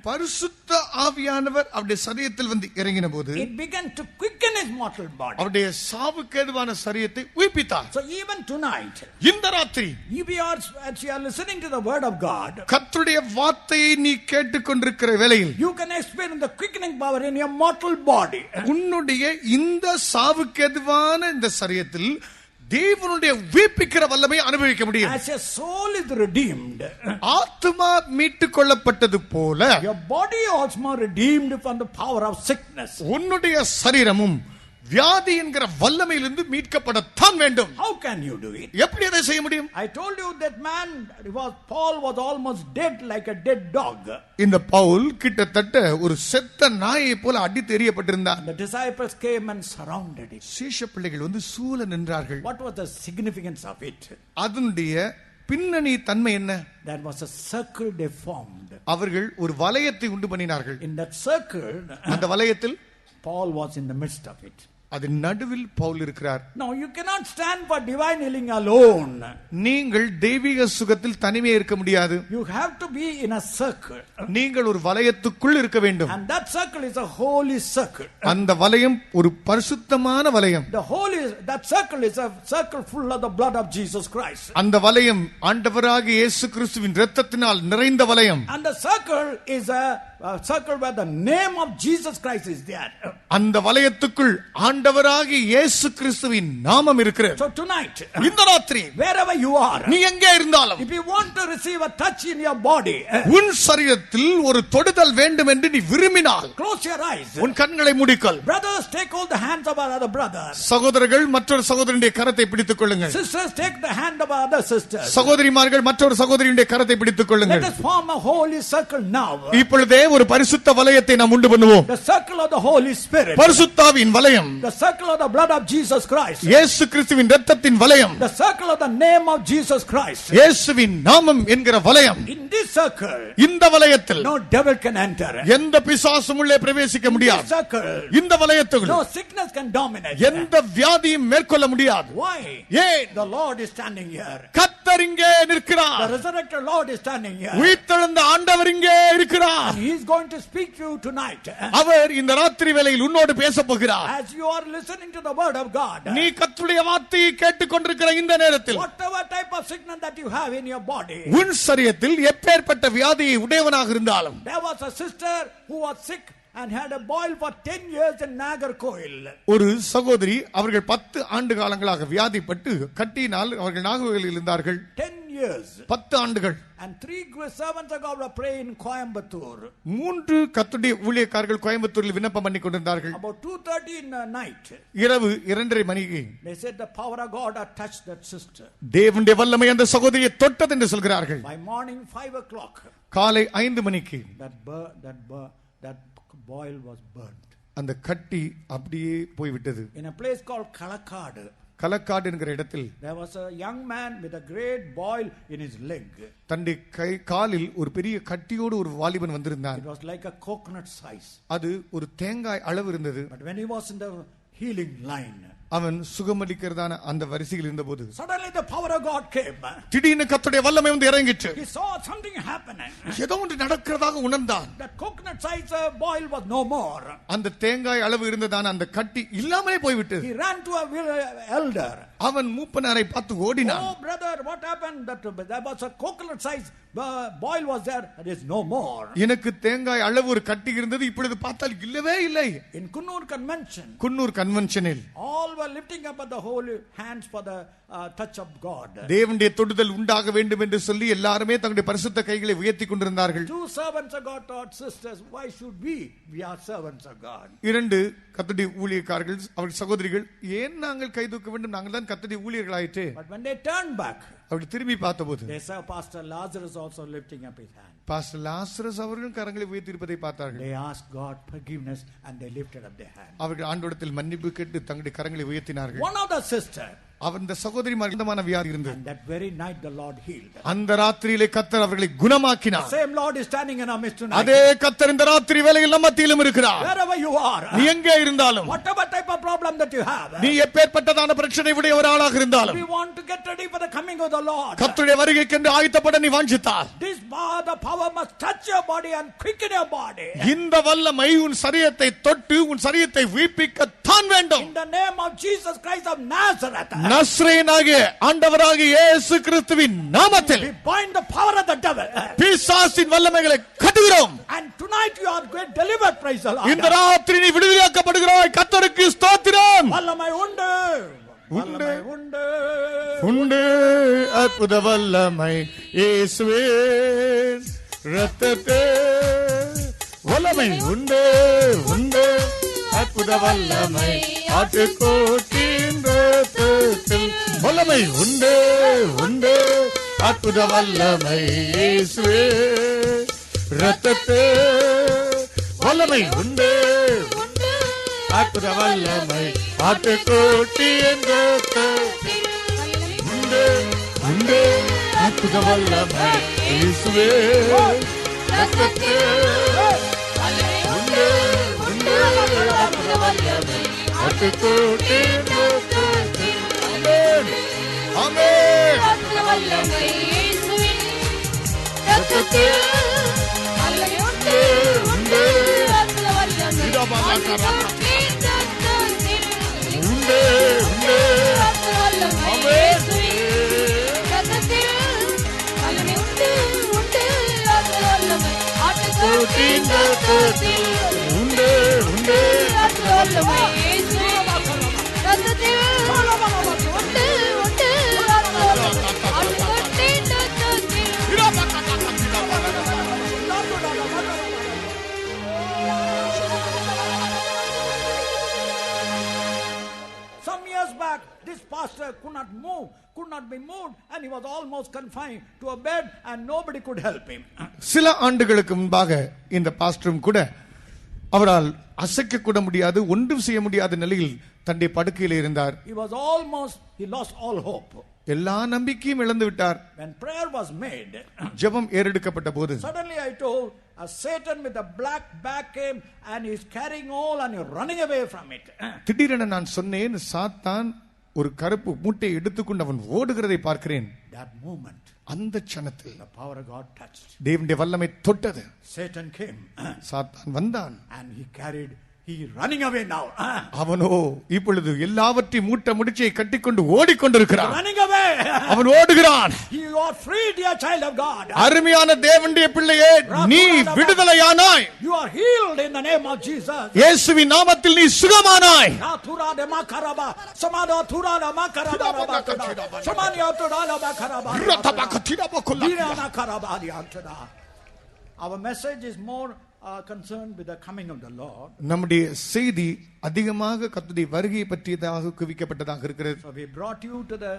பரிசுத்த ஆவியானவர் அவருடைய சரீரத்தில் வந்து இறங்கின போது it began to quicken his mortal body. அவருடைய சாவுக்கு ஏதுவான சரீரத்தை உயிர்ப்பித்தார். So even tonight, இந்த ராத்திரி if you are, as you are listening to the word of God, கர்த்தருடைய வார்த்தையை நீ கேட்டுக்கொண்டிருக்கிற வேளையில் you can experience the quickening power in your mortal body. உன்னுடைய இந்த சாவுக்கு ஏதுவான இந்த சரீரத்தில் தேவனுடைய உயிர்ப்பிக்கிற வல்லமை அனுபவிக்க முடியும். As your soul is redeemed, ஆத்துமா மீட்டுக் கொள்ளப்பட்டது போல your body also redeemed from the power of sickness. உன்னுடைய சரீரமும் வியாதி என்கிற வல்லமையிலிருந்து மீட்கப்படத்தான் வேண்டும். How can you do it? எப்படி அதை செய்ய முடியும்? I told you that man Paul was almost dead like a dead dog. இந்த பவுல் கிட்டத்தட்ட ஒரு செத்த நாயை போல அடித்து எறியப்பட்டிருந்தார். The disciples came and surrounded him. சீஷ பிள்ளைகள் வந்து சூழ நின்றார்கள். What was the significance of it? அதனுடைய பின்னணி தன்மை என்ன? That was a circle they formed. அவர்கள் ஒரு வளையத்தை உண்டு பண்ணினார்கள். In that circle, அந்த வளையத்தில் Paul was in the midst of it. அது நடுவில் பவுல் இருக்கிறார். Now you cannot stand for divine healing alone. நீங்கள் தெய்வீக சுகத்தில் தனிமே இருக்க முடியாது. You have to be in a circle. நீங்கள் ஒரு வளையத்துக்குள் இருக்க வேண்டும். And that circle is a holy circle. அந்த வளையம் ஒரு பரிசுத்தமான வளையம். That circle is a circle full of the blood of Jesus Christ. அந்த வளையம் ஆண்டவராகிய இயேசு கிறிஸ்துவின் இரத்தத்தினால் நிறைந்த வளையம். And the circle is a circle where the name of Jesus Christ is there. அந்த வளையத்துக்குள் ஆண்டவராகிய இயேசு கிறிஸ்துவின் நாமம் இருக்கிறது. So tonight, இந்த ராத்திரி wherever you are, நீ எங்கே இருந்தாலும், if you want to receive a touch in your body, உன் சரீரத்தில் ஒரு தொடுதல் வேண்டும் என்று நீ விரும்பினால், close your eyes. உன் கண்களை மூடிக்கொள். Brothers, take hold the hands of our other brother. சகோதரர்கள் மற்றொரு சகோதரனுடைய கரத்தை பிடித்துக் கொள்ளுங்கள். Sisters, take the hand of our other sister. சகோதரிமார்கள் மற்றொரு சகோதரியுடைய கரத்தை பிடித்துக் கொள்ளுங்கள். Let us form a holy circle now. இப்பொழுதே ஒரு பரிசுத்த வளையத்தை நாம் உண்டு பண்ணுவோம். The circle of the Holy Spirit. பரிசுத்தாவின் வளையம். The circle of the blood of Jesus Christ. இயேசு கிறிஸ்துவின் இரத்தத்தின் வளையம். The circle of the name of Jesus Christ. இயேசுவின் நாமம் என்கிற வளையம். In this circle, இந்த வளையத்தில் no devil can enter. எந்த பிசாசும் உள்ளே பிரவேசிக்க முடியாது. This circle, இந்த வளையத்துக்குள் no sickness can dominate. எந்த வியாதியும் மேற்கொள்ள முடியாது. Why? ஏன்? The Lord is standing here. கர்த்தர் இங்கே நிற்கிறார். The resurrected Lord is standing here. உயிர்த்தெழுந்த ஆண்டவர் இங்கே இருக்கிறார். And he is going to speak to you tonight. அவர் இந்த ராத்திரி வேளையில் உன்னோடு பேசப் போகிறார். As you are listening to the word of God, நீ கர்த்தருடைய வார்த்தையை கேட்டுக்கொண்டிருக்கிற இந்த நேரத்தில், whatever type of sickness that you have in your body, உன் சரீரத்தில் எப்பேற்பட்ட வியாதியை உடையவனாக இருந்தாலும், there was a sister who was sick and had a boil for 10 years in Nagarkoil. ஒரு சகோதரி அவர்கள் 10 ஆண்டு காலங்களாக வியாதிப்பட்டு கட்டினால் அவர்கள் நாகர்கோயிலில் இருந்தார்கள். 10 years. 10 ஆண்டுகள். And 3 servants of God were praying in Coimbatore. 3 கர்த்தருடைய ஊழியக்காரர்கள் கோயம்புத்தூரில் விண்ணப்பம் பண்ணி கொண்டிருந்தார்கள். About 2:30 in the night, இரவு 2:30 மணிக்கு they said the power of God had touched that sister. தேவனுடைய வல்லமை அந்த சகோதரியை தொட்டது என்று சொல்கிறார்கள். By morning 5 o'clock, காலை 5 மணிக்கு that boil was burnt. அந்த கட்டி அப்படியே போய்விட்டது. In a place called Kalakad. Kalakkad என்கிற இடத்தில் there was a young man with a great boil in his leg. தன்னுடைய காலில் ஒரு பெரிய கட்டியோடு ஒரு வாலிபன் வந்திருந்தான். It was like a coconut size. அது ஒரு தேங்காய் அளவு இருந்தது. But when he was in the healing line, அவன் சுகமளிக்கிறதான அந்த வரிசையில் இருந்தபோது suddenly the power of God came. திடீர்னு கர்த்தருடைய வல்லமை வந்து இறங்கிச்சு. He saw something happening. ஏதோ ஒன்று நடக்கிறதாக உணர்ந்தான். That coconut size boil was no more. அந்த தேங்காய் அளவு இருந்ததான அந்த கட்டி இல்லாமலே போய்விட்டது. He ran to a elder. அவன் மூப்பனாரை பார்த்து ஓடினான். Oh brother, what happened? That there was a coconut size boil was there. There is no more. எனக்கு தேங்காய் அளவு ஒரு கட்டி இருந்தது, இப்பொழுது பார்த்தால் இல்லவே இல்லை. In Kunnur convention, Coonoor கன்வென்ஷனில் all were lifting up the holy hands for the touch of God. தேவனுடைய தொடுதல் உண்டாக வேண்டும் என்று சொல்லி எல்லாருமே தங்களுடைய பரிசுத்த கைகளை உயர்த்தி கொண்டிருந்தார்கள். Two servants of God thought, sisters, why should we are servants of God? இரண்டு கர்த்தருடைய ஊழியக்காரர்கள் அவர்கள் சகோதரிகள், ஏன் நாங்கள் கை தூக்க வேண்டும், நாங்கள் தான் கர்த்தருடைய ஊழியர்களாயிற்று. But when they turned back, அவர்கள் திரும்பி பார்த்தபோது they saw Pastor Lazarus also lifting up his hand. Pastor Lazarus அவர்கள் கரங்களை உயர்த்தி இருப்பதை பார்த்தார்கள். They asked God forgiveness and they lifted up their hand. அவர்கள் ஆண்டவரிடத்தில் மன்னிப்பு கேட்டு தங்களுடைய கரங்களை உயர்த்தினார்கள். One of the sister, அந்த சகோதரிமார் இந்தமான வியாதி இருந்தது. and that very night the Lord healed. அந்த ராத்திரியிலே கர்த்தர் அவர்களை குணமாக்கினார். The same Lord is standing in our midst tonight. அதே கர்த்தர் இந்த ராத்திரி வேளையில் நம்ம மத்தியிலும் இருக்கிறார். Wherever you are, நீ எங்கே இருந்தாலும், whatever type of problem that you have, நீ எப்பேற்பட்டதான பிரச்சனை உடைய ஒரு ஆளாக இருந்தாலும், we want to get ready for the coming of the Lord. கர்த்தருடைய வருகைக்கென்று ஆயத்தப்பட நீ வாஞ்சித்தால், This the power must touch your body and quicken your body. இந்த வல்லமை உன் சரீரத்தை தொட்டு உன் சரீரத்தை உயிர்ப்பிக்க தான் வேண்டும். In the name of Jesus Christ of Nazareth, நஸ்ரேயனாகிய ஆண்டவராகிய இயேசு கிறிஸ்துவின் நாமத்தில் we bind the power of the devil. பிசாசின் வல்லமைகளை கட்டுகிறோம். And tonight you are get delivered, praise the Lord. இந்த ராத்திரி நீ விடுதலையாக்கப்படுகிறாய். கர்த்தருக்கு ஸ்தோத்திரம். வல்லமை உண்டு, உண்டு, உண்டு, உண்டு அற்புத வல்லமை இயேசுவே இரத்தத்தே. வல்லமை உண்டு, உண்டு அற்புத வல்லமை ஆட்டுக்கோட்டின் இரத்தத்தில். வல்லமை உண்டு, உண்டு அற்புத வல்லமை இயேசுவே இரத்தத்தே. வல்லமை உண்டு, அற்புத வல்லமை ஆட்டுக்கோட்டின் இரத்தத்தில். உண்டு, உண்டு அற்புத வல்லமை இயேசுவே இரத்தத்தே. உண்டு, உண்டு அற்புத வல்லமை ஆட்டுக்கோட்டின் இரத்தத்தில். ஆமென், ஆமென். இரத்தத்தே. உண்டு, உண்டு உண்டு, உண்டு. ஆமென். ஆட்டுக்கோட்டின் இரத்தத்தில். உண்டு, உண்டு Some years back, this pastor could not move, could not be moved, and he was almost confined to a bed and nobody could help him. சில ஆண்டுகளுக்கு முன்பாக இந்த பாஸ்டரும் கூட அவரால் அசைக்க கூட முடியாது, ஒன்றும் செய்ய முடியாத நிலையில் தன்னுடைய படுக்கையில் இருந்தார். He lost all hope. எல்லா நம்பிக்கையும் இழந்து விட்டார். When prayer was made, ஜெபம் ஏறெடுக்கப்பட்ட போது, suddenly I told, a Satan with a black back came and he is carrying all and you're running away from it. திடீரென நான் சொன்னேன், சாத்தான் ஒரு கருப்பு மூட்டை எடுத்துக்கொண்டு அவன் ஓடுகிறதை பார்க்கிறேன். That moment, அந்த க்ஷணத்தில் the power of God touched. தேவனுடைய வல்லமை தொட்டது. Satan came சாத்தான் வந்தான். and he running away now. அவனோ இப்பொழுது எல்லாவற்றையும் மூட்டை முடிச்சை கட்டிக்கொண்டு ஓடிக்கொண்டிருக்கிறான். Running away. அவன் ஓடுகிறான். You are free, dear child of God. அருமையான தேவனுடைய பிள்ளையே, நீ விடுதலையானாய். You are healed in the name of Jesus. இயேசுவின் நாமத்தில் நீ சுகமானாய். Our message is more concerned with the coming of the Lord. நம்முடைய செய்தி அதிகமாக கர்த்தருடைய வருகையை பற்றியதாக குவிக்கப்பட்டதாக இருக்கிறது. So we brought you to the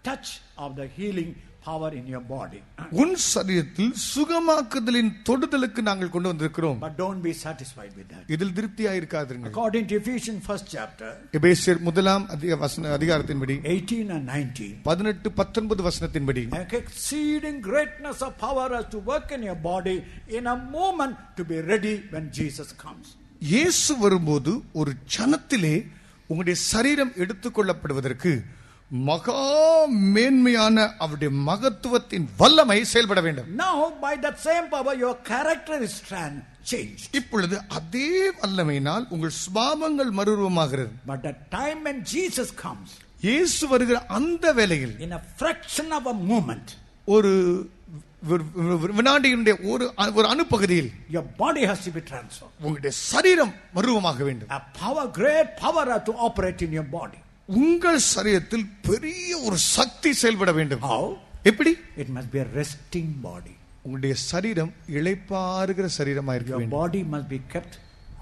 touch of the healing power in your body. உன் சரீரத்தில் சுகமாக்குதலின் தொடுதலுக்கு நாங்கள் கொண்டு வந்திருக்கிறோம். But don't be satisfied with that. இதில் திருப்தியாக இருக்காதீர்கள். According to Ephesians 1st chapter, எபேசியர் முதலாம் அதிகாரத்தின்படி 18 and 19, 18-19 வசனத்தின்படி, exceeding greatness of power as to work in your body in a moment to be ready when Jesus comes. இயேசு வரும்போது ஒரு க்ஷணத்திலே உங்களுடைய சரீரம் எடுத்துக்கொள்ளப்படுவதற்கு மகா மேன்மையான அவருடைய மகத்துவத்தின் வல்லமை செயல்பட வேண்டும். Now by that same power your character is changed. இப்பொழுது அதே வல்லமையினால் உங்கள் சுபாவங்கள் மறுரூபமாகிறது. But the time when Jesus comes, இயேசு வருகிற அந்த வேளையில், in a fraction of a moment, ஒரு வினாடியினுடைய ஒரு அணுப்பகுதியில், your body has to be transformed. உங்களுடைய சரீரம் மறுரூபமாக வேண்டும். A power, great power has to operate in your body. உங்கள் சரீரத்தில் பெரிய ஒரு சக்தி செயல்பட வேண்டும். How? எப்படி? It must be a resting body. உங்களுடைய சரீரம் இளைப்பாறுகிற சரீரமாக இருக்க Your வேண்டும். body must be kept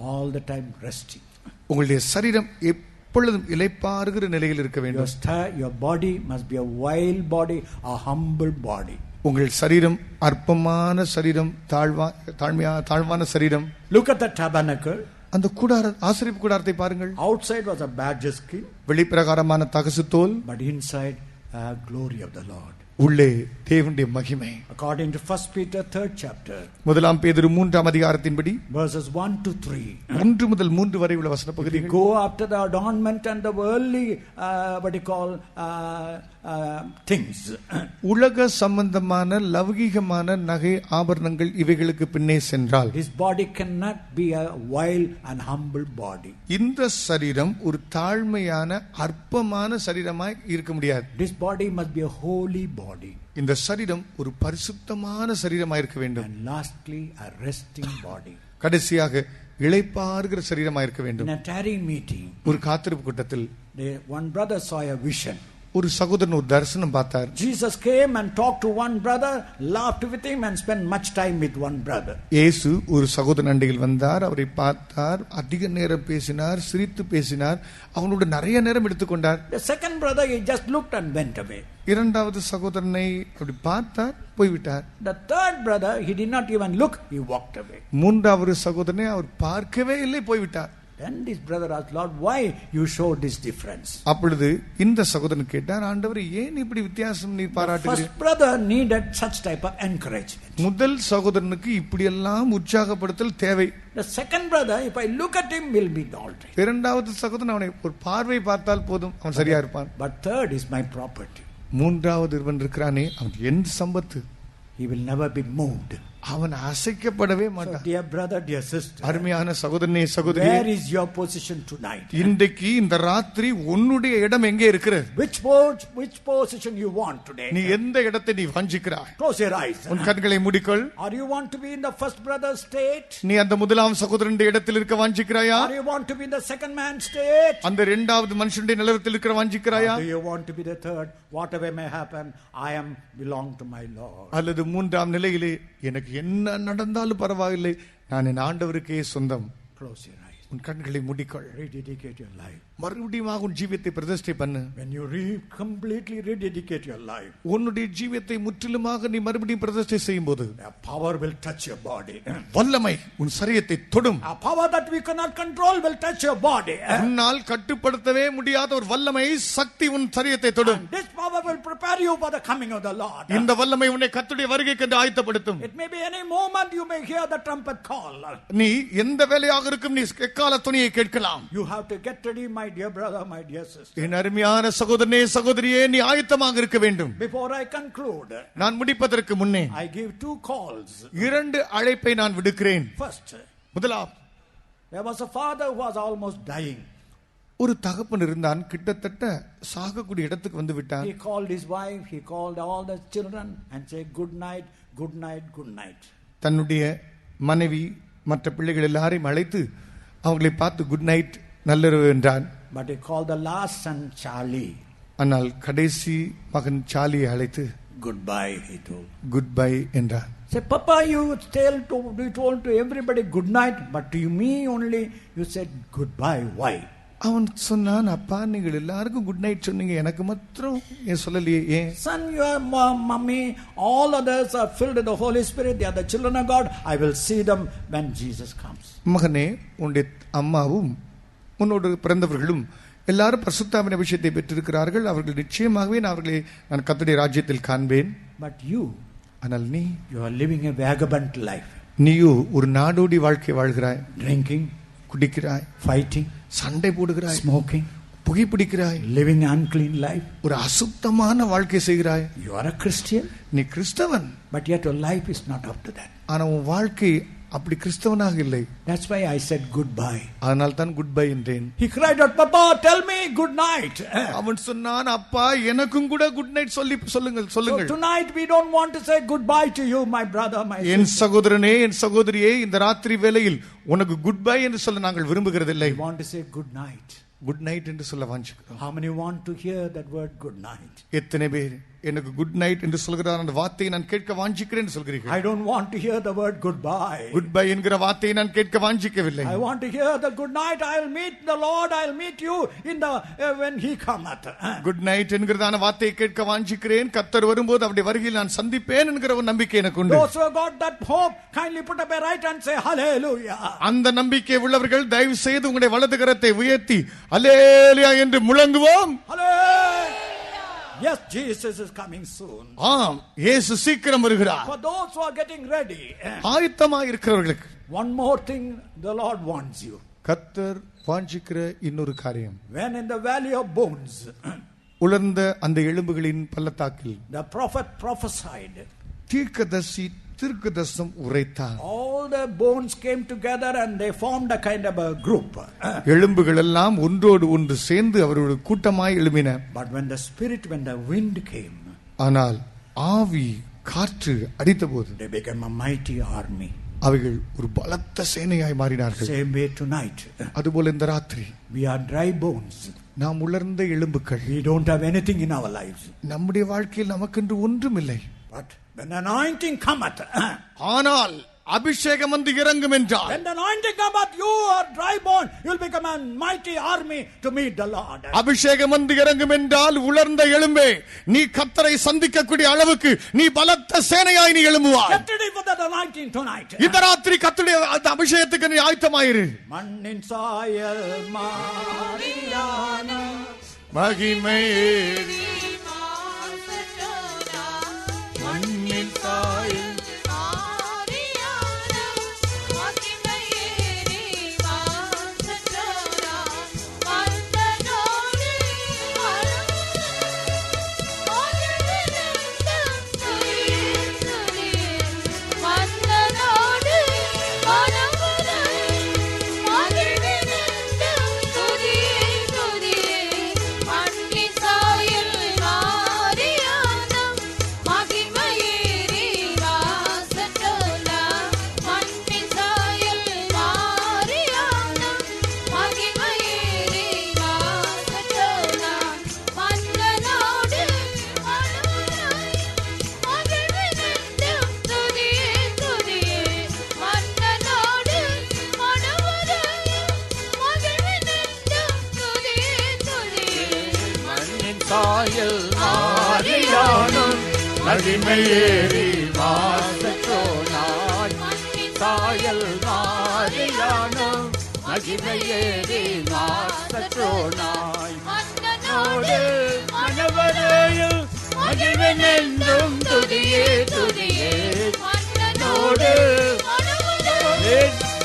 all the time resting. உங்களுடைய சரீரம் எப்பொழுதும் இளைப்பாறுகிற நிலையில் இருக்க வேண்டும். Your body must be a wild body, a humble body. உங்கள் சரீரம் அற்பமான சரீரம், தாழ்வான சரீரம். Look at the tabernacle. அந்த ஆசரிப்பு கூடாரத்தை பாருங்கள். Outside was a badger skin, வெளிப்பிரகாரமான தகசு தோல், but inside glory of the Lord. உள்ளே தேவனுடைய மகிமை. According to 1 Peter 3rd chapter, முதலாம் பேதுரு 3ஆம் அதிகாரத்தின்படி verses 1 to 3, 1 முதல் 3 வரை உள்ள வசன we பகுதிகள், go after the adornment and the worldly things. உலக சம்பந்தமான லௌகிகமான நகை ஆபரணங்கள் இவைகளுக்கு பின்னே சென்றால், His body cannot be a wild and humble body. இந்த சரீரம் ஒரு தாழ்மையான அற்பமான சரீரமாய் இருக்க முடியாது. This body must be a holy body. இந்த சரீரம் ஒரு பரிசுத்தமான சரீரமாய் இருக்க வேண்டும். And lastly, a resting body. கடைசியாக இளைப்பாறுகிற சரீரமாய் இருக்க வேண்டும். In a tarrying meeting, ஒரு காத்திருப்பு கூட்டத்தில் one brother saw a vision. ஒரு சகோதரன் ஒரு தரிசனம் பார்த்தார். Jesus came and talked to one brother, laughed with him and spent much time with one brother. இயேசு ஒரு சகோதரன் அண்டையில் வந்தார், அவரை பார்த்தார், அதிக நேரம் பேசினார், சிரித்து பேசினார், அவனோட நிறைய நேரம் எடுத்துக்கொண்டார். The second brother, he just looked and went away. இரண்டாவது சகோதரனை அப்படி பார்த்தார், போய்விட்டார். The third brother, he did not even look, he walked away. மூன்றாவது சகோதரனை அவர் பார்க்கவே இல்லை, போய்விட்டார். Then this brother asked, Lord, why you show this difference? அப்பொழுது இந்த சகோதரன் கேட்டார், ஆண்டவரே ஏன் இப்படி வித்தியாசம் நீ The பாராட்டுகிறீர்? first brother needed such type of encouragement. முதல் சகோதரனுக்கு இப்படி எல்லாம் உற்சாகப்படுத்தல் தேவை. The second brother, if I look at him, will be all right. இரண்டாவது சகோதரன் அவனை ஒரு பார்வை பார்த்தால் போதும், அவன் சரியா இருப்பான். But third is my property. மூன்றாவது இருவன் இருக்கிறானே, அவன் என் சம்பத்து, He will never be moved. அவன் அசைக்கப்படவே So, மாட்டான். dear brother, dear sister, அருமையான சகோதரனே சகோதரி, where is your position tonight? இன்றைக்கு இந்த ராத்திரி உன்னுடைய இடம் எங்கே இருக்கிறது? Which position you want today? நீ எந்த இடத்தை நீ வாஞ்சிக்கிறாய்? Close your eyes. உன் கண்களை மூடிக்கொள். Or you want to be in the first brother state? நீ அந்த முதலாம் சகோதரனுடைய இடத்தில் இருக்க வாஞ்சிக்கிறாயா? Or you want to be in the second man state? அந்த இரண்டாவது மனுஷனுடைய நிலவரத்தில் இருக்க வாஞ்சிக்கிறாயா? Or do you want to be the third? Whatever may happen, I am belong to my Lord. அல்லது மூன்றாம் நிலையிலே, எனக்கு என்ன நடந்தாலும் பரவாயில்லை, நான் என் ஆண்டவருக்கே சொந்தம். Close your eyes. உன் கண்களை மூடிக்கொள். Rededicate your life. மறுபடியும் உன் ஜீவியத்தை பிரதிஷ்டை பண்ணு. When you completely rededicate your life, உன்னுடைய ஜீவியத்தை முற்றிலுமாக நீ மறுபடியும் பிரதிஷ்டை செய்யும்போது, a power will touch your body. வல்லமை உன் சரீரத்தை தொடும். A power that we cannot control will touch your body. உன்னால் கட்டுப்படுத்தவே முடியாத ஒரு வல்லமை, சக்தி உன் சரீரத்தை தொடும். And this power will prepare you for the coming of the Lord. இந்த வல்லமை உன்னை கர்த்தருடைய வருகைக்கு என்று ஆயத்தப்படுத்தும். It may be any moment you may hear the trumpet call. நீ எந்த வேலையாக இருக்கும், நீ எக்கால துணியை கேட்கலாம். You have to get ready, my dear brother, my dear sister. என் அருமையான சகோதரனே சகோதரியே, நீ ஆயத்தமாக இருக்க வேண்டும். Before I conclude, நான் முடிப்பதற்கு முன்னே I give two calls. இரண்டு அழைப்பை நான் விடுக்கிறேன். First, முதலாம், there was a father who was almost dying. ஒரு தகப்பன் இருந்தான், கிட்டத்தட்ட சாகக்கூடிய இடத்துக்கு வந்து விட்டான். He called his wife, he called all the children and said good night, good night, good night. தன்னுடைய மனைவி மற்ற பிள்ளைகள் எல்லாரையும் அழைத்து அவங்களை பார்த்து குட் நைட், நல்லிரவு என்றான். But he called the last son Charlie. ஆனால் கடைசி மகன் சார்லியை அழைத்து Goodbye, he told. Good bye என்றான். Say, Papa, you told to everybody good night, but to me only you said goodbye. Why? அவன் சொன்னான், அப்பா நீங்கள் எல்லாருக்கும் குட் நைட் சொன்னீங்க, எனக்கு மாத்திரம் ஏன் சொல்லலையே? ஏன்? Son, your mummy, all others are filled with the Holy Spirit. They are the children of God. I will see them when Jesus comes. மகனே, உன்னுடைய அம்மாவும் உன்னோடு பிறந்தவர்களும் எல்லாரும் பரிசுத்தாவின் அபிஷேகத்தை பெற்றிருக்கிறார்கள். அவர்கள் நிச்சயமாகவே நான் கர்த்தருடைய ராஜ்யத்தில் காண்பேன். But you, ஆனால் நீ, you are living a vagabond life. நீயோ ஒரு நாடோடி வாழ்க்கை வாழ்கிறாய். Drinking, குடிக்கிறாய், fighting, சண்டை போடுகிறாய், smoking, புகைப்பிடிக்கிறாய், living unclean life. ஒரு அசுத்தமான வாழ்க்கை செய்கிறாய். You are a Christian, நீ கிறிஸ்தவன், but yet your life is not up to that. ஆனா உன் வாழ்க்கை அப்படி கிறிஸ்தவனாக இல்லை. That's why I said goodbye. அதனால் தான் குட் பை என்றேன். He cried out, Papa, tell me good night. அவன் சொன்னான், அப்பா எனக்கும் கூட குட் நைட் சொல்லுங்கள். So tonight we don't want to say goodbye to you, my brother, my N sister. சகோதரனே, என் சகோதரியே, இந்த ராத்திரி வேளையில் உனக்கு குட் பை என்று சொல்ல நாங்கள் விரும்புகிறதில்லை. We want to say good night. Good night என்று சொல்ல வாஞ்சிக்கிறோம். How many want to hear that word good night? எத்தனை பேர் எனக்கு குட் நைட் என்று சொல்கிறார், அந்த வார்த்தையை நான் கேட்க வாஞ்சிக்கிறேன் என்று சொல்கிறீர்கள்? I don't want to hear the word goodbye. Good bye என்கிற வார்த்தையை நான் கேட்க வாஞ்சிக்கவில்லை. I want to hear the good night. I'll meet the Lord. I'll meet you in the when he cometh. Good night என்கிறதான வார்த்தையை கேட்க வாஞ்சிக்கிறேன். கர்த்தர் வரும்போது அவருடைய வருகையில் நான் சந்திப்பேன் என்கிற ஒரு நம்பிக்கை எனக்கு உண்டு. Those who have got that hope, kindly put up a right and say hallelujah. அந்த நம்பிக்கை உள்ளவர்கள் தயவு செய்து உங்களுடைய வலது கரத்தை உயர்த்தி அல்லேலூயா என்று முழங்குவோம். Hallelujah. Yes, Jesus is coming soon. ஆம், இயேசு சீக்கிரம் வருகிறார். For those who are getting ready, ஆயத்தமாக இருக்கிறவர்களுக்கு one more thing the Lord wants you. கர்த்தர் வாஞ்சிக்கிற இன்னொரு காரியம், When in the valley of bones, உலர்ந்த அந்த எலும்புகளின் பள்ளத்தாக்கில் the prophet prophesied. தீர்க்கதரிசனம் உரைத்தார். All the bones came together and they formed a kind of a group. எலும்புகள் எல்லாம் ஒன்றோடு ஒன்று சேர்ந்து அவரோடு கூட்டமாய் எழும்பின. But when the wind came, ஆனால் ஆவி காற்று அடித்தபோது they became a mighty army. அவைகள் ஒரு பலத்த சேனையாய் மாறினார்கள். Same way tonight. அதுபோல இந்த ராத்திரி We are dry bones. நாம் உலர்ந்த எலும்புகள். We don't have anything in our lives. நம்முடைய வாழ்க்கையில் நமக்கென்று ஒன்றுமில்லை. But when anointing cometh, ஆனால் அபிஷேகம் வந்து இறங்கும் என்றால், when the anointing cometh, you are dry bone, you will become a mighty army to meet the Lord. அபிஷேகம் வந்து இறங்கும் என்றால் உலர்ந்த எலும்பே, நீ கர்த்தரை சந்திக்கக்கூடிய அளவுக்கு நீ பலத்த சேனையாய் நீ எழும்புவாய். Get ready for that anointing tonight. இந்த ராத்திரி கர்த்தருடைய அந்த அபிஷேகத்துக்கு நீ ஆயத்தமாயிரு. மண்ணின் சாயல் மாறியான மகிமையேறி மண்ணின் சாயல் மகிமையேறி வாசத்தோனாய் சாயல் மாறியானும் மகிமையேறி வாசத்தோனாய் மன்னனோடு மனவரையில் மகிழ்வென்றும் துதியே துதியே மன்னனோடு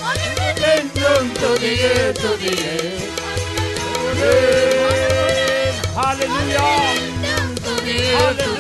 மகிழ்வென்றும் துதியே துதியே Hallelujah. Hallelujah.